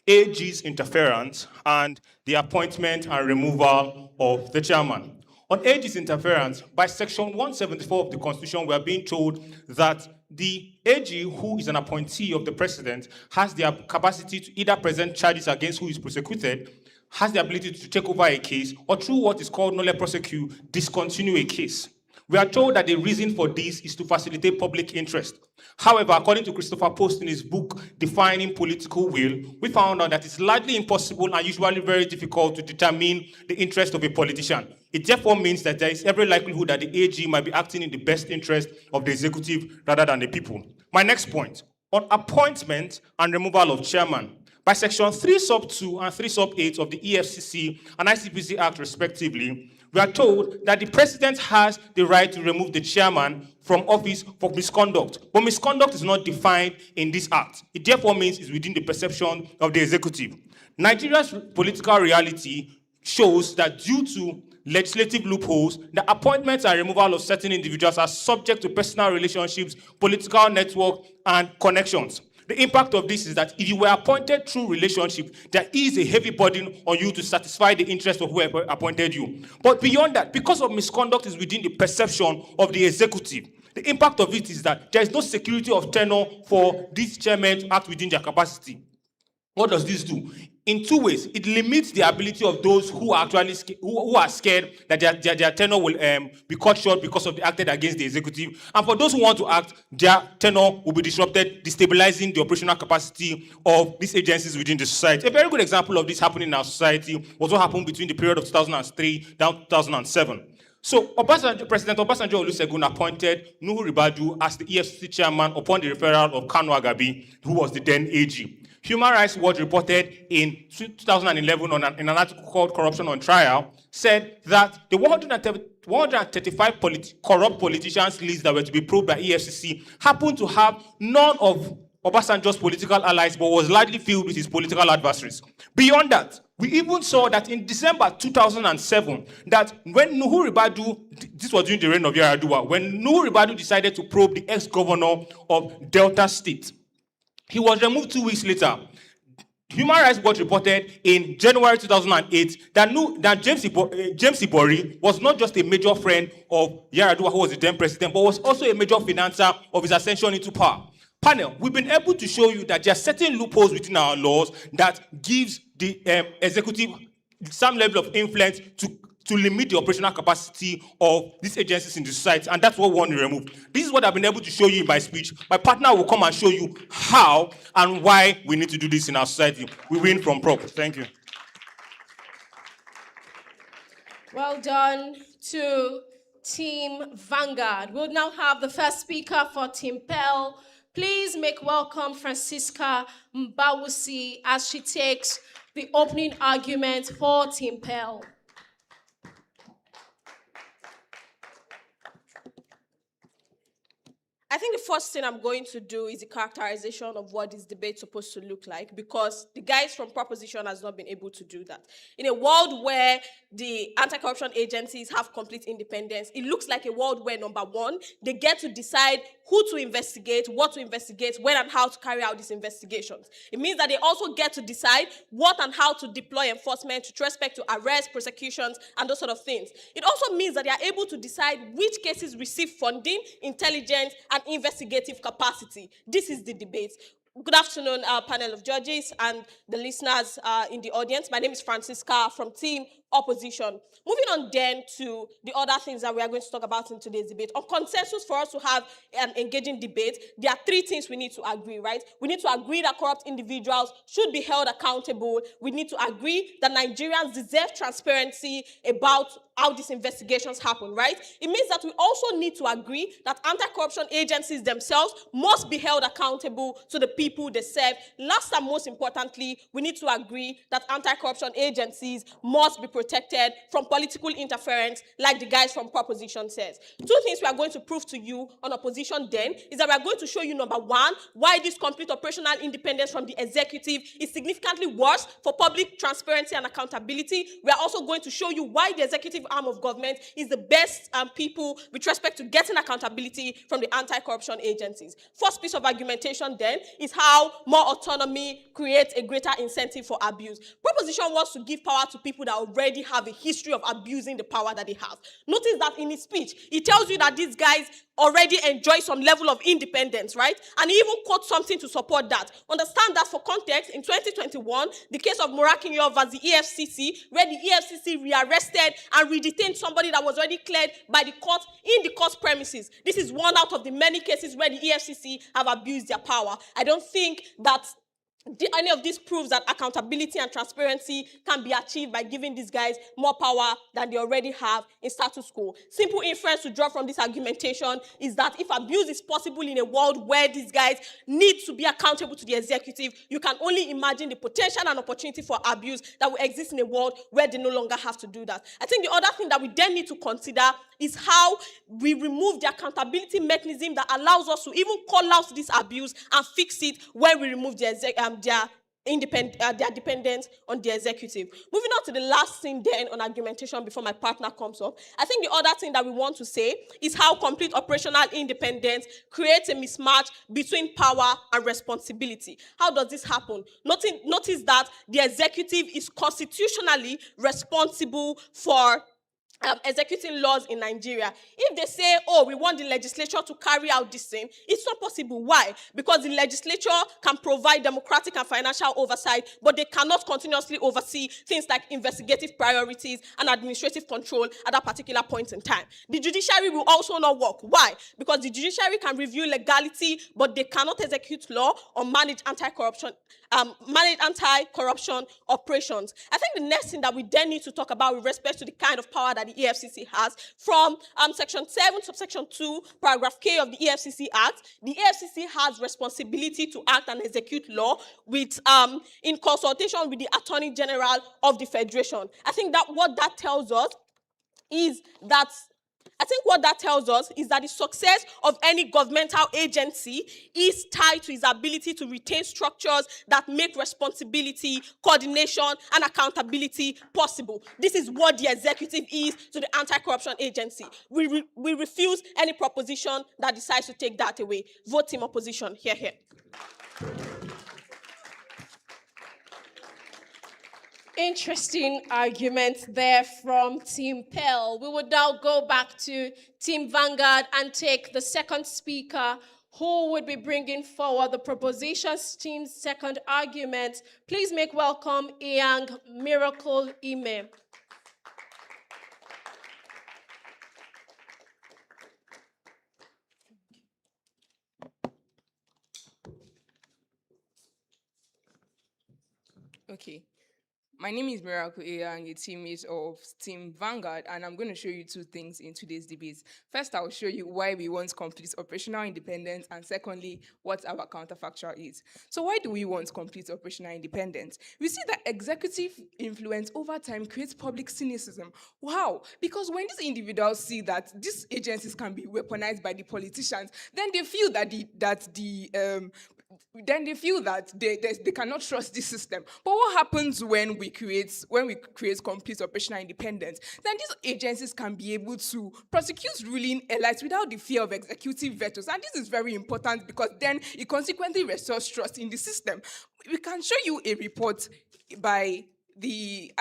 AG's interference and the appointment and removal of the chairman. On AG's interference, by section 174 of the Constitution, we are being told that the AG, who is an appointee of the president, has the capacity to either present charges against who is prosecuted, has the ability to take over a case, or through what is called nolle prosequi, discontinue a case. We are told that the reason for this is to facilitate public interest. However, according to Christopher Post in his book, Defining Political Will, we found out that it's largely impossible and usually very difficult to determine the interest of a politician. It therefore means that there is every likelihood that the AG might be acting in the best interest of the executive rather than the people. My next point, on appointment and removal of chairman. By section 3 sub 2 and 3 sub 8 of the EFCC and ICPC Act respectively, we are told that the president has the right to remove the chairman from office for misconduct. But misconduct is not defined in this act. It therefore means it's within the perception of the executive. Nigeria's political reality shows that due to legislative loopholes, the appointments and removal of certain individuals are subject to personal relationships, political network, and connections. The impact of this is that if you were appointed through relationship, there is a heavy burden on you to satisfy the interest of whoever appointed you. But beyond that, because of misconduct is within the perception of the executive, the impact of it is that there is no security of tenure for these chairmen to act within their capacity. What does this do? in two ways. It limits the ability of those who are actually who are scared that their tenure will be cut short because of the acted against the executive. And for those who want to act, their tenure will be disrupted, destabilizing the operational capacity of these agencies within the society. A very good example of this happening in our society was what happened between the period of 2003 down to 2007. So President Obasanjo Olusegun appointed Nuhu Ribadu as the EFCC chairman upon the referral of Kanu Agabi, who was the then AG. Human Rights Watch reported in 2011 in an article called Corruption on Trial, said that the 135 corrupt politicians list that were to be probed by EFCC happened to have none of Obasanjo's political allies, but was largely filled with his political adversaries. Beyond that, we even saw that in December 2007, that when Nuhu Ribadu, this was during the reign of Yar'Adua, when Nuhu Ribadu decided to probe the ex-governor of Delta State, he was removed 2 weeks later. Human Rights Watch reported in January 2008 that James Ibori was not just a major friend of Yar'Adua, who was the then president, but was also a major financer of his ascension into power. Panel, we've been able to show you that there are certain loopholes within our laws that gives the executive some level of influence to limit the operational capacity of these agencies in the society, and that's what we want to remove. This is what I've been able to show you in my speech. My partner will come and show you how and why we need to do this in our society. We win from prop. Thank you.
Well done to Team Vanguard. We'll now have the first speaker for Team Pell. Please make welcome Francisca Mbawusi as she takes the opening argument for Team Pell.
I think the first thing I'm going to do is the characterization of what this debate is supposed to look like, because the guys from Proposition has not been able to do that. In a world where the anti-corruption agencies have complete independence, it looks like a world where, number one, they get to decide who to investigate, what to investigate, when and how to carry out these investigations. It means that they also get to decide what and how to deploy enforcement with respect to arrests, prosecutions, and those sort of things. It also means that they are able to decide which cases receive funding, intelligence, and investigative capacity. This is the debate. Good afternoon, our panel of judges and the listeners in the audience. My name is Francisca from Team Opposition. Moving on then to the other things that we are going to talk about in today's debate. On consensus for us to have an engaging debate, there are three things we need to agree, right? We need to agree that corrupt individuals should be held accountable. We need to agree that Nigerians deserve transparency about how these investigations happen, right? It means that we also need to agree that anti-corruption agencies themselves must be held accountable to the people they serve. Last and most importantly, we need to agree that anti-corruption agencies must be protected from political interference, like the guys from Proposition says. Two things we are going to prove to you on Opposition then is that we are going to show you, number one, why this complete operational independence from the executive is significantly worse for public transparency and accountability. We are also going to show you why the executive arm of government is the best people with respect to getting accountability from the anti-corruption agencies. First piece of argumentation then is how more autonomy creates a greater incentive for abuse. Proposition wants to give power to people that already have a history of abusing the power that they have. Notice that in his speech, he tells you that these guys already enjoy some level of independence, right? And he even quotes something to support that. Understand that for context, in 2021, the case of Morakinyo versus the EFCC, where the EFCC rearrested and redetained somebody that was already cleared by the court in the court premises. This is one out of the many cases where the EFCC have abused their power. I don't think that any of this proves that accountability and transparency can be achieved by giving these guys more power than they already have in status quo. Simple inference to draw from this argumentation is that if abuse is possible in a world where these guys need to be accountable to the executive, you can only imagine the potential and opportunity for abuse that will exist in a world where they no longer have to do that. I think the other thing that we then need to consider is how we remove the accountability mechanism that allows us to even call out this abuse and fix it when we remove their dependence on the executive. Moving on to the last thing then on argumentation before my partner comes up, I think the other thing that we want to say is how complete operational independence creates a mismatch between power and responsibility. How does this happen? Notice that the executive is constitutionally responsible for executing laws in Nigeria. If they say, oh, we want the legislature to carry out this thing, it's not possible. Why? Because the legislature can provide democratic and financial oversight, but they cannot continuously oversee things like investigative priorities and administrative control at that particular point in time. The judiciary will also not work. Why? Because the judiciary can review legality, but they cannot execute law or manage anti-corruption operations. I think the next thing that we then need to talk about with respect to the kind of power that the EFCC has, from Section 7, subsection 2, paragraph K of the EFCC Act, the EFCC has responsibility to act and execute law with in consultation with the Attorney General of the Federation. I think that what that tells us is that the success of any governmental agency is tied to its ability to retain structures that make responsibility, coordination, and accountability possible. This is what the executive is to the anti-corruption agency. We refuse any proposition that decides to take that away. Vote Team Opposition. Here, here.
Interesting arguments there from Team Pell. We would now go back to Team Vanguard and take the second speaker, who would be bringing forward the propositions team's second argument. Please make welcome Young Miracle Ime.
Okay. My name is Miracle Aya, and a teammate of Team Vanguard, and I'm going to show you two things in today's debate. First, I'll show you why we want complete operational independence, and secondly, what our counterfactual is. So why do we want complete operational independence? We see that executive influence over time creates public cynicism. Wow! Because when these individuals see that these agencies can be weaponized by the politicians, then they feel that they cannot trust the system. But what happens when we create complete operational independence? Then these agencies can be able to prosecute ruling elites without the fear of executive vetoes. And this is very important because then it consequently restores trust in the system. We can show you a report by the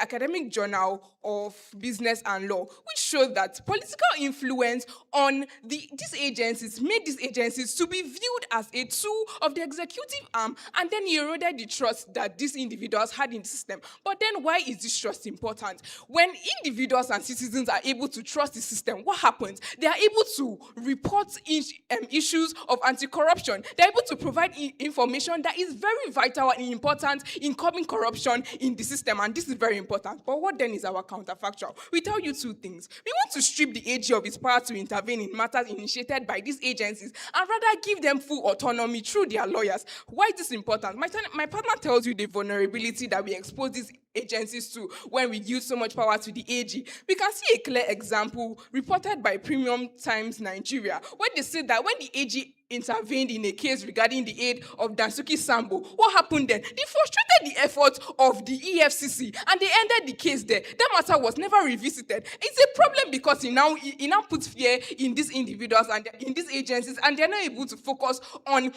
Academic Journal of Business and Law, which showed that political influence on these agencies made these agencies to be viewed as a tool of the executive arm, and then eroded the trust that these individuals had in the system. But then why is this trust important? When individuals and citizens are able to trust the system, what happens? They are able to report issues of anti-corruption. They're able to provide information that is very vital and important in curbing corruption in the system, and this is very important. But what then is our counterfactual? We tell you two things. We want to strip the AG of its power to intervene in matters initiated by these agencies and rather give them full autonomy through their lawyers. Why is this important? My partner tells you the vulnerability that we expose these agencies to when we give so much power to the AG. We can see a clear example reported by Premium Times Nigeria, where they said that when the AG intervened in a case regarding the aid of Dansuki Sambo, what happened then? They frustrated the efforts of the EFCC and they ended the case there. That matter was never revisited. It's a problem because it now puts fear in these individuals and in these agencies, and they're not able to focus on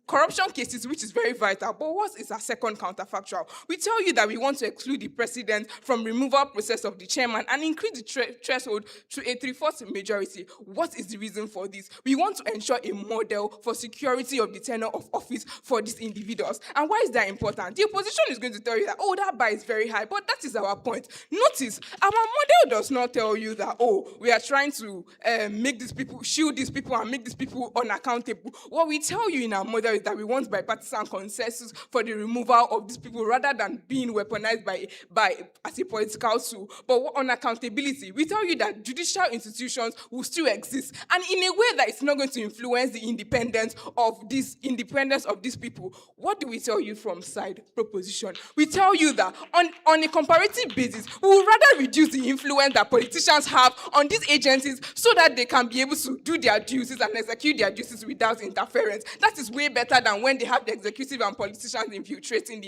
corruption cases, which is very vital. But what is our second counterfactual? We tell you that we want to exclude the president from removal process of the chairman and increase the threshold to a 3/4 majority. What is the reason for this? We want to ensure a model for security of the tenure of office for these individuals. And why is that important? The opposition is going to tell you that, oh, that bar is very high, but that is our point. Notice, our model does not tell you that, oh, we are trying to make these people, shield these people and make these people unaccountable. What we tell you in our model is that we want bipartisan consensus for the removal of these people rather than being weaponized by as a political tool. But on accountability, we tell you that judicial institutions will still exist, and in a way that it's not going to influence the independence of these people. What do we tell you from side proposition? We tell you that on a comparative basis, we would rather reduce the influence that politicians have on these agencies so that they can be able to do their duties and execute their duties without interference. That is way better than when they have the executive and politicians infiltrating the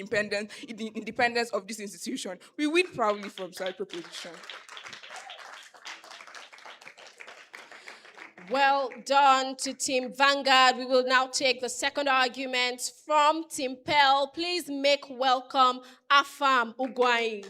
independence of this institution. We win proudly from side proposition.
Well done to Team Vanguard. We will now take the second argument from Team Pell. Please make welcome Afam Ugwai.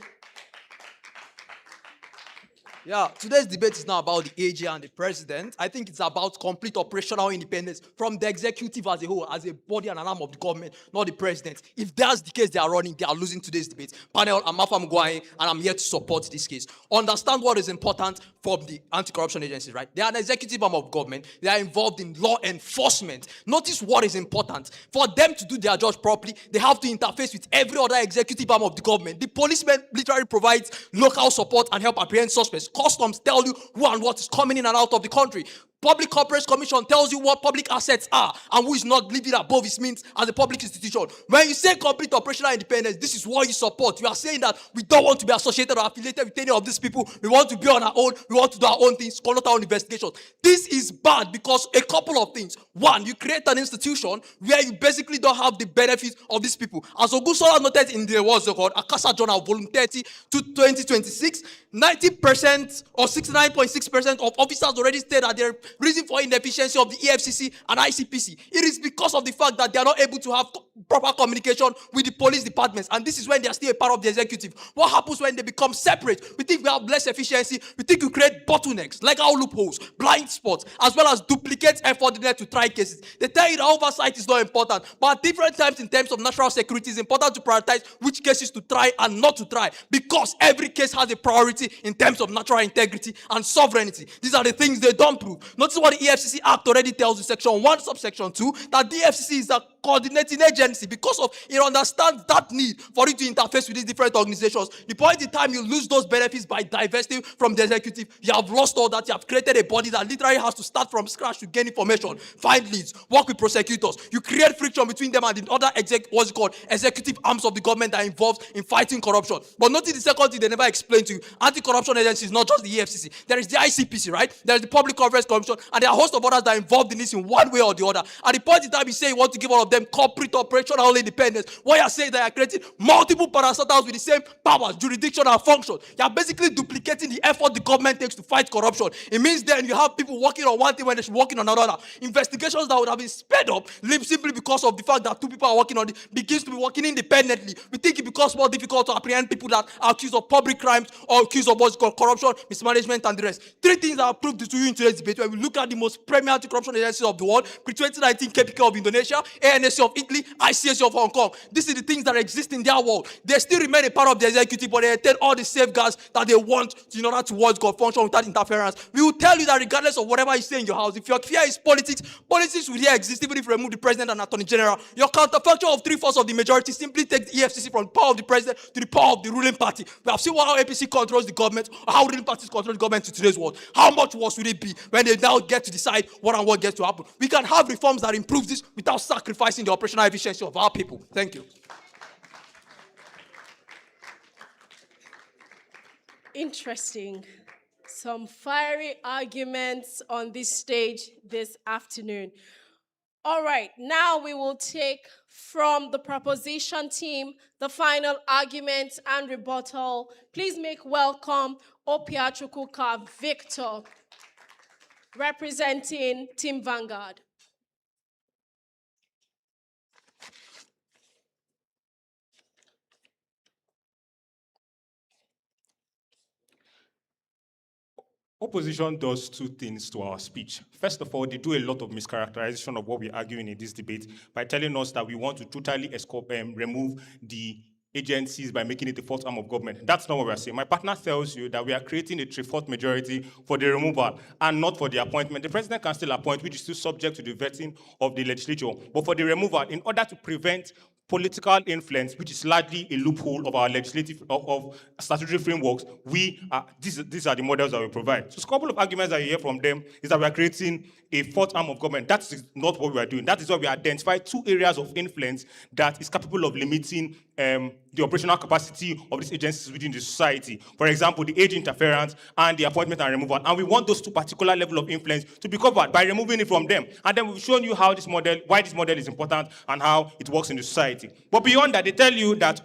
Yeah, today's debate is not about the AG and the president. I think it's about complete operational independence from the executive as a whole, as a body and an arm of the government, not the president. If that's the case they are running, they are losing today's debate. Panel, I'm Afam Gwai, and I'm here to support this case. Understand what is important from the anti-corruption agencies, right? They are an executive arm of government. They are involved in law enforcement. Notice what is important. For them to do their job properly, they have to interface with every other executive arm of the government. The policeman literally provides local support and help apprehend suspects. Customs tell you who and what is coming in and out of the country. Public Corporates Commission tells you what public assets are and who is not living above its means as a public institution. When you say complete operational independence, this is what you support. You are saying that we don't want to be associated or affiliated with any of these people. We want to be on our own. We want to do our own things, conduct our own investigations. This is bad because a couple of things. One, you create an institution where you basically don't have the benefits of these people. As Ogusola noted in the what's it called, Akasa Journal, volume 30 to 2026, 90% or 69.6% of officers already stated that their reason for inefficiency of the EFCC and ICPC. It is because of the fact that they are not able to have proper communication with the police departments, and this is when they are still a part of the executive. What happens when they become separate? We think we have less efficiency. We think we create bottlenecks, like our loopholes, blind spots, as well as duplicate effort needed to try cases. They tell you that oversight is not important, but at different times in terms of national security, it's important to prioritize which cases to try and not to try, because every case has a priority in terms of national integrity and sovereignty. These are the things they don't prove. Notice what the EFCC Act already tells you, Section 1, Subsection 2, that the EFCC is a coordinating agency because of it understands that need for it to interface with these different organizations. The point in time you lose those benefits by divesting from the executive, you have lost all that. You have created a body that literally has to start from scratch to gain information, find leads, work with prosecutors. You create friction between them and the other executive arms of the government that are involved in fighting corruption. But notice the second thing they never explained to you. Anti-corruption agency is not just the EFCC. There is the ICPC, right? There is the Public Corporates Commission, and there are a host of others that are involved in this in one way or the other. At the point in time you say you want to give all of them corporate operational independence, what you're saying that you're creating multiple parastatals with the same powers, jurisdiction, and function. You're basically duplicating the effort the government takes to fight corruption. It means then you have people working on one thing when they should be working on another. Investigations that would have been sped up simply because of the fact that two people are working on it begins to be working independently. We think it becomes more difficult to apprehend people that are accused of public crimes or accused of what's called corruption, mismanagement, and the rest. Three things I proved to you in today's debate. When we look at the most premier anti-corruption agencies of the world, pre-2019 KPK of Indonesia, ANC of Italy, ICAC of Hong Kong. These are the things that exist in their world. They still remain a part of the executive, but they attain all the safeguards that they want in order to what's called function without interference. We will tell you that regardless of whatever you say in your house, if your fear is politics, politics will here exist even if you remove the president and attorney general. Your counterfactual of 3/4 of the majority simply takes the EFCC from the power of the president to the power of the ruling party. We have seen how APC controls the government, or how ruling parties control the government in today's world. How much worse will it be when they now get to decide what and what gets to happen? We can have reforms that improve this without sacrificing the operational efficiency of our people. Thank you.
Interesting. Some fiery arguments on this stage this afternoon. All right, now we will take from the proposition team the final argument and rebuttal. Please make welcome Opia Chukwuka Victor, representing Team Vanguard.
Opposition does two things to our speech. First of all, they do a lot of mischaracterization of what we're arguing in this debate by telling us that we want to totally remove the agencies by making it a fourth arm of government. That's not what we're saying. My partner tells you that we are creating a 3/4 majority for the removal and not for the appointment. The president can still appoint, which is still subject to the vetting of the legislature. But for the removal, in order to prevent political influence, which is largely a loophole of our legislative of statutory frameworks, these are the models that we provide. So a couple of arguments that you hear from them is that we are creating a fourth arm of government. That is not what we are doing. That is why we identify two areas of influence that is capable of limiting the operational capacity of these agencies within the society. For example, the age interference and the appointment and removal. And we want those two particular levels of influence to be covered by removing it from them. And then we've shown you why this model is important and how it works in the society. But beyond that, they tell you that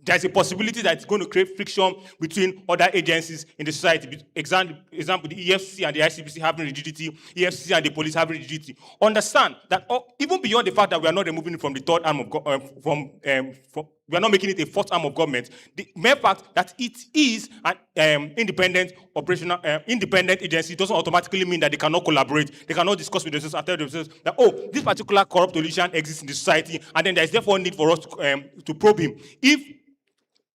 there's a possibility that it's going to create friction between other agencies in the society. Example, the EFCC and the ICPC having rigidity, EFCC and the police having rigidity. Understand that even beyond the fact that we are not removing it from the third arm of we are not making it a fourth arm of government. The mere fact that it is an independent operational independent agency doesn't automatically mean that they cannot collaborate. They cannot discuss with themselves and tell themselves that, oh, this particular corrupt politician exists in the society, and then there is therefore need for us to probe him.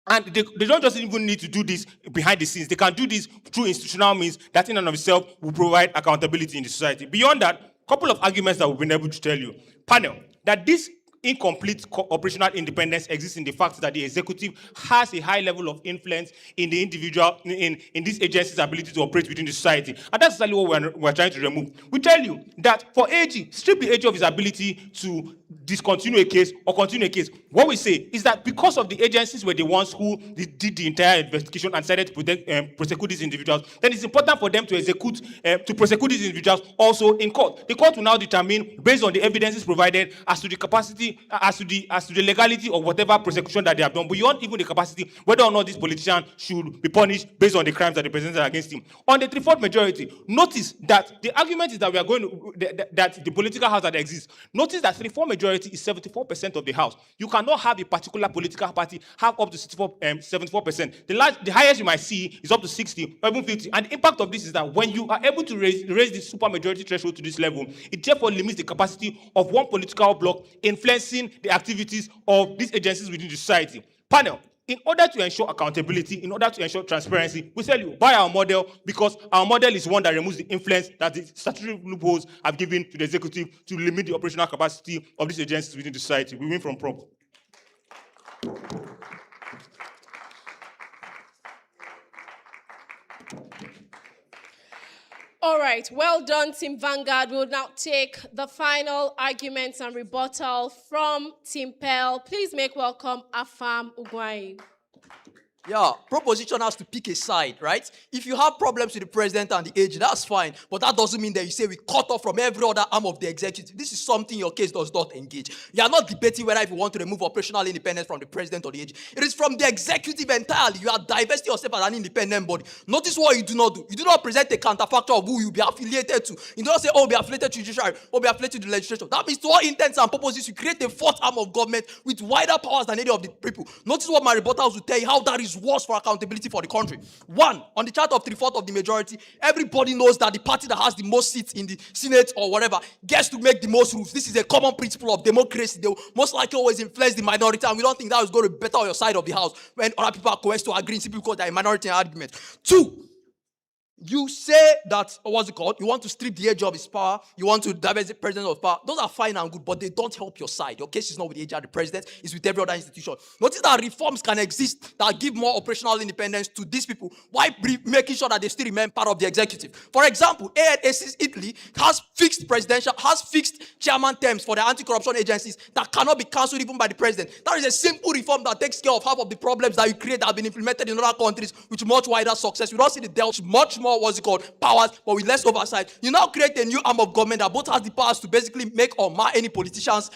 And they don't just even need to do this behind the scenes. They can do this through institutional means that in and of itself will provide accountability in the society. Beyond that, a couple of arguments that we've been able to tell you. Panel, that this incomplete operational independence exists in the fact that the executive has a high level of influence in the individual, in this agency's ability to operate within the society. And that's exactly what we're trying to remove. We tell you that for AG, strip the AG of his ability to discontinue a case or continue a case. What we say is that because of the agencies were the ones who did the entire investigation and decided to prosecute these individuals, then it's important for them to prosecute these individuals also in court. The court will now determine, based on the evidences provided, as to the capacity, as to the legality of whatever prosecution that they have done, beyond even the capacity, whether or not this politician should be punished based on the crimes that they presented against him. On the 3/4 majority, notice that the argument is that we are going to, that the political house that exists. Notice that 3/4 majority is 74% of the house. You cannot have a particular political party have up to 74%. The highest you might see is up to 60 or even 50. And the impact of this is that when you are able to raise the supermajority threshold to this level, it therefore limits the capacity of one political bloc influencing the activities of these agencies within the society. Panel, in order to ensure accountability, in order to ensure transparency, we tell you, buy our model, because our model is one that removes the influence that the statutory loopholes have given to the executive to limit the operational capacity of these agencies within the society. We win from prompt.
All right, well done, Team Vanguard. We'll now take the final arguments and rebuttal from Team Pearl. Please make welcome Afam Ugwai.
Yeah, proposition has to pick a side, right? If you have problems with the president and the AG, that's fine. But that doesn't mean that you say we cut off from every other arm of the executive. This is something your case does not engage. You are not debating whether if you want to remove operational independence from the president or the AG. It is from the executive entirely. You are divesting yourself as an independent body. Notice what you do not do. You do not present a counterfactor of who you be affiliated to. You do not say, oh, be affiliated to judiciary, or be affiliated to the legislature. That means to all intents and purposes, you create a fourth arm of government with wider powers than any of the people. Notice what my rebuttals will tell you, how that is worse for accountability for the country. One, on the chart of 3/4 of the majority, everybody knows that the party that has the most seats in the Senate or whatever gets to make the most rules. This is a common principle of democracy. They will most likely always influence the minority, and we don't think that is going to better your side of the house when other people are coerced to agree simply because they're a minority in argument. Two, you say that, what's it called? You want to strip the AG of his power. You want to divest the president of power. Those are fine and good, but they don't help your side. Your case is not with the AG and the president. It's with every other institution. Notice that reforms can exist that give more operational independence to these people while making sure that they still remain part of the executive. For example, ANAC's Italy has fixed chairman terms for the anti-corruption agencies that cannot be cancelled even by the president. That is a simple reform that takes care of half of the problems that you create that have been implemented in other countries with much wider success. We don't see the Delch much more powers, but with less oversight. You now create a new arm of government that both has the powers to basically make or mar any politician's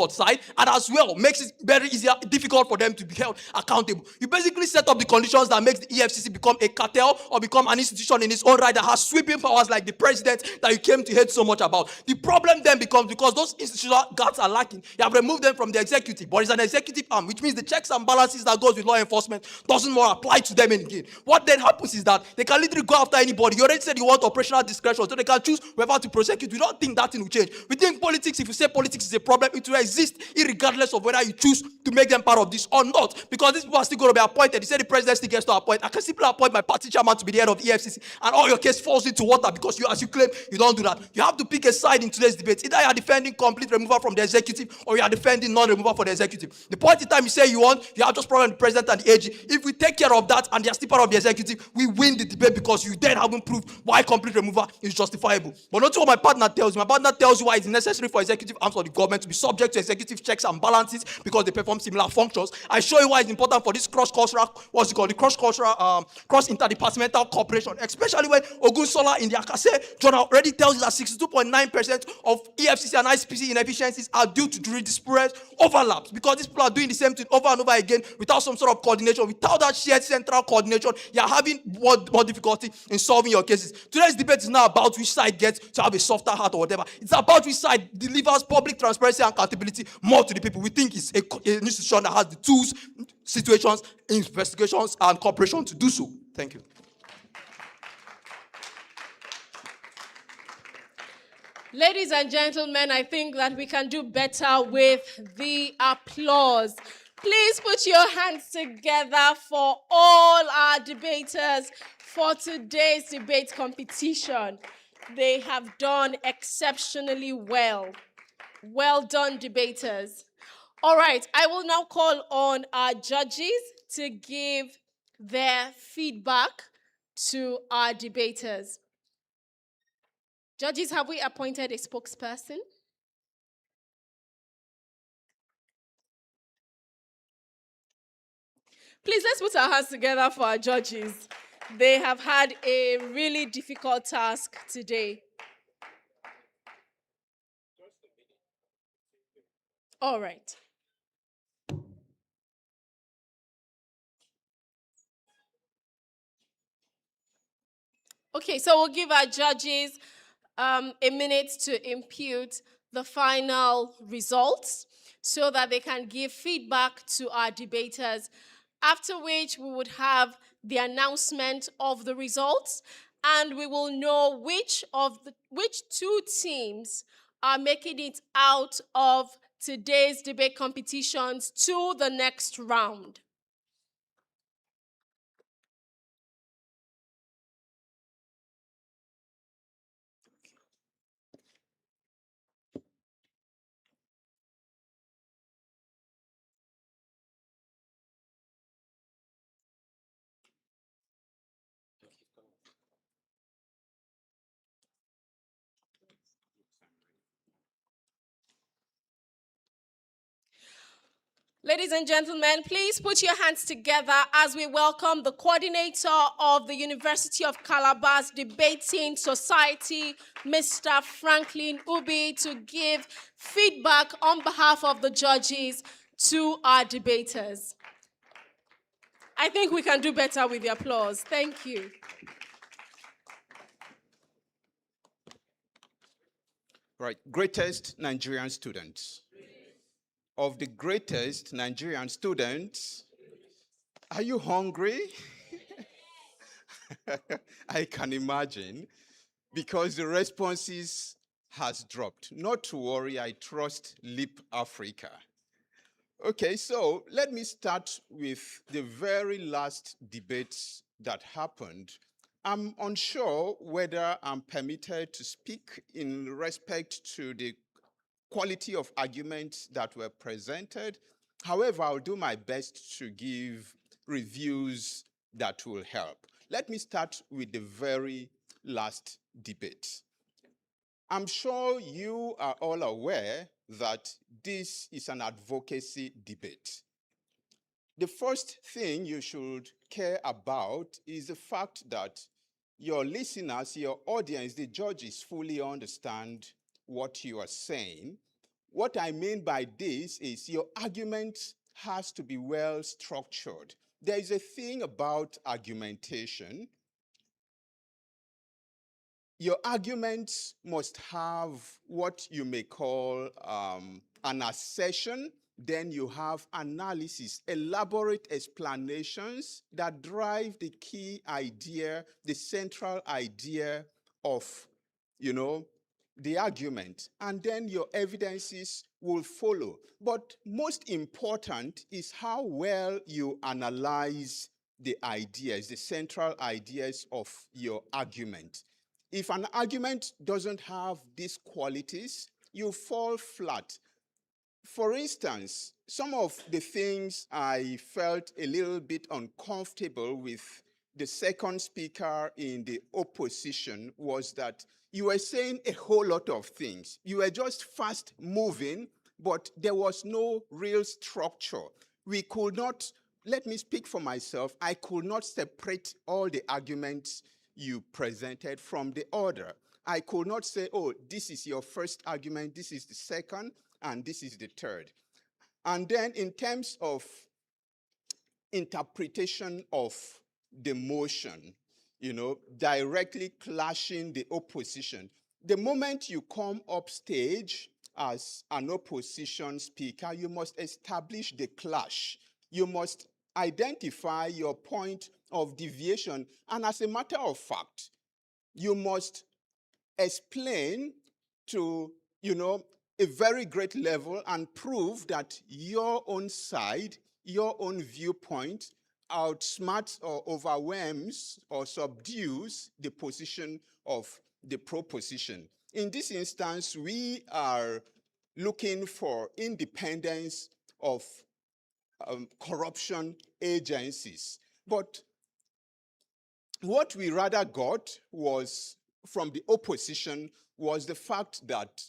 side, and as well makes it very difficult for them to be held accountable. You basically set up the conditions that makes the EFCC become a cartel or become an institution in its own right that has sweeping powers like the president that you came to hate so much about. The problem then becomes, because those institutional guards are lacking, you have removed them from the executive, but it's an executive arm, which means the checks and balances that goes with law enforcement doesn't more apply to them again. What then happens is that they can literally go after anybody. You already said you want operational discretion, so they can choose whether to prosecute. We don't think that thing will change. We think politics, if you say politics is a problem, it will exist regardless of whether you choose to make them part of this or not, because these people are still going to be appointed. You say the president still gets to appoint. I can simply appoint my party chairman to be the head of the EFCC, and all your case falls into water because you, as you claim, you don't do that. You have to pick a side in today's debate. Either you are defending complete removal from the executive, or you are defending non-removal for the executive. The point in time you say you want, you have just problem with the president and the AG. If we take care of that and they are still part of the executive, we win the debate, because you then haven't proved why complete removal is justifiable. But not what my partner tells you. My partner tells you why it's necessary for executive arms of the government to be subject to executive checks and balances because they perform similar functions. I show you why it's important for this cross-cultural, cross-interdepartmental cooperation, especially when Ogunsola in the Akase journal already tells you that 62.9% of EFCC and ICPC inefficiencies are due to disparate overlaps, because these people are doing the same thing over and over again without some sort of coordination. Without that shared central coordination, you are having more difficulty in in solving your cases. Today's debate is not about which side gets to have a softer heart or whatever. It's about which side delivers public transparency and accountability more to the people. We think it's an institution that has the tools, situations, investigations, and cooperation to do so. Thank you.
Ladies and gentlemen, I think that we can do better with the applause. Please put your hands together for all our debaters for today's debate competition. They have done exceptionally well. Well done, debaters. All right, I will now call on our judges to give their feedback to our debaters. Judges, have we appointed a spokesperson? Please, let's put our hands together for our judges. They have had a really difficult task today. All right. Okay, so we'll give our judges a minute to impute the final results so that they can give feedback to our debaters, after which we would have the announcement of the results, and we will know which two teams are making it out of today's debate competitions to the next round. Ladies and gentlemen, please put your hands together as we welcome the coordinator of the University of Calabar's Debating Society, Mr. Franklin Ubi, to give feedback on behalf of the judges to our debaters. I think we can do better with the applause. Thank you.
Right, greatest Nigerian students. Of the greatest Nigerian students, are you hungry? I can imagine, because the responses has dropped. Not to worry, I trust Leap Africa. Okay, so let me start with the very last debate that happened. I'm unsure whether I'm permitted to speak in respect to the quality of arguments that were presented. However, I'll do my best to give reviews that will help. Let me start with the very last debate. I'm sure you are all aware that this is an advocacy debate. The first thing you should care about is the fact that your listeners, your audience, the judges fully understand what you are saying. What I mean by this is your argument has to be well structured. There is a thing about argumentation. Your arguments must have what you may call an assertion. Then you have analysis, elaborate explanations that drive the key idea, the central idea of, the argument. And then your evidences will follow. But most important is how well you analyze the ideas, the central ideas of your argument. If an argument doesn't have these qualities, you fall flat. For instance, some of the things I felt a little bit uncomfortable with the second speaker in the opposition was that you were saying a whole lot of things. You were just fast moving, but there was no real structure. We could not, let me speak for myself, I could not separate all the arguments you presented from the order. I could not say, oh, this is your first argument, this is the second, and this is the third. And then in terms of interpretation of the motion, directly clashing the opposition. The moment you come up stage as an opposition speaker, you must establish the clash. You must identify your point of deviation. And as a matter of fact, you must explain to, a very great level and prove that your own side, your own viewpoint outsmarts or overwhelms or subdues the position of the proposition. In this instance, we are looking for independence of corruption agencies. But what we rather got was from the opposition was the fact that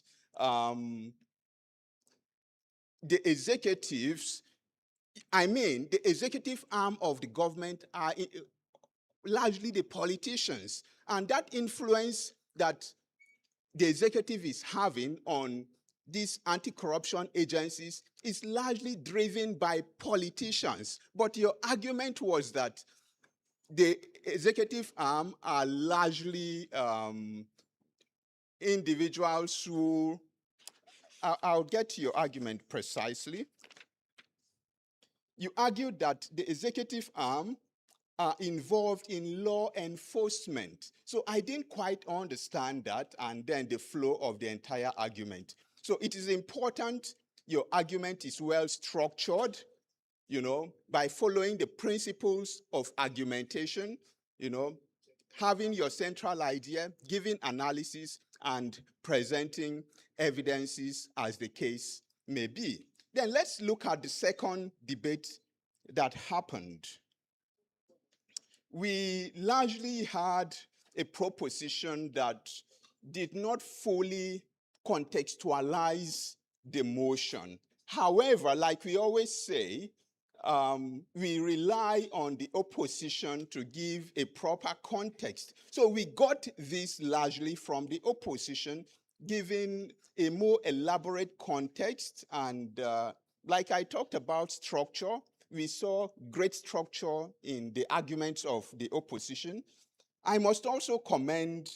the executives, the executive arm of the government are largely the politicians. And that influence that the executive is having on these anti-corruption agencies is largely driven by politicians. But your argument was that the executive arm are largely individuals who, I'll get to your argument precisely. You argued that the executive arm are involved in law enforcement. So I didn't quite understand that and then the flow of the entire argument. So it is important your argument is well structured, by following the principles of argumentation, having your central idea, giving analysis, and presenting evidences as the case may be. Then let's look at the second debate that happened. We largely had a proposition that did not fully contextualize the motion. However, like we always say, we rely on the opposition to give a proper context. So we got this largely from the opposition, giving a more elaborate context. And like I talked about structure, we saw great structure in the arguments of the opposition. I must also commend,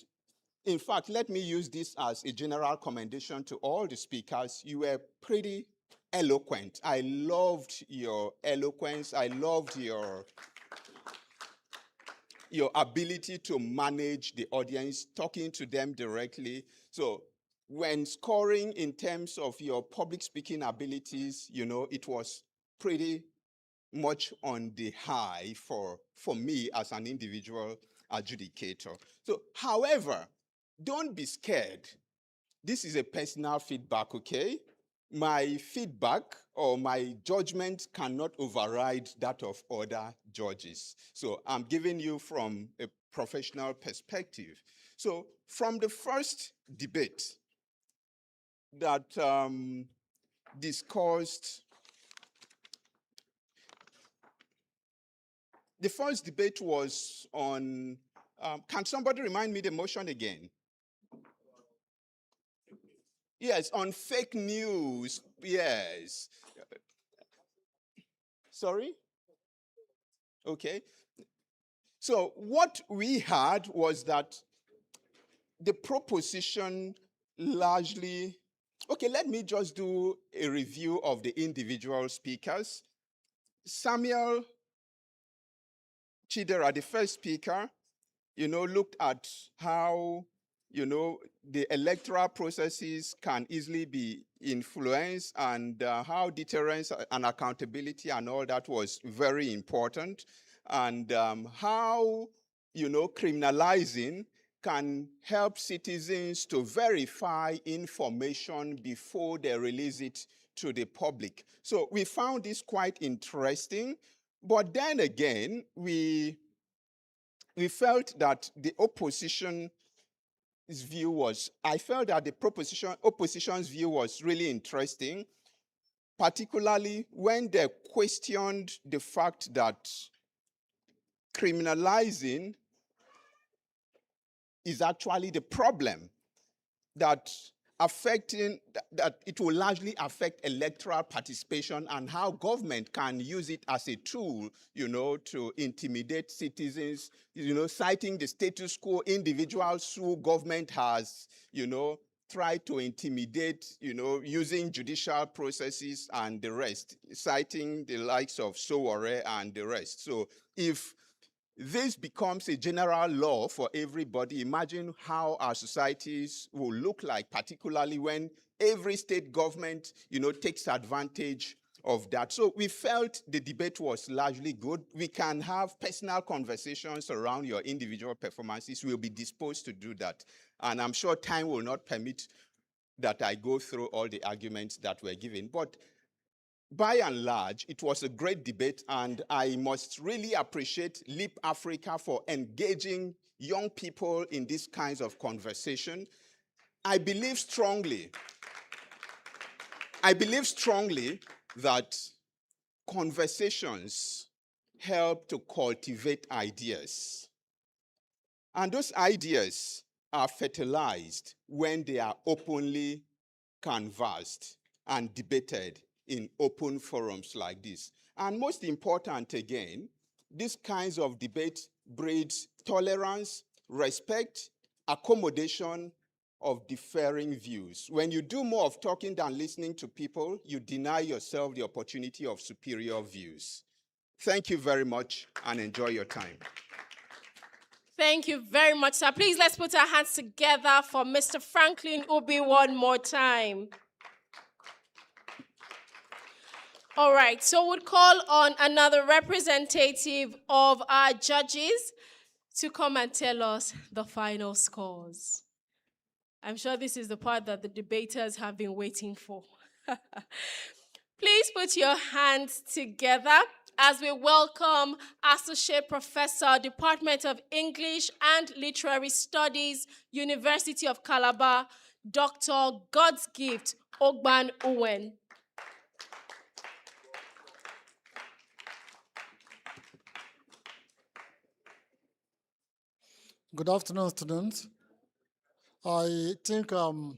in fact, let me use this as a general commendation to all the speakers. You were pretty eloquent. I loved your eloquence. I loved your ability to manage the audience, talking to them directly. So when scoring in terms of your public speaking abilities, it was pretty much on the high for me as an individual adjudicator. So, however, don't be scared. This is a personal feedback, okay? My feedback or my judgment cannot override that of other judges. So I'm giving you from a professional perspective. So from the first debate that discussed, the first debate was on, can somebody remind me the motion again? Yes, on fake news, yes. Sorry? Okay. So what we had was that the proposition largely, okay, let me just do a review of the individual speakers. Samuel Chidera, the first speaker, looked at how, the electoral processes can easily be influenced and how deterrence and accountability and all that was very important. And how, criminalizing can help citizens to verify information before they release it to the public. So we found this quite interesting. But then again, we felt that the opposition's view was, I felt that the opposition's view was really interesting, particularly when they questioned the fact that criminalizing is actually the problem. That that it will largely affect electoral participation and how government can use it as a tool, to intimidate citizens, citing the status quo, individuals who government has, tried to intimidate, using judicial processes and the rest, citing the likes of Sowore and the rest. So if this becomes a general law for everybody, imagine how our societies will look like, particularly when every state government, takes advantage of that. So we felt the debate was largely good. We can have personal conversations around your individual performances. We'll be disposed to do that. And I'm sure time will not permit that I go through all the arguments that were given. But by and large, it was a great debate, and I must really appreciate Leap Africa for engaging young people in these kinds of conversation. I believe strongly that conversations help to cultivate ideas. And those ideas are fertilized when they are openly canvassed and debated in open forums like this. And most important, again, these kinds of debate breeds tolerance, respect, accommodation of differing views. When you do more of talking than listening to people, you deny yourself the opportunity of superior views. Thank you very much and enjoy your time.
Thank you very much, sir. Please, let's put our hands together for Mr. Franklin Ubi one more time. All right, so we'll call on another representative of our judges to come and tell us the final scores. I'm sure this is the part that the debaters have been waiting for. Please put your hands together as we welcome Associate Professor, Department of English and Literary Studies, University of Calabar, Dr. God's Gift Ogban Uwen.
Good afternoon, students. I think the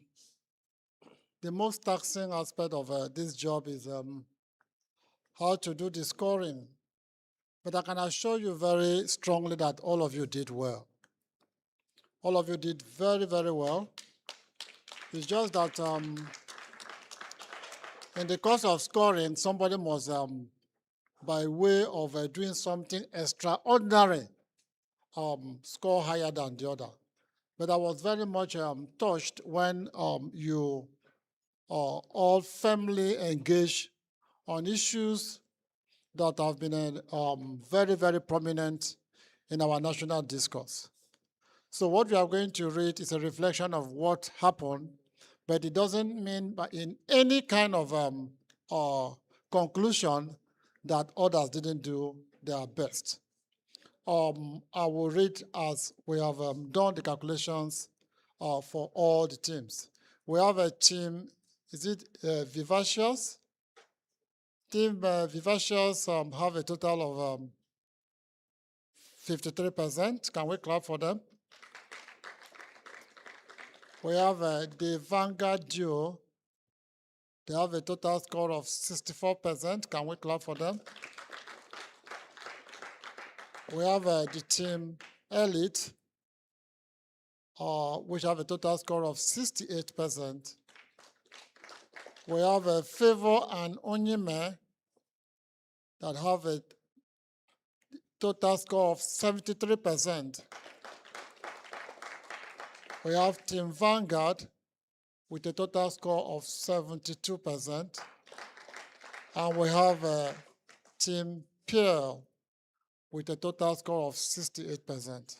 most taxing aspect of this job is how to do the scoring. But I can assure you very strongly that all of you did well. All of you did very, very well. It's just that in the course of scoring, somebody must, by way of doing something extraordinary, score higher than the other. But I was very much touched when you all firmly engaged on issues that have been very, very prominent in our national discourse. So what we are going to read is a reflection of what happened, but it doesn't mean in any kind of conclusion that others didn't do their best. I will read as we have done the calculations for all the teams. We have a team, is it Vivacious? Team Vivacious have a total of 53%. Can we clap for them? We have the Vanguard Duo. They have a total score of 64%. Can we clap for them? We have the team Elite, which have a total score of 68%. We have Favor and Onyeme that have a total score of 73%. We have Team Vanguard with a total score of 72%. And we have Team Pearl with a total score of 68%.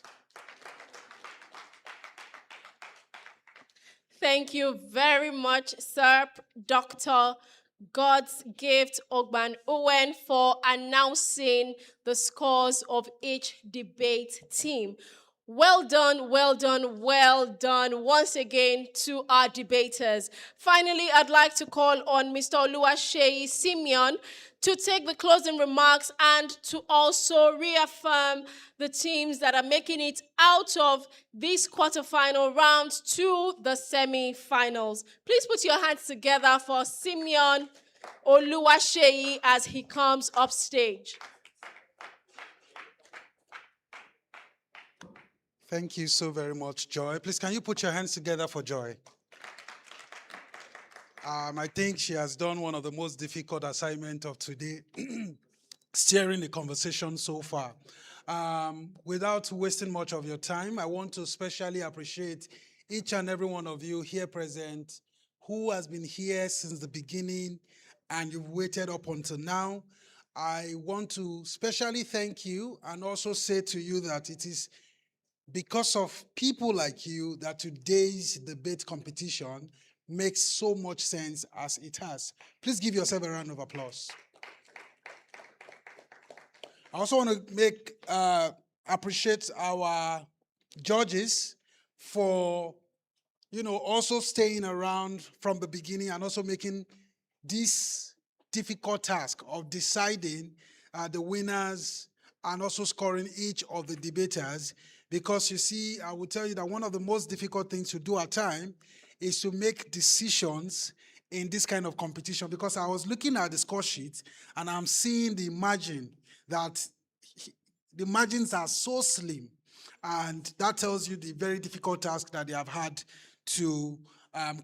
Thank you very much, sir, Dr. God's Gift Ogban Uwen, for announcing the scores of each debate team. Well done, well done, well done once again to our debaters. Finally, I'd like to call on Mr. Oluwaseyi Simeon to take the closing remarks and to also reaffirm the teams that are making it out of this quarterfinal round to the semi-finals. Please put your hands together for Simeon Oluwaseyi as he comes up stage.
Thank you so very much, Joy. Please, can you put your hands together for Joy? I think she has done one of the most difficult assignments of today, steering the conversation so far. Without wasting much of your time, I want to especially appreciate each and every one of you here present who has been here since the beginning and you've waited up until now. I want to especially thank you and also say to you that it is because of people like you that today's debate competition makes so much sense as it has. Please give yourself a round of applause. I also want to appreciate our judges for, also staying around from the beginning and also making this difficult task of deciding the winners and also scoring each of the debaters. Because you see, I will tell you that one of the most difficult things to do at times is to make decisions in this kind of competition. Because I was looking at the score sheet and I'm seeing the margin that the margins are so slim. And that tells you the very difficult task that they have had to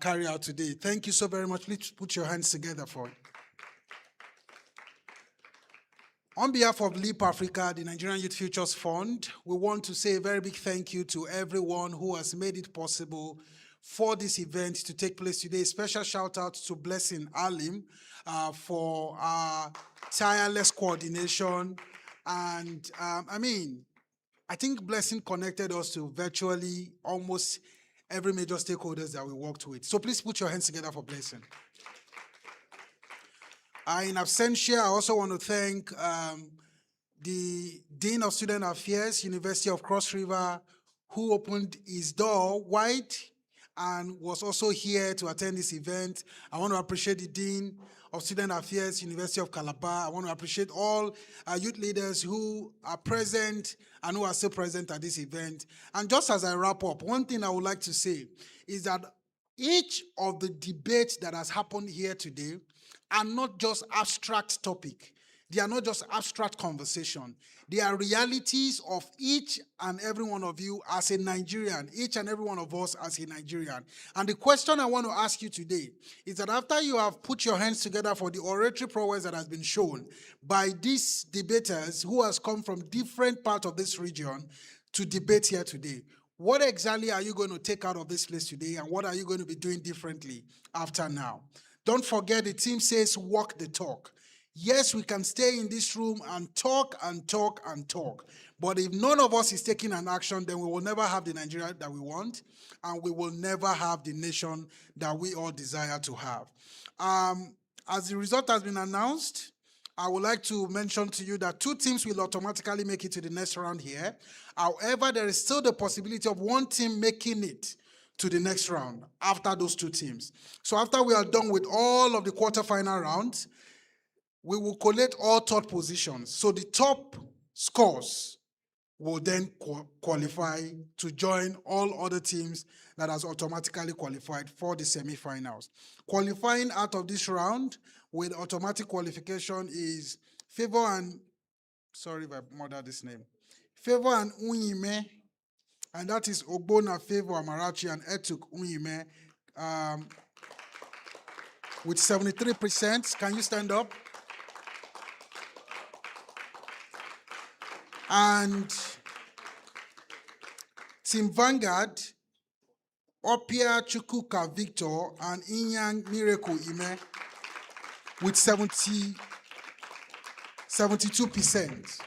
carry out today. Thank you so very much. Please put your hands together for it. On behalf of LEAP Africa, the Nigerian Youth Futures Fund, we want to say a very big thank you to everyone who has made it possible for this event to take place today. Special shout out to Blessing Alim for our tireless coordination. And I think Blessing connected us to virtually almost every major stakeholders that we worked with. So please put your hands together for Blessing. In absentia, I also want to thank the Dean of Student Affairs, University of Cross River, who opened his door wide and was also here to attend this event. I want to appreciate the Dean of Student Affairs, University of Calabar. I want to appreciate all our youth leaders who are present and who are still present at this event. And just as I wrap up, one thing I would like to say is that each of the debates that has happened here today are not just abstract topic. They are not just abstract conversation. They are realities of each and every one of you as a Nigerian, each and every one of us as a Nigerian. And the question I want to ask you today is that after you have put your hands together for the oratory prowess that has been shown by these debaters who has come from different parts of this region to debate here today, what exactly are you going to take out of this place today and what are you going to be doing differently after now? Don't forget the team says walk the talk. Yes, we can stay in this room and talk and talk and talk. But if none of us is taking an action, then we will never have the Nigeria that we want, and we will never have the nation that we all desire to have. As the result has been announced, I would like to mention to you that 2 teams will automatically make it to the next round here. However, there is still the possibility of 1 team making it to the next round after those 2 teams. So after we are done with all of the quarterfinal rounds, we will collect all 3rd positions. So the top scores will then qualify to join all other teams that has automatically qualified for the semifinals. Qualifying out of this round with automatic qualification is Favor and, sorry if I murdered this name, Favor and Unyime, and that is Ogbona, Favor, Amarachi, and Etuk Unyime with 73%. Can you stand up? And Team Vanguard, Opia Chukuka Victor and Inyang Miracle Ime with 72%.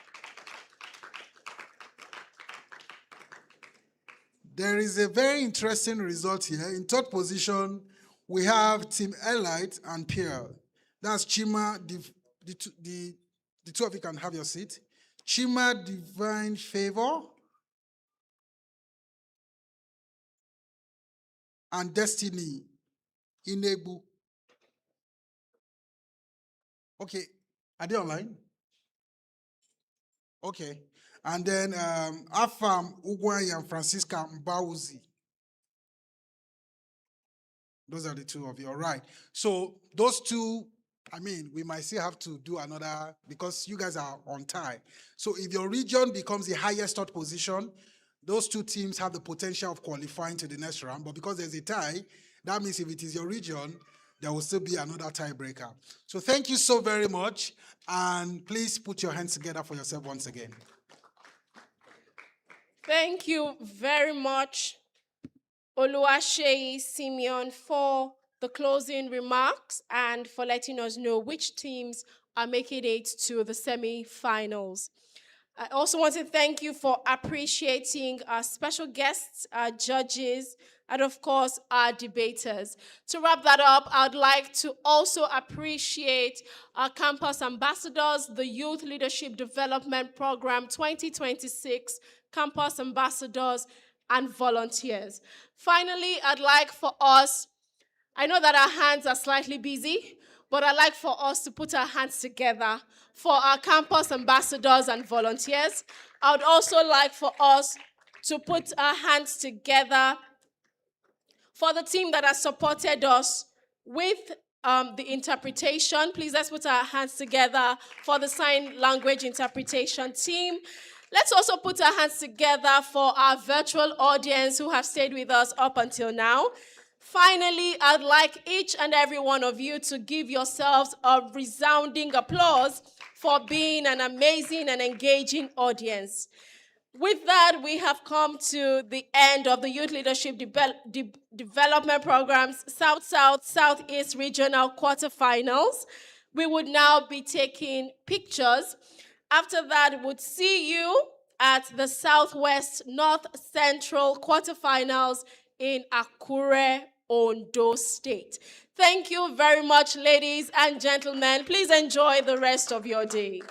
There is a very interesting result here. In 3rd position, we have Team Elite and Pierre. That's Chima, the 2 of you can have your seat. Chima Divine Favor and Destiny Inebu. Okay, are they online? Okay. And then Afam Ugwai and Francisca Mbauzi. Those are the two of you. All right. So those two, I mean, we might still have to do another because you guys are on tie. So if your region becomes the highest third position, those two teams have the potential of qualifying to the next round. But because there's a tie, that means if it is your region, there will still be another tiebreaker. So thank you so very much. And please put your hands together for yourself once again.
Thank you very much, Oluwaseyi Simeon, for the closing remarks and for letting us know which teams are making it to the semi-finals. I also want to thank you for appreciating our special guests, our judges, and of course, our debaters. To wrap that up, I'd like to also appreciate our campus ambassadors, the Youth Leadership Development Program 2026 campus ambassadors, and volunteers. Finally, I'd like for us, I know that our hands are slightly busy, but I'd like for us to put our hands together for our campus ambassadors and volunteers. I would also like for us to put our hands together for the team that has supported us with the interpretation. Please, let's put our hands together for the sign language interpretation team. Let's also put our hands together for our virtual audience who have stayed with us up until now. Finally, I'd like each and every one of you to give yourselves a resounding applause for being an amazing and engaging audience. With that, we have come to the end of the Youth Leadership Development Program's South-South, Southeast Regional Quarterfinals. We would now be taking pictures. After that, we'll see you at the Southwest North Central Quarterfinals in Akure, Ondo State. Thank you very much, ladies and gentlemen. Please enjoy the rest of your day.